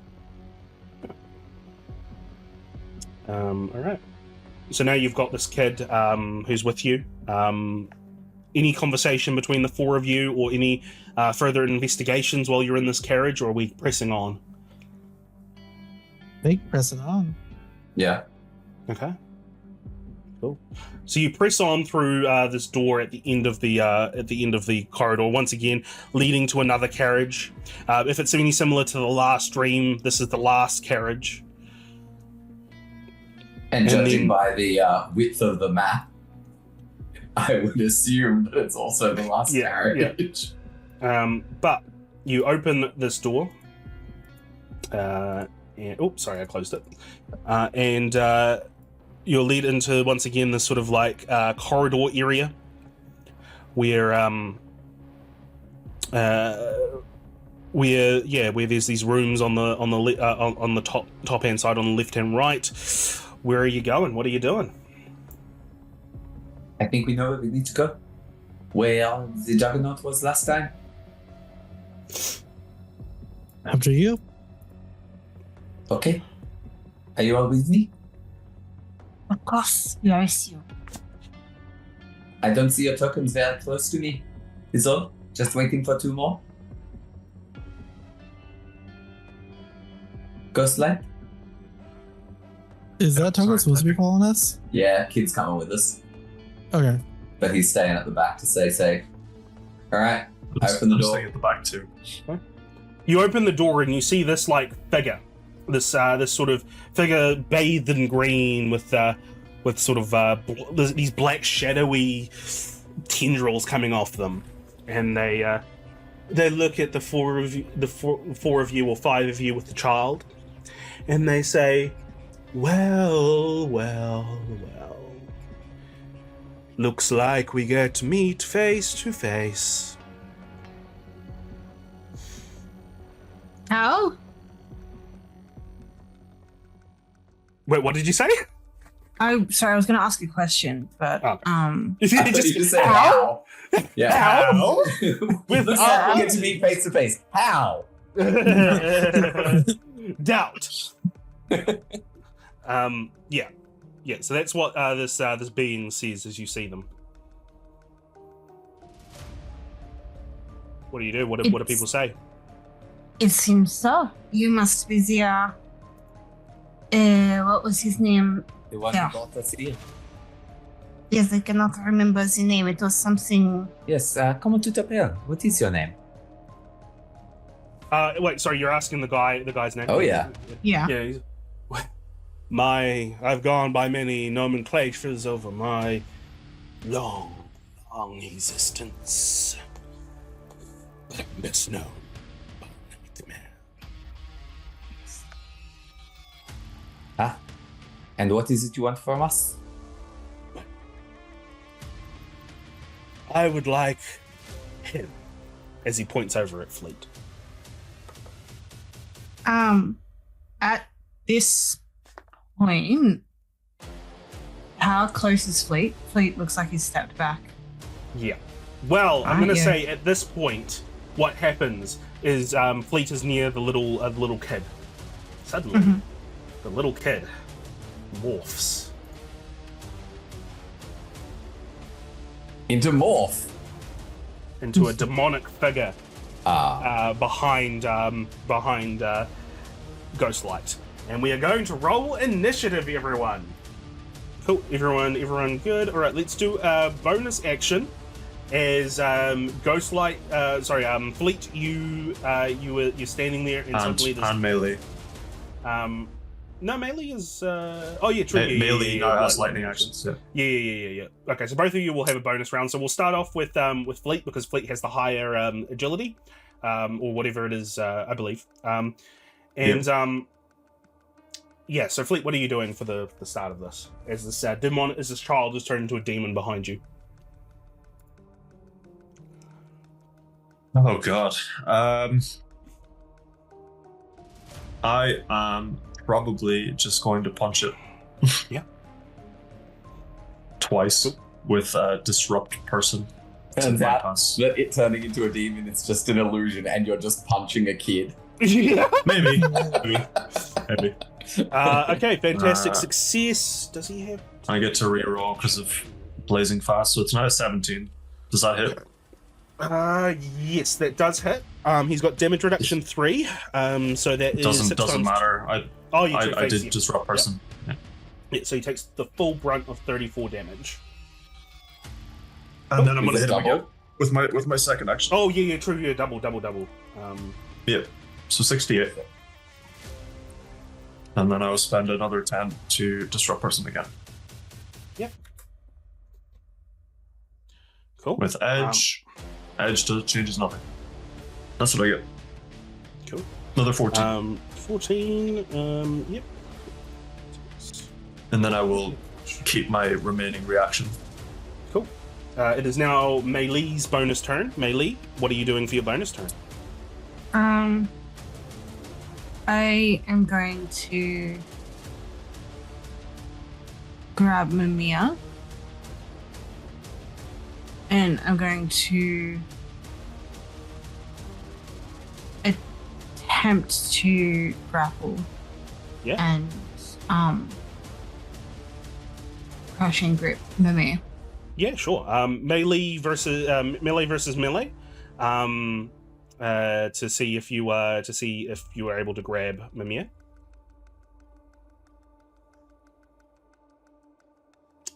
All right. So now you've got this kid who's with you. Any conversation between the four of you, or any further investigations while you're in this carriage, or are we pressing on? I think pressing on. Yeah. Okay. Cool. So you press on through this door at the end of the corridor, once again leading to another carriage. If it's any similar to the last dream, this is the last carriage. And judging by the width of the map, I would assume that it's also the last carriage. But you open this door. Sorry, I closed it. And you'll lead into, once again, this sort of corridor area. where where there's these rooms on the top hand side, on the left and right. Where are you going? What are you doing? I think we know where we need to go. Where the Juggernaut was last time. After you. Okay. Are you all with me? Of course, we are with you. I don't see your tokens very close to me. Is all? Just waiting for 2 more? Ghostlight? Is that token supposed to be following us? Yeah, kid's coming with us. Okay. But he's staying at the back to stay safe. Alright, open the I'm door. staying at the back too. You open the door and you see this figure, this sort of figure bathed in green with sort of these black shadowy tendrils coming off them, and they look at the four of you or 5 of you with the child, and they say, "Well, well, well. Looks like we get to meet face to face." How? Wait, what did you say? Sorry, I was going to ask a question, but Oh. You just said how? Yeah, How? With looks like we get to meet face to face. How? Doubt. Yeah. So that's what this being sees as you see them. What do you do? What do people say? it seems so. You must be the, what was his name? The one Yeah. who brought us here. Yes, I cannot remember the name. It was something. Yes, comment tout appelle. What is your name? Wait, sorry, you're asking the guy's name? Oh, yeah. Yeah. Yeah. I've gone by many nomenclatures over my long existence. But I'm best known by Nightmare. Ah, and what is it you want from us? I would like him, as he points over at Fleet. At this point, how close is Fleet? Fleet looks like he's stepped back. Yeah. Well, I'm going to yeah. say at this point, what happens is Fleet is near the little kid. Suddenly, Mhm. the little kid morphs. Into morph. Into a demonic figure Ah, behind Ghostlight, and we are going to roll initiative, everyone. Cool, everyone good. All right, let's do a bonus action. As Ghostlight, Fleet, you're standing there, and suddenly there's And Meili. no, Meili is oh yeah, true. Yeah, Meili yeah, now yeah, has right. lightning actions. Yeah. Yeah. Okay, so both of you will have a bonus round. So we'll start off with Fleet, because Fleet has the higher agility, or whatever it is, I believe. Yeah. So Fleet, what are you doing for the start of this? As this this child is turned into a demon behind you. Oh god. I am probably just going to punch it. Yeah. Twice with disrupt person. turns out Bypass. that it turning into a demon is just an illusion, and you're just punching a kid. Yeah. Maybe. Okay, fantastic success. Does he have? I get to reroll because of blazing fast, so it's now a 17. Does that hit? Yes, that does hit. He's got damage reduction 3. So that is Doesn't 6 times- matter. I I did disrupt person. Yeah. Yeah, so he takes the full brunt of 34 damage. And then I'm Is gonna it hit him double? again with my second action. Oh yeah, true. Yeah, double. Yep. So 68. And then I will spend another 10 to disrupt person again. Cool. With edge. Edge changes nothing. That's what I get. Cool. Another 14. 14. Yep. And then I will keep my remaining reaction. Cool. It is now Meili's bonus turn. Meili, what are you doing for your bonus turn? I am going to grab Mimir, and I'm going to attempt to grapple. Yeah. And crushing grip Mimir. Yeah, sure. Melee versus melee. To see if you were able to grab Mimir.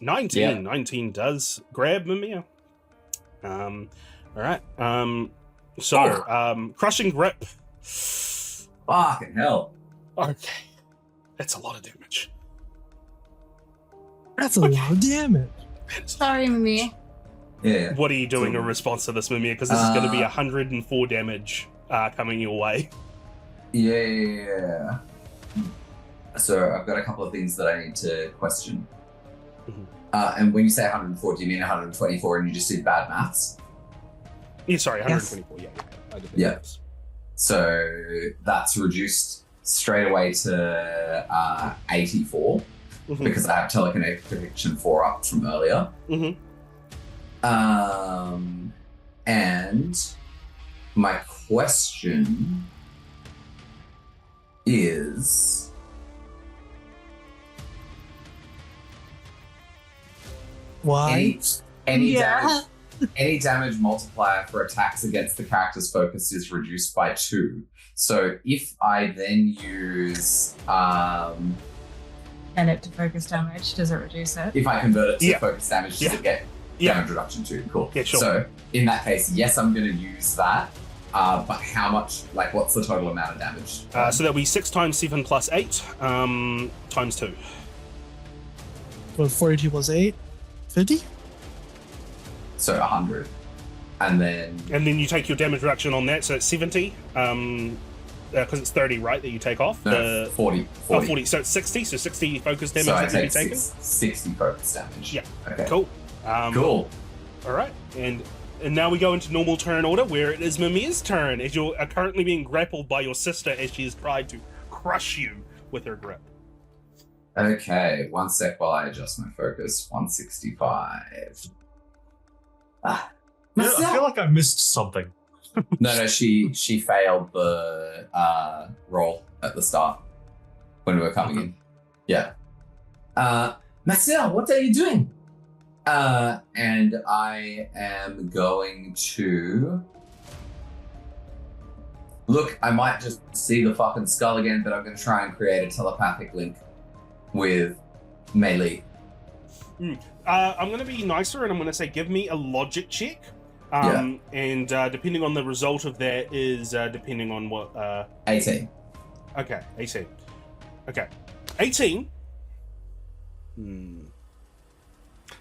19. Yeah. 19 does grab Mimir. All right. Crushing grip. Fucking hell. Okay. That's a lot of damage. That's a lot of damage. Sorry, Mimir. Yeah. What are you doing in response to this, Mimir? Because this is going to be 104 damage coming your way. Yeah. So I've got a couple of things that I need to question. Mhm. And when you say 104, do you mean 124 and you just did bad maths? Yeah, sorry, 124. Yeah. I did that. Yeah. So that's reduced straight away to 84 Mhm. because I have telekinetic prediction 4 up from earlier. Mhm. And my question is, Why? any damage multiplier for attacks against the character's focus is reduced by 2. So if I then use And it to focus damage, does it reduce it? if I convert it to Yeah. focus damage, does Yeah. it get Yeah. damage reduction too? Cool. Yeah, sure. So in that case, yes, I'm going to use that. But how much? Like, what's the total amount of damage? So that'll be 6 times 7 plus 8 times 2. So 42 plus 8, 50? So 100, and then And then you take your damage reduction on that, so it's 70. Because it's 30, right, that you take off? 40. Oh, 40. So it's 60. So 60 focus damage So I that you'll be take taking. 60 focus damage. Yeah. Okay. Cool. Cool. All right. And now we go into normal turn order, where it is Mimir's turn, as you are currently being grappled by your sister as she has tried to crush you with her grip. Okay. 1 sec while I adjust my focus. 165. I feel like I missed something. No, she failed the roll at the start when we were coming in. Yeah. Marcel, what are you doing? And I am going to look. I might just see the fucking skull again, but I'm going to try and create a telepathic link with Meili. I'm going to be nicer, and I'm going to say give me a logic check. And depending on the result of that is depending on what... 18. Okay, 18. Okay. 18?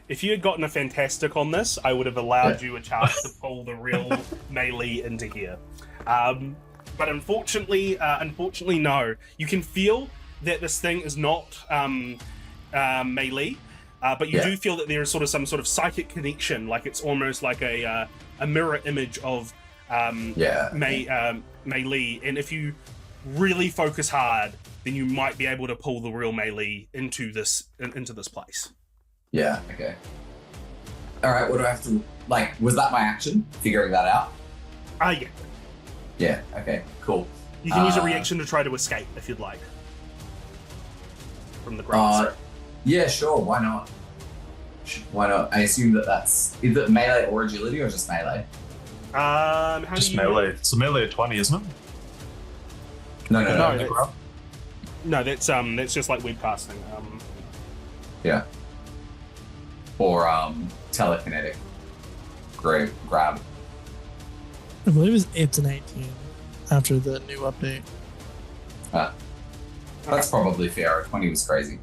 If you had gotten a fantastic on this, I would have allowed you a chance to pull the real Meili into here. But unfortunately, no. You can feel that this thing is not Meili, but you do feel that there is some sort of psychic connection, like it's almost like a mirror image of Meili, and if you really focus hard, then you might be able to pull the real Meili into this place. Yeah, okay. Alright, what do I have to... Like, was that my action? Figuring that out? Yeah. Yeah, okay, cool. You can use a reaction to try to escape, if you'd like. From the ground. Yeah, sure, why not? Why not? I assume that's... Is it melee or agility, or just melee? Just melee. It's a melee at 20, isn't it? No. That's just like webcasting. Yeah. Or telekinetic grab. I believe it's 8 to 19 after the new update. That's probably fair. 20 was crazy.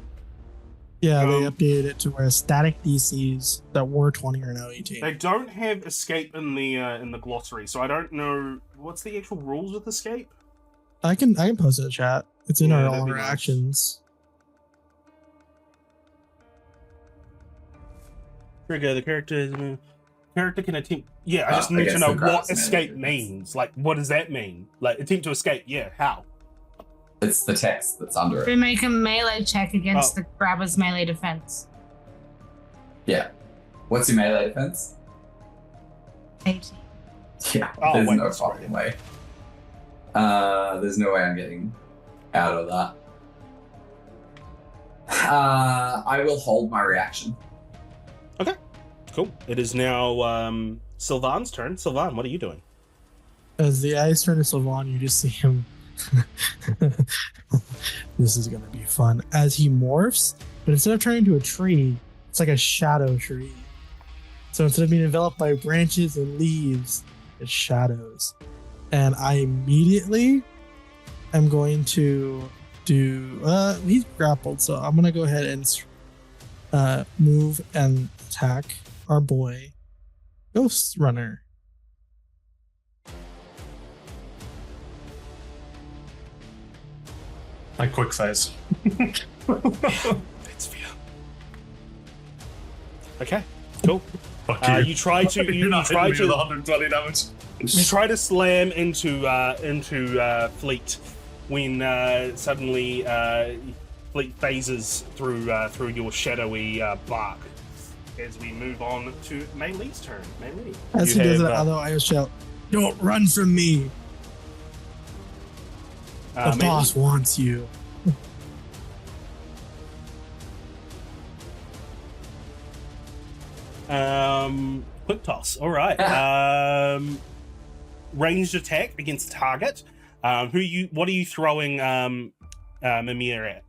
Yeah, they updated it to where static DCs that were 20 are now 18. They don't have escape in the glossary, so I don't know what's the actual rules with escape. I can post it in the chat. It's in Yeah, all that'd be our nice. actions. Trigger the characters. character can attempt. Yeah, I just need to against know the what grass escape melee means. Like, what does that mean? Like, attempt to escape. Yeah, how? It's the text that's under We it. make a melee check against Oh. the grabber's melee defense. Yeah. What's your melee defense? 18. Yeah, Oh, there's wait, no that's fucking way. There's no way I'm getting out of that. I will hold my reaction. Cool. It is now Sylvan's turn. Sylvan, what are you doing? As the eyes turn to Sylvan, you just see him. This is gonna be fun. As he morphs, but instead of turning into a tree, it's like a shadow tree. So instead of being enveloped by branches and leaves, it's shadows. And I immediately am going to do. He's grappled, so I'm gonna go ahead and move and attack our boy, Ghostrunner. Like quick size. It's fair. Okay, cool. Fuck you. You try to You're you not try hitting me with to 120 damage. you try to slam into Fleet when suddenly Fleet phases through your shadowy bark. As we move on to Meili's turn. Meili. As you he does have, it, although I shout, "Don't run from me! The Meili. boss wants you." Quick toss. All right. Ranged attack against the target. What are you throwing Mimir at?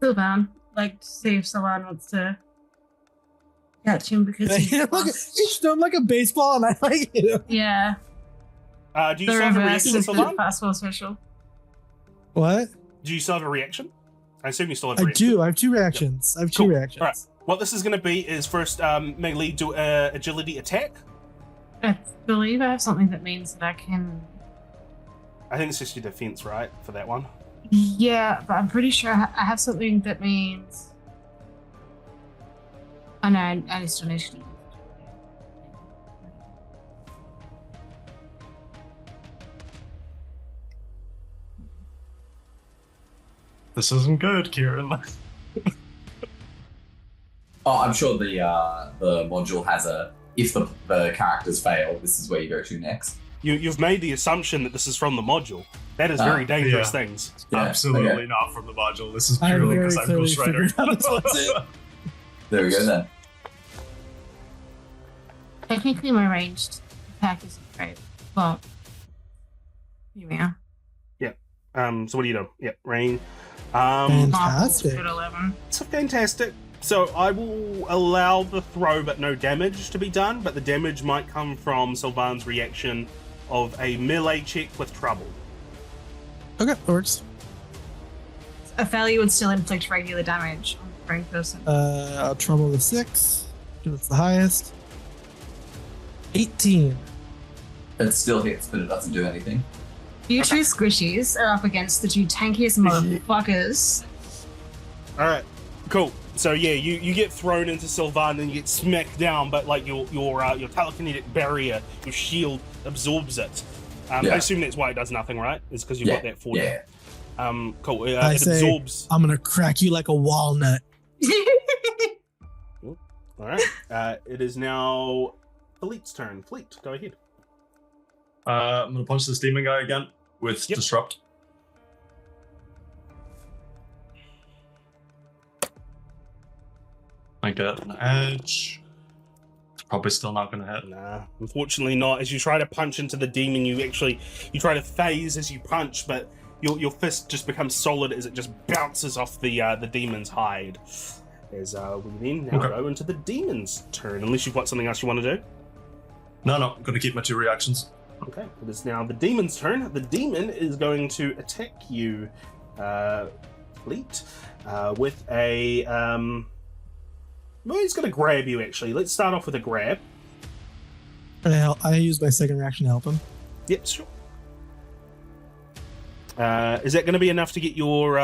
Sylvan. Like, to see if Sylvan wants to catch him because He he's showed him like a baseball, and I like it. Yeah. Do you The still have a reverse reaction, is the Sylvan? fastball special. What? Do you still have a reaction? I assume you still have a I reaction. do. I have two reactions. I have two Cool. reactions. All right. What this is going to be is first Meili do agility attack. I believe I have something that means that I can. I think it's just your defense, right, for that one. Yeah, but I'm pretty sure I have something that means. Oh no, I still need to. This isn't good, Kieran. Oh, I'm sure the module has a. If the characters fail, this is where you go to next. You've made the assumption that this is from the module. That is very dangerous yeah. things. Yeah, Absolutely okay. not from the module. This is I purely very because I'm clearly Ghostrunner. figured out this was it. There we go then. Technically, my ranged attack isn't great, but here we are. So what do you do? Yeah, rain. Fantastic. Good 11. So fantastic. So I will allow the throw, but no damage to be done. But the damage might come from Sylvan's reaction of a melee check with trouble. Okay, that works. A failure would still inflict regular damage on the prone person. I'll trouble the 6. That's the highest. 18. It still hits, but it doesn't do anything. You two squishies are up against the two tankiest motherfuckers. All right, cool. So yeah, you get thrown into Sylvan and you get smacked down, but like your telekinetic barrier, your shield absorbs it. I assume that's why it does nothing, right? It's because you've got that 40. Yeah. Cool. I It say, absorbs. I'm gonna crack you like a walnut. All right. It is now Fleet's turn. Fleet, go ahead. I'm gonna punch this demon guy again with Yep. disrupt. I get an edge. Probably still not gonna hit. Nah, unfortunately not. As you try to punch into the demon, you try to phase as you punch, but your fist just becomes solid as it just bounces off the demon's hide. As we then now go into the demon's turn, unless you've got something else you want to do. No, I'm gonna keep my 2 reactions. Okay, it is now the demon's turn. The demon is going to attack you, Fleet, with a well, he's going to grab you. Actually, let's start off with a grab. I use my second reaction to help him. Yep, sure. Is that going to be enough to get your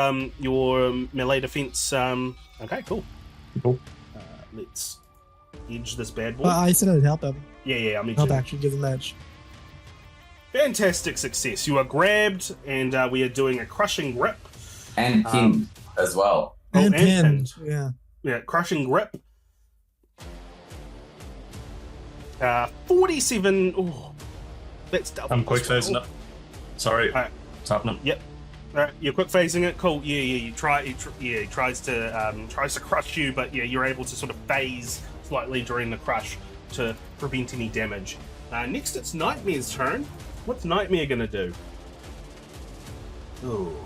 melee defense? Okay, cool. Cool. Let's edge this bad boy. I said I'd help him. Yeah, I mean, Help actually give him edge. fantastic success. You are grabbed, and we are doing a crushing grip. And pinned as well. And pinned. pinned. Yeah. Crushing grip. 47. Oh, that's double. I'm quick as well. phasing it. Sorry. Alright. What's happening? Yep. Alright, you're quick phasing it. Cool. Yeah. He tries to crush you, but yeah, you're able to sort of phase slightly during the crush to prevent any damage. Next, it's Nightmare's turn. What's Nightmare gonna do? Ooh.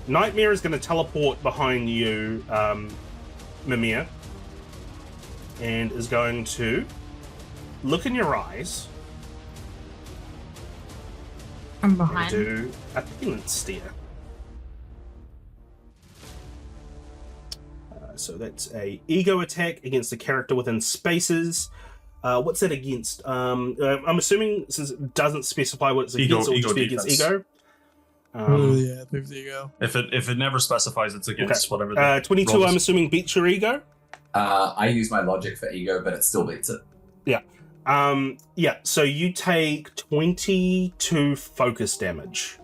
Nightmare is gonna teleport behind you, Mimir, and is going to look in your eyes. From And behind. do a penance stare. So that's a ego attack against a character within spaces. What's that against? I'm assuming since it doesn't specify what it's against, it'll just be against defense. ego. Yeah, there you go. If it never specifies, it's against whatever. The 22. roll is. I'm assuming beats your ego. I use my logic for ego, but it still beats it. So you take 22 focus damage,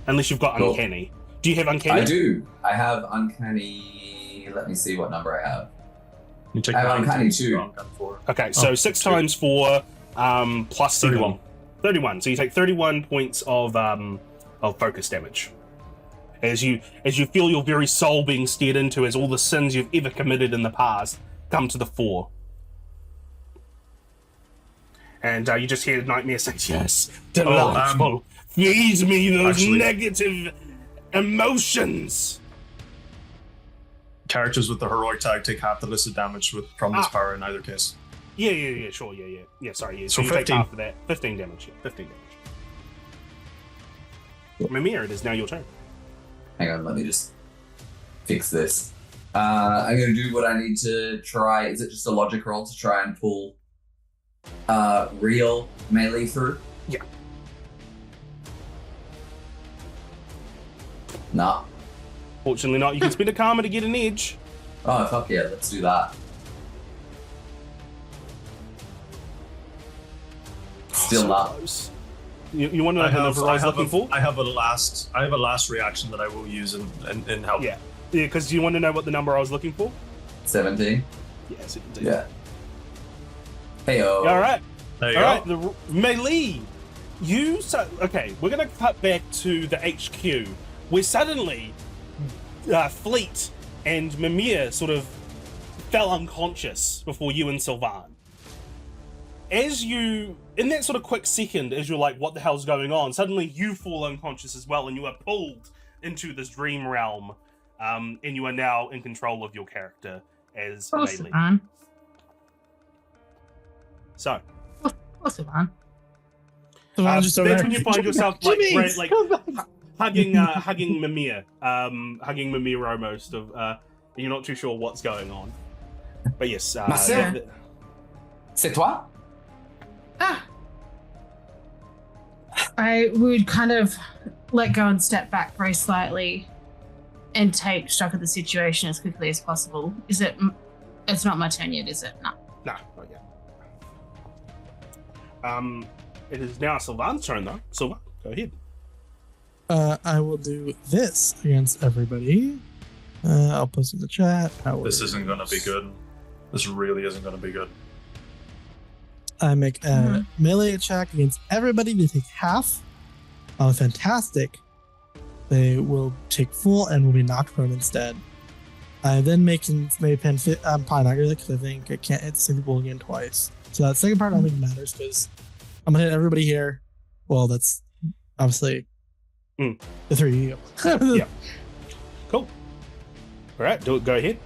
unless you've got Cool. uncanny. Do you have uncanny? I do. I have uncanny. Let me see what number I have. You take I have 19, uncanny too. uncanny 4. Okay, so 6 times 4 plus 7. 31. 31. So you take 31 points of focus damage. As you feel your very soul being stared into, as all the sins you've ever committed in the past come to the fore. And you just hear Nightmare say, "Yes, delightful. Feed me those actually- negative emotions." Characters with the heroic tag take half the listed damage from this power in either case. Yeah, sure, yeah. Sorry, yeah. So So you take 15. half of that. 15 damage. Yeah, 15 damage. Mimir, it is now your turn. Hang on, let me just fix this. I'm going to do what I need to try. Is it just a logic roll to try and pull real Meili through? Yeah. Nah. Fortunately not. You can spend a karma to get an edge. Oh, fuck yeah, let's do that. Still So not. close. You want to know the number I was looking for? I have a last reaction that I will use in help. Yeah, because you want to know what the number I was looking for? 17? Yes, it did. Yeah. Hey-oh. All right. There you All go. right. The Meili. Okay, we're going to cut back to the HQ, where suddenly Fleet and Mimir sort of fell unconscious before you and Sylvan. As you, in that sort of quick second, as you're like, what the hell's going on? Suddenly you fall unconscious as well, and you are pulled into this dream realm, and you are now in control of your character as Meili. Sylvan. So, Sylvan. So I'm just over that's there. when you find yourself like, Jimmy, right, like come back. hugging Mimir, hugging Mimir almost. You're not too sure what's going on, but yes. Marcel? C'est toi? I would kind of let go and step back very slightly and take stock of the situation as quickly as possible. It's not my turn yet, is it? No. No, not yet. It is now Sylvan's turn though. Sylvan, go ahead. I will do this against everybody. I'll post in the chat. This isn't going to be good. This really isn't going to be good. I make a melee attack against everybody to take half. Fantastic. They will take full and will be knocked prone instead. I then make maybe pen fit. I'm probably not gonna because I think I can't hit the same people again twice. So that second part I don't think matters because I'm gonna hit everybody here. Well, that's obviously the three of you. Yeah. Cool. All right, do it. Go ahead.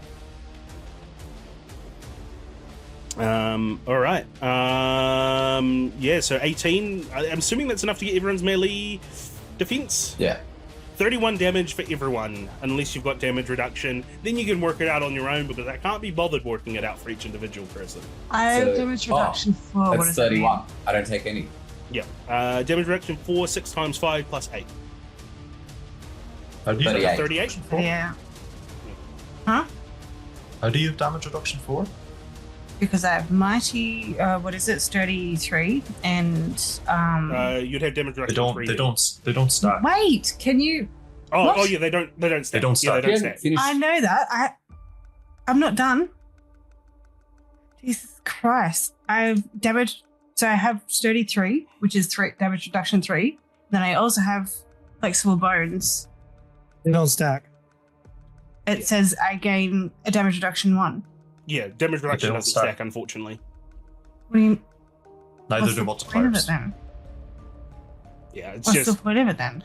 All right. Yeah. So 18. I'm assuming that's enough to get everyone's melee defense. Yeah. 31 damage for everyone, unless you've got damage reduction. Then you can work it out on your own because I can't be bothered working it out for each individual person. I have So- damage reduction for what That's is it? 31. I don't take any. Yeah. Damage reduction 4, 6 times 5 plus 8. How do you 38. 38? Yeah. Huh? How do you have damage reduction for? Because I have mighty, what is it, sturdy 3, and You'd have damage reduction 3. They don't stack. wait, can you? Oh, What? oh yeah, they don't stack. They don't Yeah, they stack. don't stack. Finish. I know that. I'm not done. Jesus Christ! I've damage. So I have sturdy 3, which is 3 damage reduction 3. Then I also have flexible bones. They don't stack. It says I gain a damage reduction 1. Yeah, damage reduction don't doesn't stack. stack, unfortunately. What do you? Neither What's do the point of it multipliers. then? Yeah, it's What's the just point of it then?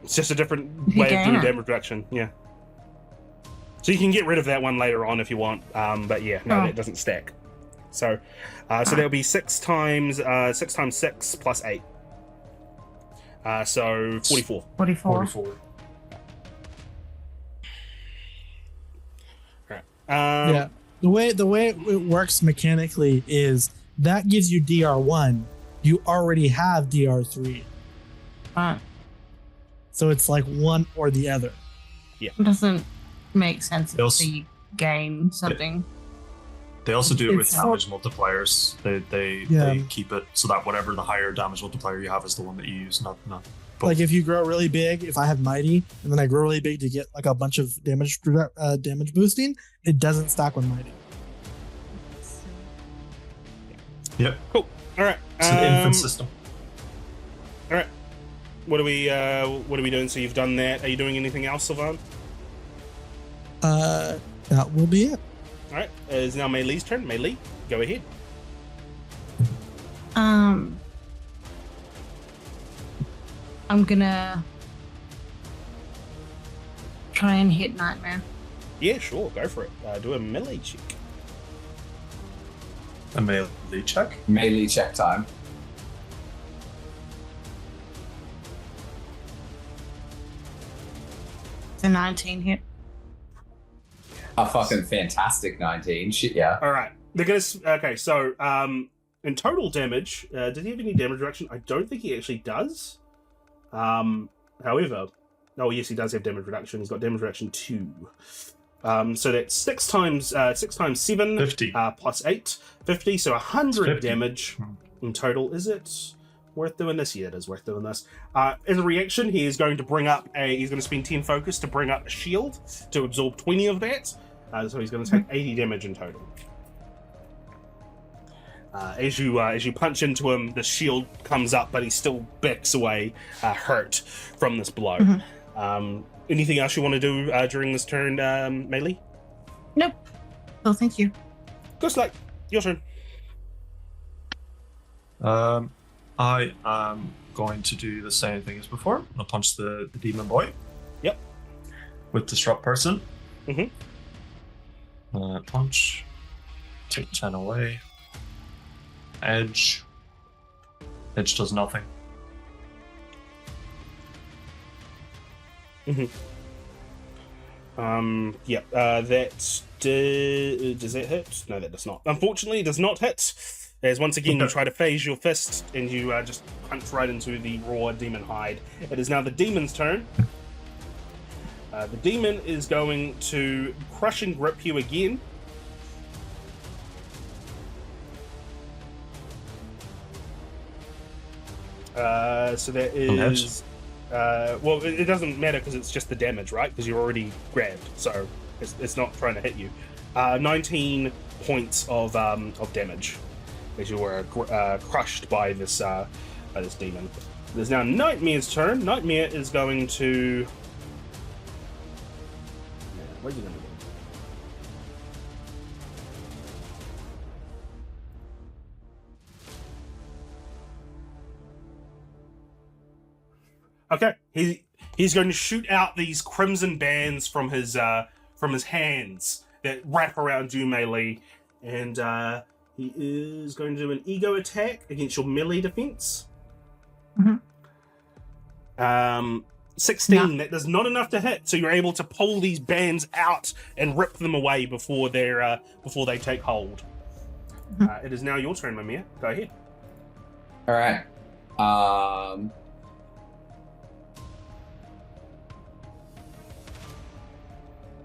it's just a different You way of gain doing it. damage reduction. Yeah. So you can get rid of that one later on if you want. But yeah, no, Oh. that doesn't stack. So, that'll be 6 times 6 plus 8. So 44. 44. 44. Yeah. The way it works mechanically is that gives you DR1. You already have DR3. Right. So it's like one or the other. It doesn't make sense They also- if you gain something. They also do it with It's- damage multipliers. They Yeah. keep it so that whatever the higher damage multiplier you have is the one that you use, not both. Like if you grow really big, if I have mighty, and then I grow really big to get like a bunch of damage boosting, it doesn't stack with mighty. Yep. Cool. All right. It's an infant system. All right. What are we doing? So you've done that. Are you doing anything else, Sylvan? That will be it. All right. It's now Meili's turn. Meili, go ahead. I'm gonna try and hit Nightmare. Yeah, sure. Go for it. Do a melee check. A melee check. Melee check time. It's a 19 hit. A fucking fantastic 19. Shit, yeah. All right. They're gonna. Okay. So, in total damage, does he have any damage reduction? I don't think he actually does. However, oh yes, he does have damage reduction. He's got damage reduction 2. So that's 6 times 7 50. plus 8, 50. So 100 50. damage in total. Is it worth doing this? Yeah, it is worth doing this. As a reaction, he is going to bring up he's going to spend 10 focus to bring up a shield to absorb 20 of that. So he's going to take 80 damage in total. As you punch into him, the shield comes up, but he still backs away, hurt from this blow. Anything else you want to do during this turn, Meili? Nope. Oh, thank you. Ghostlight, your turn. I am going to do the same thing as before. I'll punch the demon boy. Yep. With disrupt person. Mhm. Punch. Take 10 away. Edge. Edge does nothing. Yep. That does that hit? No, that does not. Unfortunately, it does not hit. As once again you try to phase your fist and you just punch right into the raw demon hide. It is now the demon's turn. The demon is going to crush and grip you again. So that is well, it doesn't matter because it's just the damage, right? Because you're already grabbed, so it's not trying to hit you. 19 points of damage as you were crushed by this demon. There's now Nightmare's turn. Nightmare is going to. What are you going to do? Okay, he's going to shoot out these crimson bands from his hands that wrap around you, Meili, and he is going to do an ego attack against your melee defense. 16. That does not enough to hit, so you're able to pull these bands out and rip them away before they take hold. It is now your turn, Mimir. Go ahead. All right.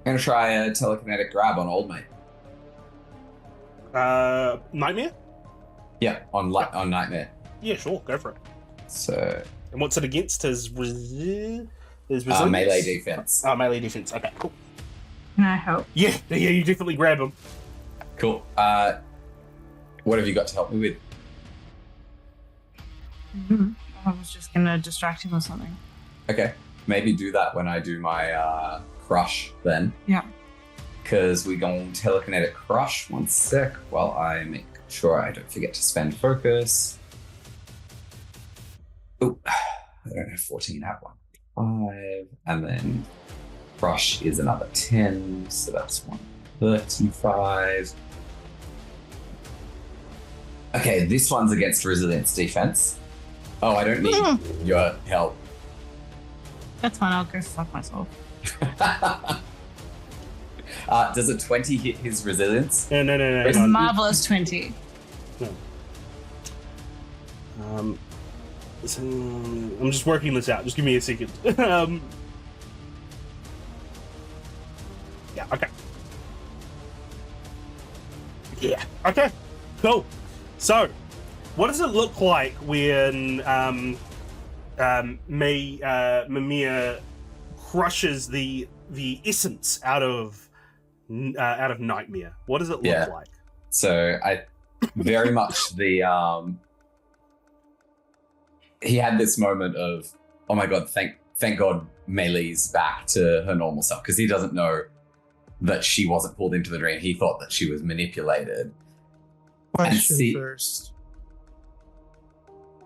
I'm gonna try a telekinetic grab on old mate. Nightmare? Yeah, on Nightmare. Yeah, sure, go for it. So And what's it against? His resilience? melee defense. Oh, melee defense. Okay, cool. Can I help? Yeah, you definitely grab him. Cool. What have you got to help me with? I was just gonna distract him with something. Okay, maybe do that when I do my crush then. Yeah. Because we go on telekinetic crush. 1 sec while I make sure I don't forget to spend focus. Oh, I don't have 14. I have 5, and then crush is another 10, so that's 135. Okay, this one's against resilience defense. Oh, I don't need your help. That's fine. I'll go fuck myself. Does a 20 hit his resilience? No. It's a marvelous 20. So, I'm just working this out. Just give me a second. Yeah, okay. Yeah, okay. Cool. So, what does it look like when Mimir crushes the essence out of Nightmare? What does it look like? So I very much he had this moment of, oh my god, thank God Meili's back to her normal self, because he doesn't know that she wasn't pulled into the dream. He thought that she was manipulated. Question first.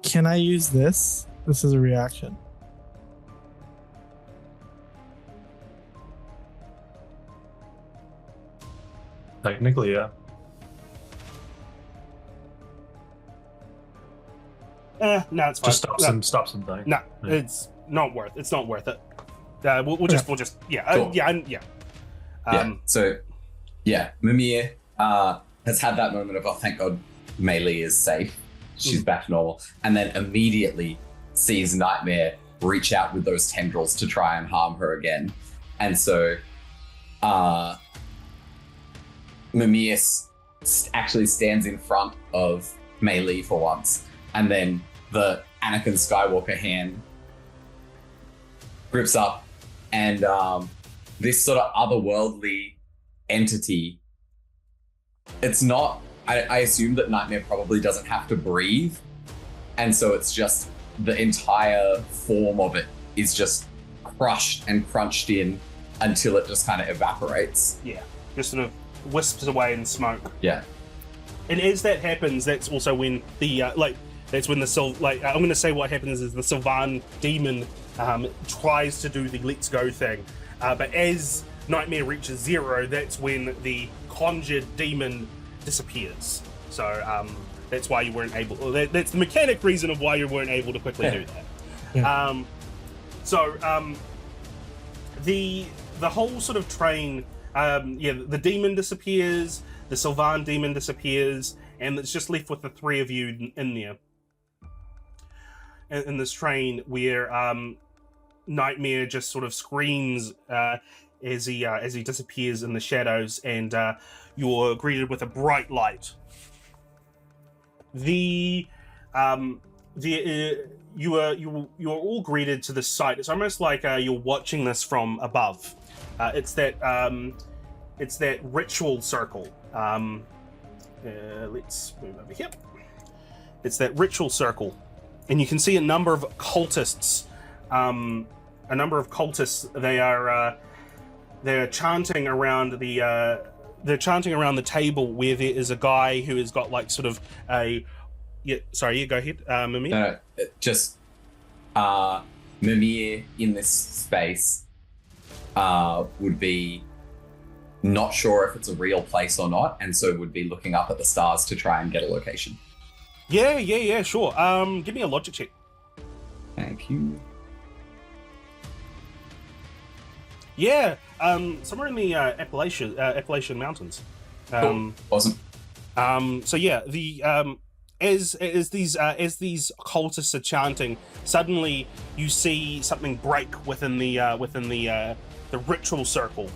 Can I use this? This is a reaction. Technically, yeah. No, it's fine. Just stops him dying. No, Yeah. it's not worth it. We'll just Cool. So Mimir has had that moment of, oh, thank God Meili is safe. She's back to normal. And then immediately sees Nightmare reach out with those tendrils to try and harm her again. And so Mimir actually stands in front of Meili for once. And then the Anakin Skywalker hand grips up, and this sort of otherworldly entity, it's not, I assume that Nightmare probably doesn't have to breathe, and so it's just the entire form of it is just crushed and crunched in until it just kind of evaporates. Yeah, just sort of wisps away in smoke. Yeah. And as that happens, that's also when the that's when the I'm going to say what happens is the Sylvan demon tries to do the let's go thing, but as Nightmare reaches 0, that's when the conjured demon disappears. So that's why you weren't able. That's the mechanic reason of why you weren't able to quickly do that. Yeah. The whole sort of train, the demon disappears, the Sylvan demon disappears, and it's just left with the 3 of you in there. In this train where Nightmare just sort of screams as he disappears in the shadows, and you're greeted with a bright light. You are all greeted to this sight. It's almost like you're watching this from above. It's that ritual circle. Let's move over here. It's that ritual circle, and you can see a number of cultists. They're chanting around the table where there is a guy who has got like sort of a. Yeah, sorry. You go ahead, Mimir. No, just Mimir in this space would be not sure if it's a real place or not, and so would be looking up at the stars to try and get a location. Yeah, sure. Give me a logic check. Thank you. Yeah, somewhere in the Appalachian Mountains. Cool. Awesome. So yeah, the as these cultists are chanting, suddenly you see something break within the ritual circle,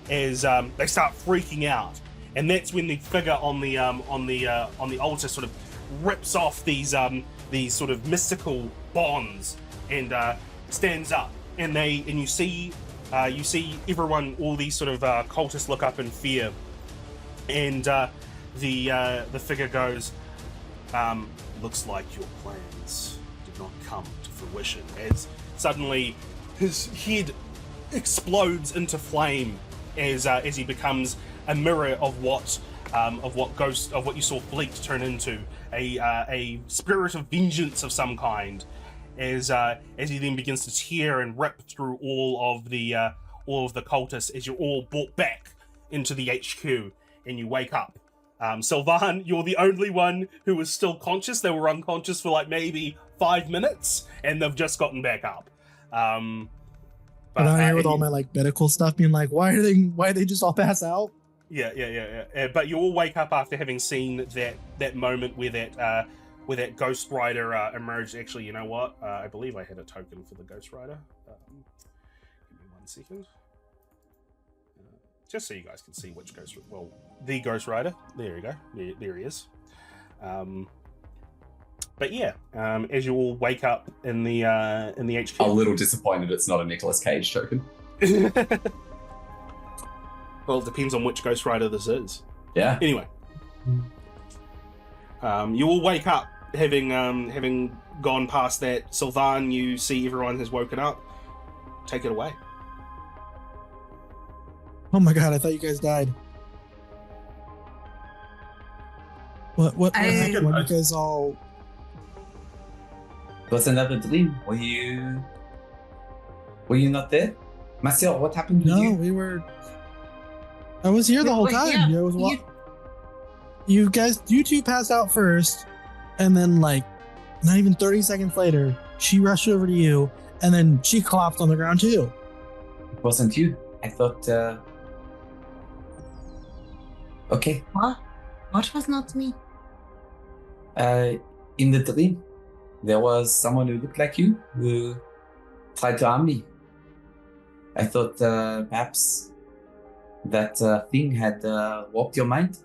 as they start freaking out, and that's when the figure on the altar sort of rips off these sort of mystical bonds and stands up, and you see everyone, all these sort of cultists look up in fear, and the figure goes, looks like your plans did not come to fruition, as suddenly his head explodes into flame as he becomes a mirror of what you saw Fleet turn into, a spirit of vengeance of some kind, as he then begins to tear and rip through all of the cultists, as you're all brought back into the HQ and you wake up. Sylvan, you're the only one who is still conscious. They were unconscious for like maybe 5 minutes, and they've just gotten back up. But I'm here with all my like medical stuff, being like, why are they just all pass out? Yeah. But you all wake up after having seen that moment where that Ghost Rider emerged. Actually, you know what? I believe I had a token for the Ghost Rider. Give me 1 second. Just so you guys can see which the Ghost Rider. There you go. There he is. But yeah, as you all wake up in the HQ. A little disappointed it's not a Nicolas Cage token. Well, it depends on which Ghost Rider this is. Yeah. Anyway, you all wake up having gone past that. Sylvan, you see everyone has woken up. Take it away. Oh my god, I thought you guys died. What happened when you guys all... It was another dream. Were you not there? Marcel, what happened with you? No, I was here the whole time. Yeah, You two passed out first, and then like not even 30 seconds later, she rushed over to you, and then she collapsed on the ground too. It wasn't you. I thought okay. What was not me? In the dream, there was someone who looked like you who tried to harm me. I thought perhaps that thing had warped your mind.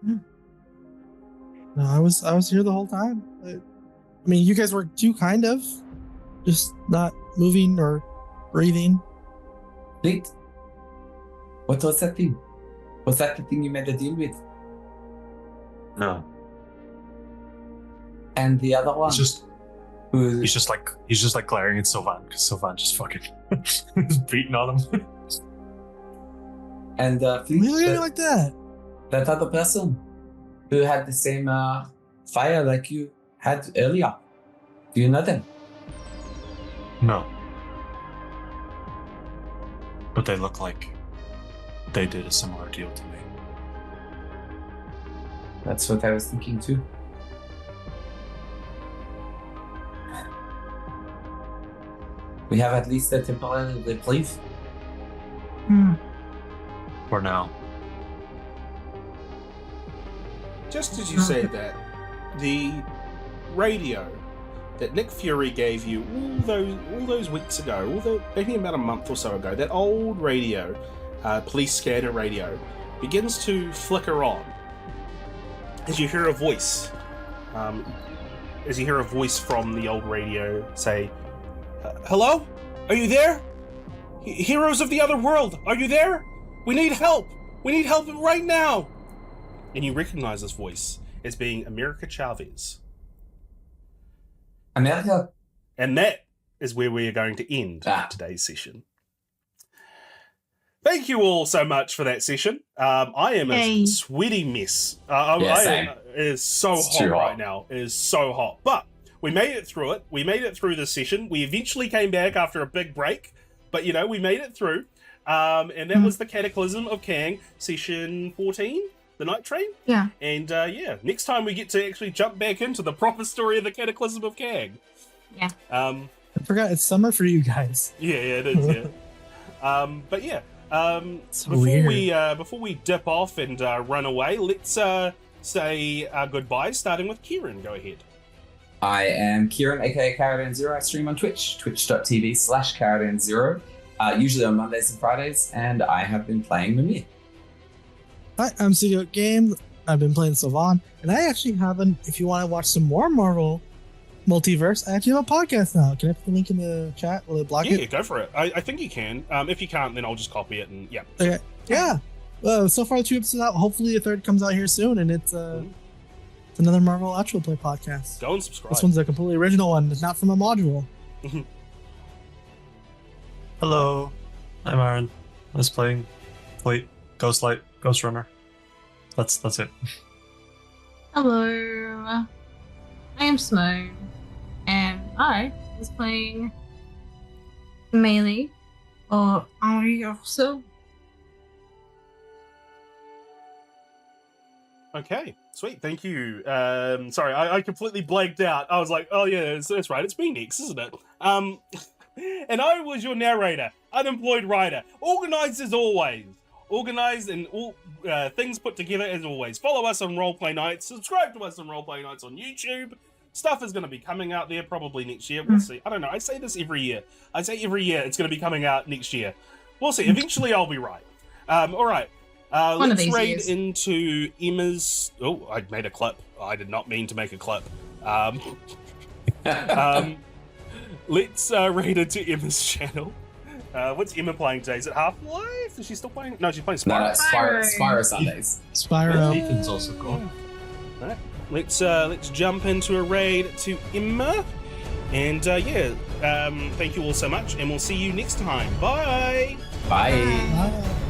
No, I was here the whole time. I mean, you guys were too, kind of, just not moving or breathing. Wait, what was that thing? Was that the thing you made a deal with? No. And the other one? He's just like glaring at Sylvan, because Sylvan just fucking is beating on him. And Why are you like that? That other person who had the same fire like you had earlier. Do you know them? No. But they look like they did a similar deal to me. That's what I was thinking too. We have at least a temporary reprieve. For now. Just as you say that, the radio that Nick Fury gave you all those weeks ago, maybe about a month or so ago, that old radio, police scanner radio, begins to flicker on as you hear a voice. As you hear a voice from the old radio say, "Hello? Are you there? Heroes of the other world, are you there? We need help! We need help right now!" And you recognize this voice as being America Chavez. America? And that is where we are going to end today's session. Thank you all so much for that session. I am a sweaty mess. Same. It is so hot right now. It is so hot. But we made it through it. We made it through the session. We eventually came back after a big break. But, we made it through. And that was the Cataclysm of Kang, session 14, the Night Train. Yeah. And, next time we get to actually jump back into the proper story of the Cataclysm of Kang. Yeah. I forgot, it's summer for you guys. Yeah, it is, yeah. But yeah. Before we dip off and run away, let's say goodbye, starting with Kieran. Go ahead. I am Kieran, aka KaradanZero. I stream on Twitch, twitch.tv/KaradanZero. usually on Mondays and Fridays, and I have been playing Mimir. Hi, I'm SeaGoatGames. I've been playing Sylvan, and I actually haven't. If you want to watch some more Marvel Multiverse, I actually have a podcast now. Can I put the link in the chat? Will it block it? Yeah, go for it. I think you can. If you can't, then I'll just copy it and yeah. Okay. Yeah. Well, so far 2 episodes out. Hopefully a third comes out here soon, and it's another Marvel actual play podcast. Go and subscribe. This one's a completely original one. It's not from a module. Hello, I'm Aaron. I was playing Ghostrunner. That's it. Hello, I am Simone, and I was playing Meili, or Henri also. Okay, sweet. Thank you. Sorry, I completely blanked out. I was like, oh yeah, that's right. It's me next, isn't it? And I was your narrator, Unemployed writer, organized as always. Organized and all things put together as always. Follow us on Roleplay Nights. Subscribe to us on Roleplay Nights on YouTube. Stuff is going to be coming out there probably next year. We'll see. I don't know. I say this every year. I say every year it's going to be coming out next year. We'll see. Eventually I'll be right. All right. Let's raid into Emma's... Oh, I made a clip. I did not mean to make a clip. Let's raid into Emma's channel. What's Emma playing today? Is it Half-Life? Is she still playing? No, she's playing Spyro. No, Spyro Sundays. Spyro. Ethan's also cool. Alright, let's jump into a raid to Emma. And thank you all so much, and we'll see you next time. Bye! Bye. Bye.